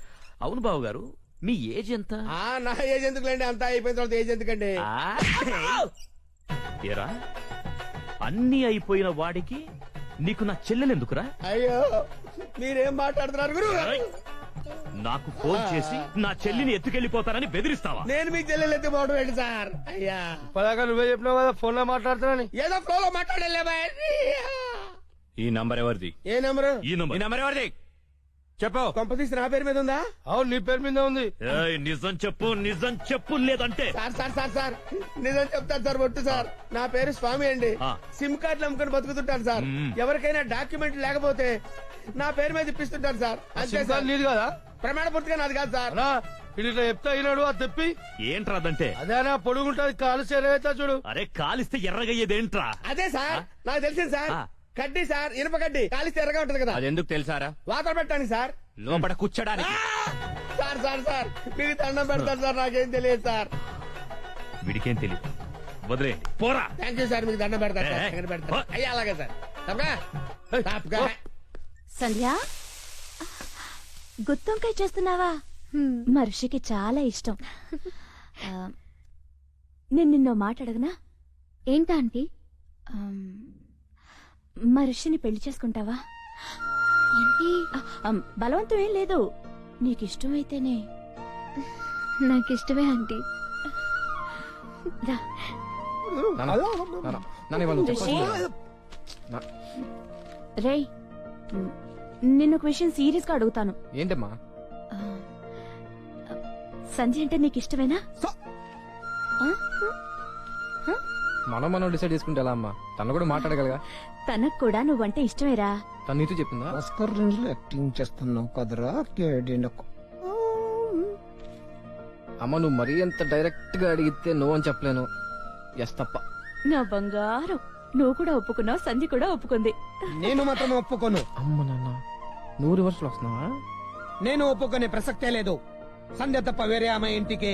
అవును బావగారు, మీ ఏజ్ ఎంత? ఆ, నా ఏజ్ ఎందుకులేండి, అంతా అయిపోయిన తర్వాత ఏజ్ ఎందుకండి? ఏరా అన్ని అయిపోయిన వాడికి నీకు నా చెల్లెలెందుకురా? అయ్యో మీరేం మాట్లాడుతున్నారు గురు? నాకు ఫోన్ చేసి నా చెల్లిని ఎత్తుకెళ్లిపోతారని బెదిరిస్తావా? నేను మీకు చెల్లెలు ఎత్తిపోవడం ఏంటి సార్? అయ్యా పదాక నువ్వే చెప్పినావు కదా ఫోన్ లో మాట్లాడుతున్నాని. ఏదో ఫ్లో లో మాట్లాడలే. ఈ నంబర్ ఎవరిది? ఏ నెంబరు? ఈ నంబర్ ఎవరిది చెప్పు. కొంపతీసి నా పేరు మీద ఉందా? అవును నీ పేరు మీద ఉంది. నిజం చెప్పు, నిజం చెప్పు, లేదంటే సార్ సార్ సార్ సార్ నిజం చెప్తాను సార్, ఒట్టు సార్. నా పేరు స్వామి అండి. సిమ్ కార్డులు అమ్ముకుని బతుకుతుంటాను సార్. ఎవరికైనా డాక్యుమెంట్ లేకపోతే నా పేరు మీద ఇప్పిస్తుంటాను సార్. అంతే సార్. నీది కదా? ప్రమాణ పూర్తిగా నాది కాదు సార్. ఇట్లా చెప్తా అయినాడు అది తెప్పి. ఏంట్రాదంటే? అదేనా పొడుగుంటది కాలు చేరవుతా చూడు. అరే కాలిస్తే ఎర్రగయ్యేదేంట్రా? అదే సార్ నాకు తెలిసింది సార్. కడ్డీ సార్, ఇనుప కడ్డీ కాలిస్తే ఎర్రగా ఉంటది కదా. అది ఎందుకు తెలుసారా? వాతలు పెట్టడానికి సార్. లోపల కూర్చోడానికి. సార్ సార్ సార్ మీకు దండం పెడతాను సార్, నాకేం తెలియదు సార్. వీడికేం తెలియదు, వదిలేయండి పోరా. థ్యాంక్ యూ సార్, మీకు దండం పెడతాను సార్. ఎక్కడ పెడతాను? అయ్యా అలాగే సార్. తప్పగా సంధ్య గుత్తొంకాయ చేస్తున్నావా? మర్షికి చాలా ఇష్టం. నేను నిన్నో మాట అడగనా? ఏంటా ఆంటీ? మర్షిని పెళ్లి చేసుకుంటావా? బలవంతం ఏం లేదు, నీకిష్టమైతేనే. నాకిష్టమే ఆంటీ. రేయ్ నిన్నొక విషయం సీరియస్ గా అడుగుతాను. ఏంటమ్మా? సంధ్య అంటే నీకు ఇష్టమేనా? మనం డిసైడ్ చేసుకుంటే ఎలా అమ్మా? తను కూడా మాట్లాడగలగా. తనకు కూడా నువ్వంటే ఇష్టమేరా? తను నీతో చెప్పిందా? ఆస్కర్ రేంజ్ లో యాక్టింగ్ చేస్తున్నావు కదరా కేడీనకు. అమ్మ నువ్వు మరీ అంత డైరెక్ట్ గా అడిగితే నో అని చెప్పలేను. ఎస్ తప్ప. నా బంగారం, నువ్వు కూడా ఒప్పుకున్నావు, సంధ్య కూడా ఒప్పుకుంది. నేను మాత్రం ఒప్పుకోను. అమ్మ నాన్న నువ్వు రివర్స్ లో వస్తున్నావా? నేను ఒప్పుకునే ప్రసక్తే లేదు. సంధ్య తప్ప వేరే ఆమె ఇంటికి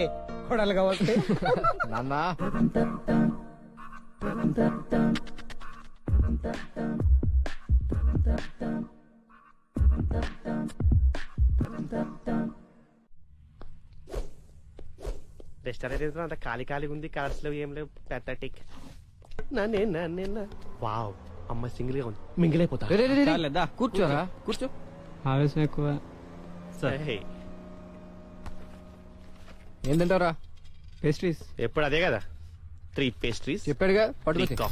కొడలుగా వస్తే నాన్న రెస్టారెంట్ అంత ఖాళీ ఖాళీగా ఉంది. కార్స్ లేవు, ఏం లేవు. పెథటిక్. వావ్, అమ్మ సింగిల్ గా ఉంది. మింగిల్ అయిపోతా. కూర్చోరా, కూర్చో. ఆవేశం ఎక్కువ. ఏం తింటావురా? పేస్ట్రీస్. ఎప్పుడు అదే కదా, 3 పేస్ట్రీస్ చెప్పాడుగా. పడుకో.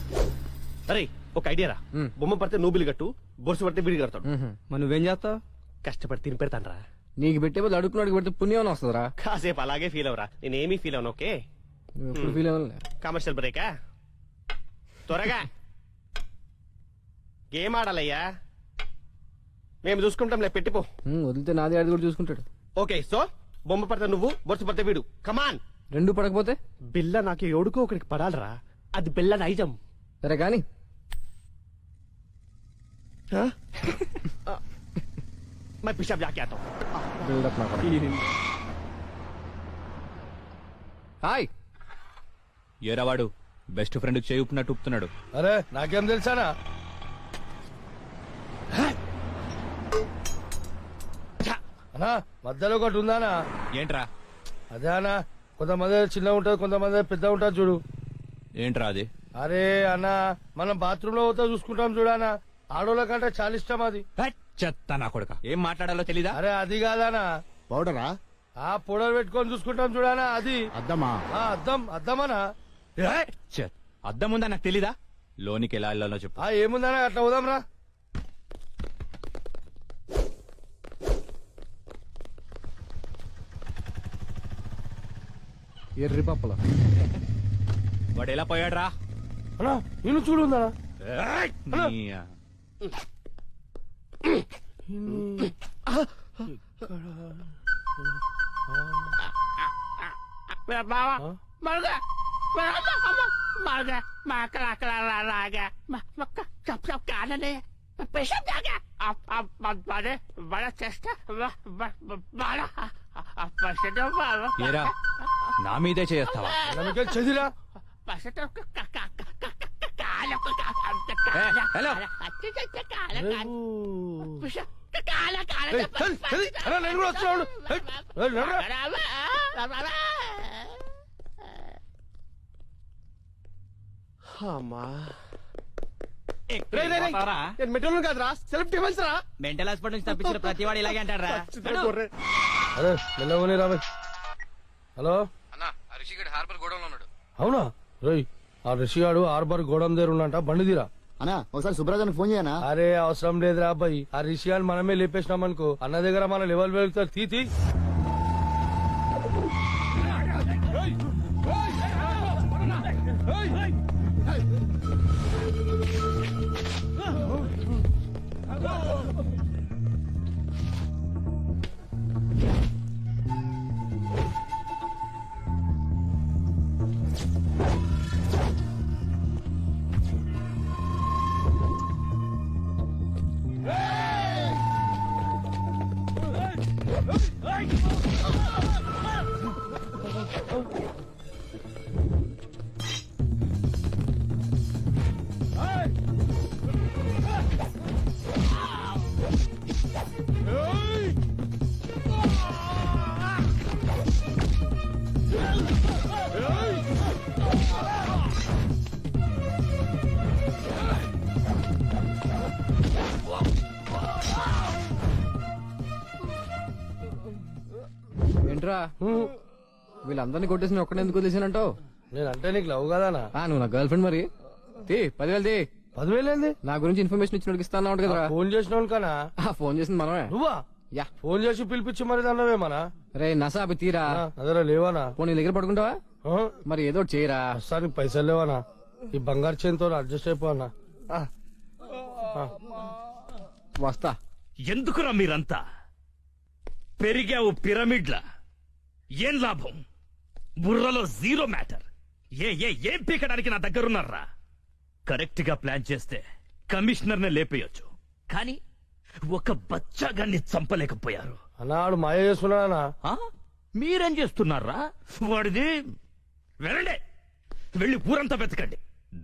అరే ఒక ఐడియా రా. బొమ్మ పడితే నువ్వు బిల్లు కట్టు, బొరుసు పడితే బిల్లు కడతాడు. మరి నువ్వేం చేస్తావు? కష్టపడి తిని పెడతాను రా. నీకు పెట్టే బదులు అడుగుతున్నాడు పెడితే పుణ్యం వస్తుందిరా. కాసేపు అలాగే ఫీల్ అవరా. నేనేమీ ఫీల్ అవను. ఓకే, ఎప్పుడు ఫీల్ అవ్వాలి. కమర్షియల్ బ్రేకా? త్వరగా గేమ్ ఆడాలయ్యా. మేము చూసుకుంటాంలే, పెట్టిపో. వదిలితే నాది ఆడి కూడా చూసుకుంటాడు. ఓకే, సో బొమ్మ పడితే నువ్వు, బొరుసు పడితే వీడు. కమాన్. రెండు పడకపోతే బిల్ల నాకు ఎవడుకో ఒకడికి పడాలరా. అది బిల్ల నైజం. సరే కానీ मैं पिशाब जाके आता हूँ. హాయ్. ఏరావాడు బెస్ట్ ఫ్రెండ్ చేయి ఉప్పినట్టు ఉప్పుతున్నాడు. అరే నాకేం తెలుసానా? అన్నా మధ్యలో ఒకటి ఉందానా? ఏంట్రా? అదే అన్నా, కొంతమంది చిన్న ఉంటది, కొంతమంది పెద్ద ఉంటది చూడు. ఏంట్రా అది? అరే అన్నా, మనం బాత్రూమ్ లో పోతే చూసుకుంటాం చూడానా, ఆడోళ్ళ కంటే చాలా ఇష్టం అది. చెత్త నా కొడుక, ఏం మాట్లాడాలో తెలీదా? అరే అది కాదానా, పౌడరా? ఆ పౌడర్ పెట్టుకొని చూసుకుంటాం చూడానా, అది అద్దమా? అద్దమనా? అద్దం ఉందా నాకు తెలీదా? లోనికి ఎలా వెళ్ళాలో చెప్పు. ఏముందనా, అట్లా పోదాం రా. ఎర్రి పప్పల వాడు ఎలా పోయాడు రా? అన్నా నేను చూడు ఉందా ఏరా నా మీదే చేస్తావా? చదిరా హలో నేను కూడా వస్తున్నాను అమ్మా మెట్రోలు కాదురా సెల్ఫ్ డిఫెన్స్ రా. మెంటల్ హాస్పిటల్ నుంచి తప్పించిన ప్రతి వాడు ఇలాగే అంటారా? అరే మెల్లవని రాబోయ్. హలో హార్బర్ గోడౌన్ ఉన్నాడు. అవునా రోయ్ ఆ రిషిగాడు హార్బర్ గోడౌన్ దగ్గర ఉన్నంట బండి తీరా. అన్నా ఒకసారి సుబ్రాజానికి ఫోన్ చేయనా? అరే అవసరం లేదురా అబ్బాయి, ఆ రిషిగాడు మనమే లేపేసినాం అనుకో అన్న దగ్గర మన లెవెల్ వెళ్తారు. తీ ఏంట్రా వీళ్ళందరినీ కొట్టేసి ఒక్కడే ఎందుకు వదిలేసానంటావు? నేనంటే నీకు లవ్ కదానా? నువ్వు నా గర్ల్ ఫ్రెండ్ మరి. 10,000 తీ. 10,000 ఏంది? నా గురించి ఇన్ఫర్మేషన్ ఇచ్చినోడికి ఇస్తాను కదా. ఫోన్ చేసిన కానా? ఫోన్ చేసింది మనమే. నువ్వా? యా ఫోన్ చేసి పిలిపించి మరి అన్నవేమనా? రే నసా అవి తీరా. అదరా లేవానా? ఫోన్ నీ దగ్గర పడుకుంటావా? మరి ఏదో ఒకటి చేయరా. ప్రస్తుతానికి పైసలు లేవానా? ఈ బంగారు చేతితో అడ్జస్ట్ అయిపోనా? వస్తా. ఎందుకురా మీరంతా పెరిగావు పిరమిడ్ల? ఏం లాభం? బుర్రలో జీరో మ్యాటర్. ఏం పీకడానికి నా దగ్గరున్నారా? కరెక్ట్ గా ప్లాన్ చేస్తే కమిషనర్ నే లేపేయొచ్చు, కానీ ఒక బచ్చాగాన్ని చంపలేకపోయారు. అన్నాడు మాయ చేస్తున్నానా? మీరేం చేస్తున్నారా? వాడిది వెళ్ళండి, వెళ్ళి ఊరంతా వెతకండి.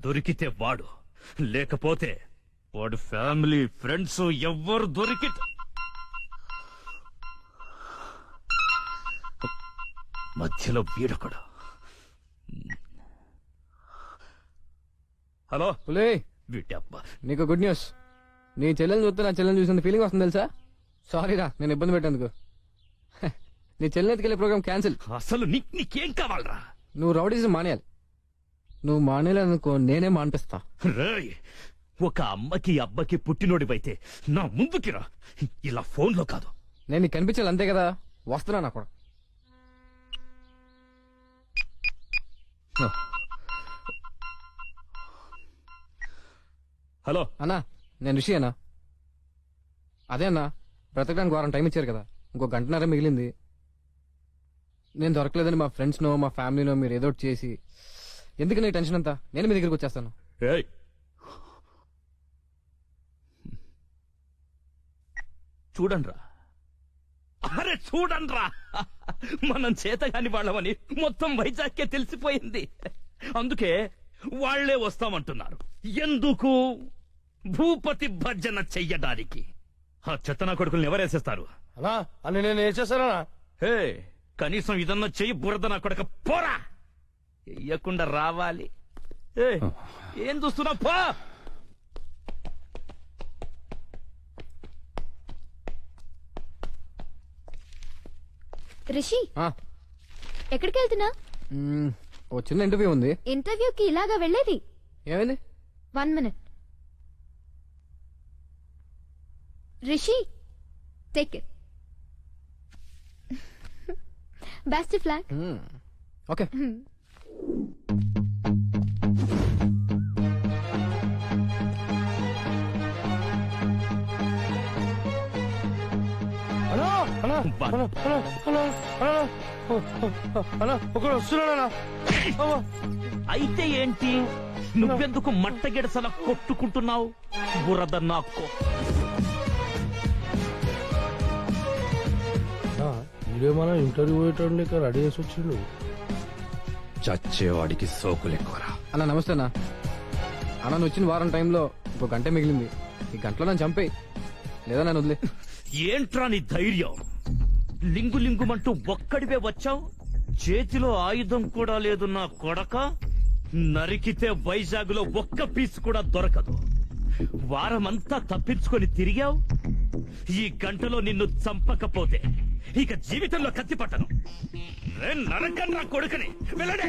దొరికితే వాడు, లేకపోతే వాడు ఫ్యామిలీ ఫ్రెండ్స్ ఎవ్వరు దొరికితే మధ్యలో వీడొకడు. హలో వీటబ్బా, నీకు గుడ్ న్యూస్. నీ చెల్లెని చూస్తే నా చెల్లెని చూసిన ఫీలింగ్ వస్తుంది తెలుసా? సారీరా నేను ఇబ్బంది పెట్టేందుకు. నీ చెల్లెని ఎత్తుకెళ్ళే ప్రోగ్రామ్ క్యాన్సిల్. అసలు నీకేం కావాలరా? నువ్వు రౌడీజం మానేయాలి. నువ్వు మానేయాలనుకో నేనే మానిపిస్తా. రేయ్, ఒక అమ్మకి అబ్బకి పుట్టినోడివైతే నా ముందుకి రా, ఇలా ఫోన్లో కాదు. నేను నీకు కనిపించాలి అంతే కదా. వస్తున్నా నా కూడా. హలో అన్నా, నేను రిషి అన్నా. అదే అన్నా, బ్రతకడానికి వారం టైం ఇచ్చారు కదా, ఇంకో గంటన్నర మిగిలింది. నేను దొరకలేదని మా ఫ్రెండ్స్నో మా ఫ్యామిలీనో మీరు ఏదో ఒకటి చేసి, ఎందుకు నీ టెన్షన్ అంతా? నేను మీ దగ్గరికి వచ్చేస్తాను. చూడండ్రా, అరే చూడండ్రా, మనం చేతగాని వాళ్ళమని మొత్తం వైజాగ్కే తెలిసిపోయింది. అందుకే వాళ్లే వస్తామంటున్నారు. ఎందుకు? భూపతి భర్జన చెయ్యడానికి. ఆ చెత్తనా కొడుకుల్ని ఎవరేసేస్తారు? అన్నా అని నేను వేసేసానా? హే, కనీసం ఇదన్నా చెయ్యి. బురద నా కొడక పోరా, చెయ్యకుండా రావాలి. ఏం చూస్తున్నా? పో. రిషి, ఎక్కడికి వెళ్తున్నా? ఓ చిన్న ఇంటర్వ్యూ ఉంది. ఇంటర్వ్యూకి ఇలాగా వెళ్ళేది? ఏమైంది? 1 minute. Rishi, take it. Best flag. Okay hello hello hello hello hello hello hello ఒకడు వస్తున్నాడా? అయితే ఏంటి, నువ్వెందుకు మట్టగిడసలా కొట్టుకుంటున్నావు? బురద నాకు ఇదేమన్నా ఇంటర్వ్యూ పోయేటోడు లేక రెడీ చేసి వచ్చిండు. చచ్చేవాడికి సోకులు ఎక్కువరా. అన్న నమస్తే అన్న. అన్న నువ్వు వచ్చిన వారం టైంలో ఇంకో గంట మిగిలింది. ఈ గంటలో నన్ను చంపేయి, లేదా నన్ను వదిలే. ఏంట్రా నీ ధైర్యం? లింగు లింగుమంటూ ఒక్కడివే వచ్చావు, చేతిలో ఆయుధం కూడా లేదు నా కొడక. నరికితే వైజాగ్ లో ఒక్క పీస్ కూడా దొరకదు. వారమంతా తప్పించుకొని తిరిగావు. ఈ గంటలో నిన్ను చంపకపోతే ఇక జీవితంలో కత్తి పట్టను. నరకం నా కొడుకుని వెళ్ళడే.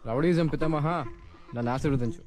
రౌడీజం పితామహ, నన్ను ఆశీర్వదించు.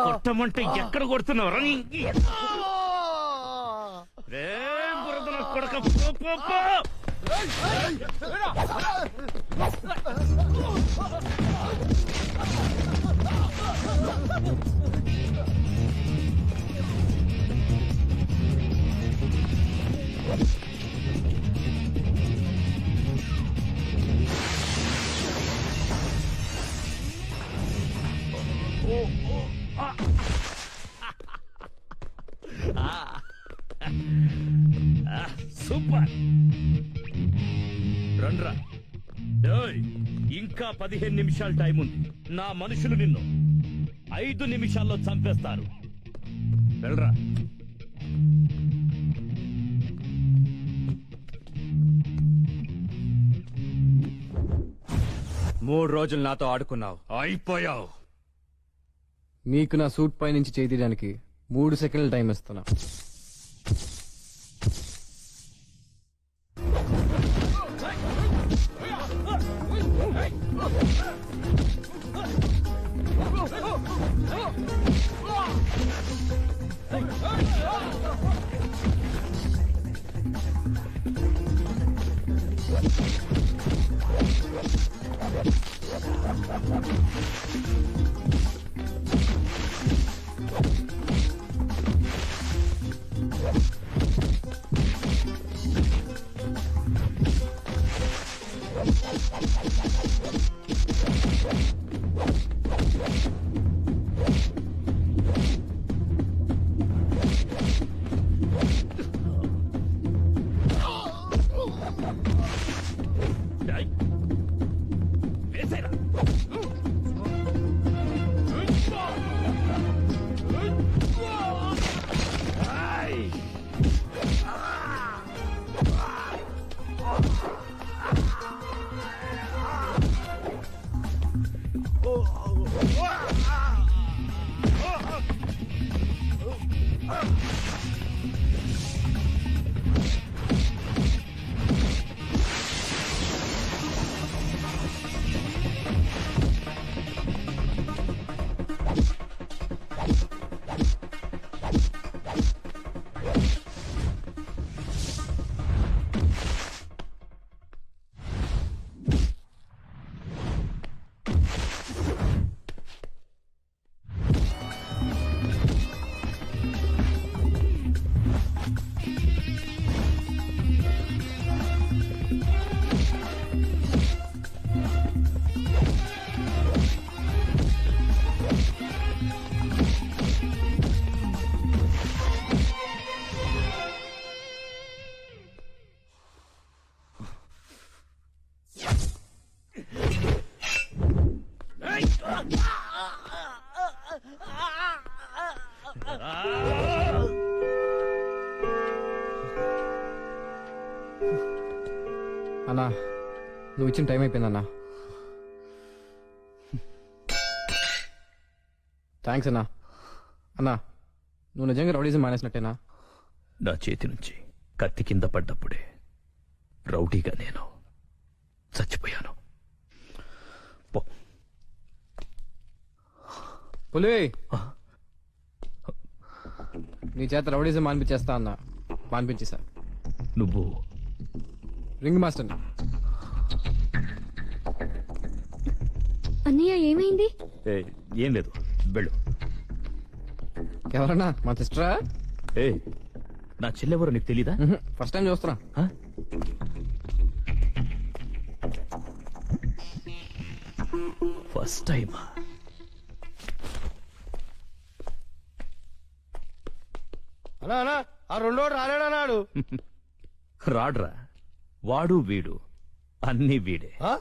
కొట్టమంటే ఎక్కడ కొడుతున్నావు? బురద నా కొడక, పో, పో, పో. సూపర్, రండ్రా. ఇంకా 15 నిమిషాలు టైం ఉంది. నా మనుషులు నిన్ను 5 నిమిషాల్లో చంపేస్తారు. వెళ్ళరా. మూడు రోజులు నాతో ఆడుకున్నావు, అయిపోయావు. మీకు నా సూట్ పై నుంచి చేయి తీయడానికి 3 సెకండ్ల టైం ఇస్తున్నా. నువ్వు ఇచ్చిన టైం అయిపోయిందన్నా. థ్యాంక్స్ అన్నా. అన్నా నువ్వు నిజంగా రౌడీజం మానేసినట్టేనా? నా చేతి నుంచి కత్తి కింద పడ్డప్పుడే రౌడీగా నేను చచ్చిపోయాను. పో. పులి నీ చేత రౌడీజం మానిపించేస్తా అన్నా. మానిపించేసా. నువ్వు రింగ్ మాస్టర్. అన్నయ్య ఏమైంది? ఏం లేదు, వెళ్ళు. ఎవరన్నా? మా సిస్టరా? నా చెల్లెవరో నీకు తెలీదా? ఫస్ట్ టైం చూస్తున్నా. First time. అన్నా ఆ రెండోడు రాలేడన్నాడు. రాడ్రా, వాడు వీడు అన్ని వీడే. ఆ?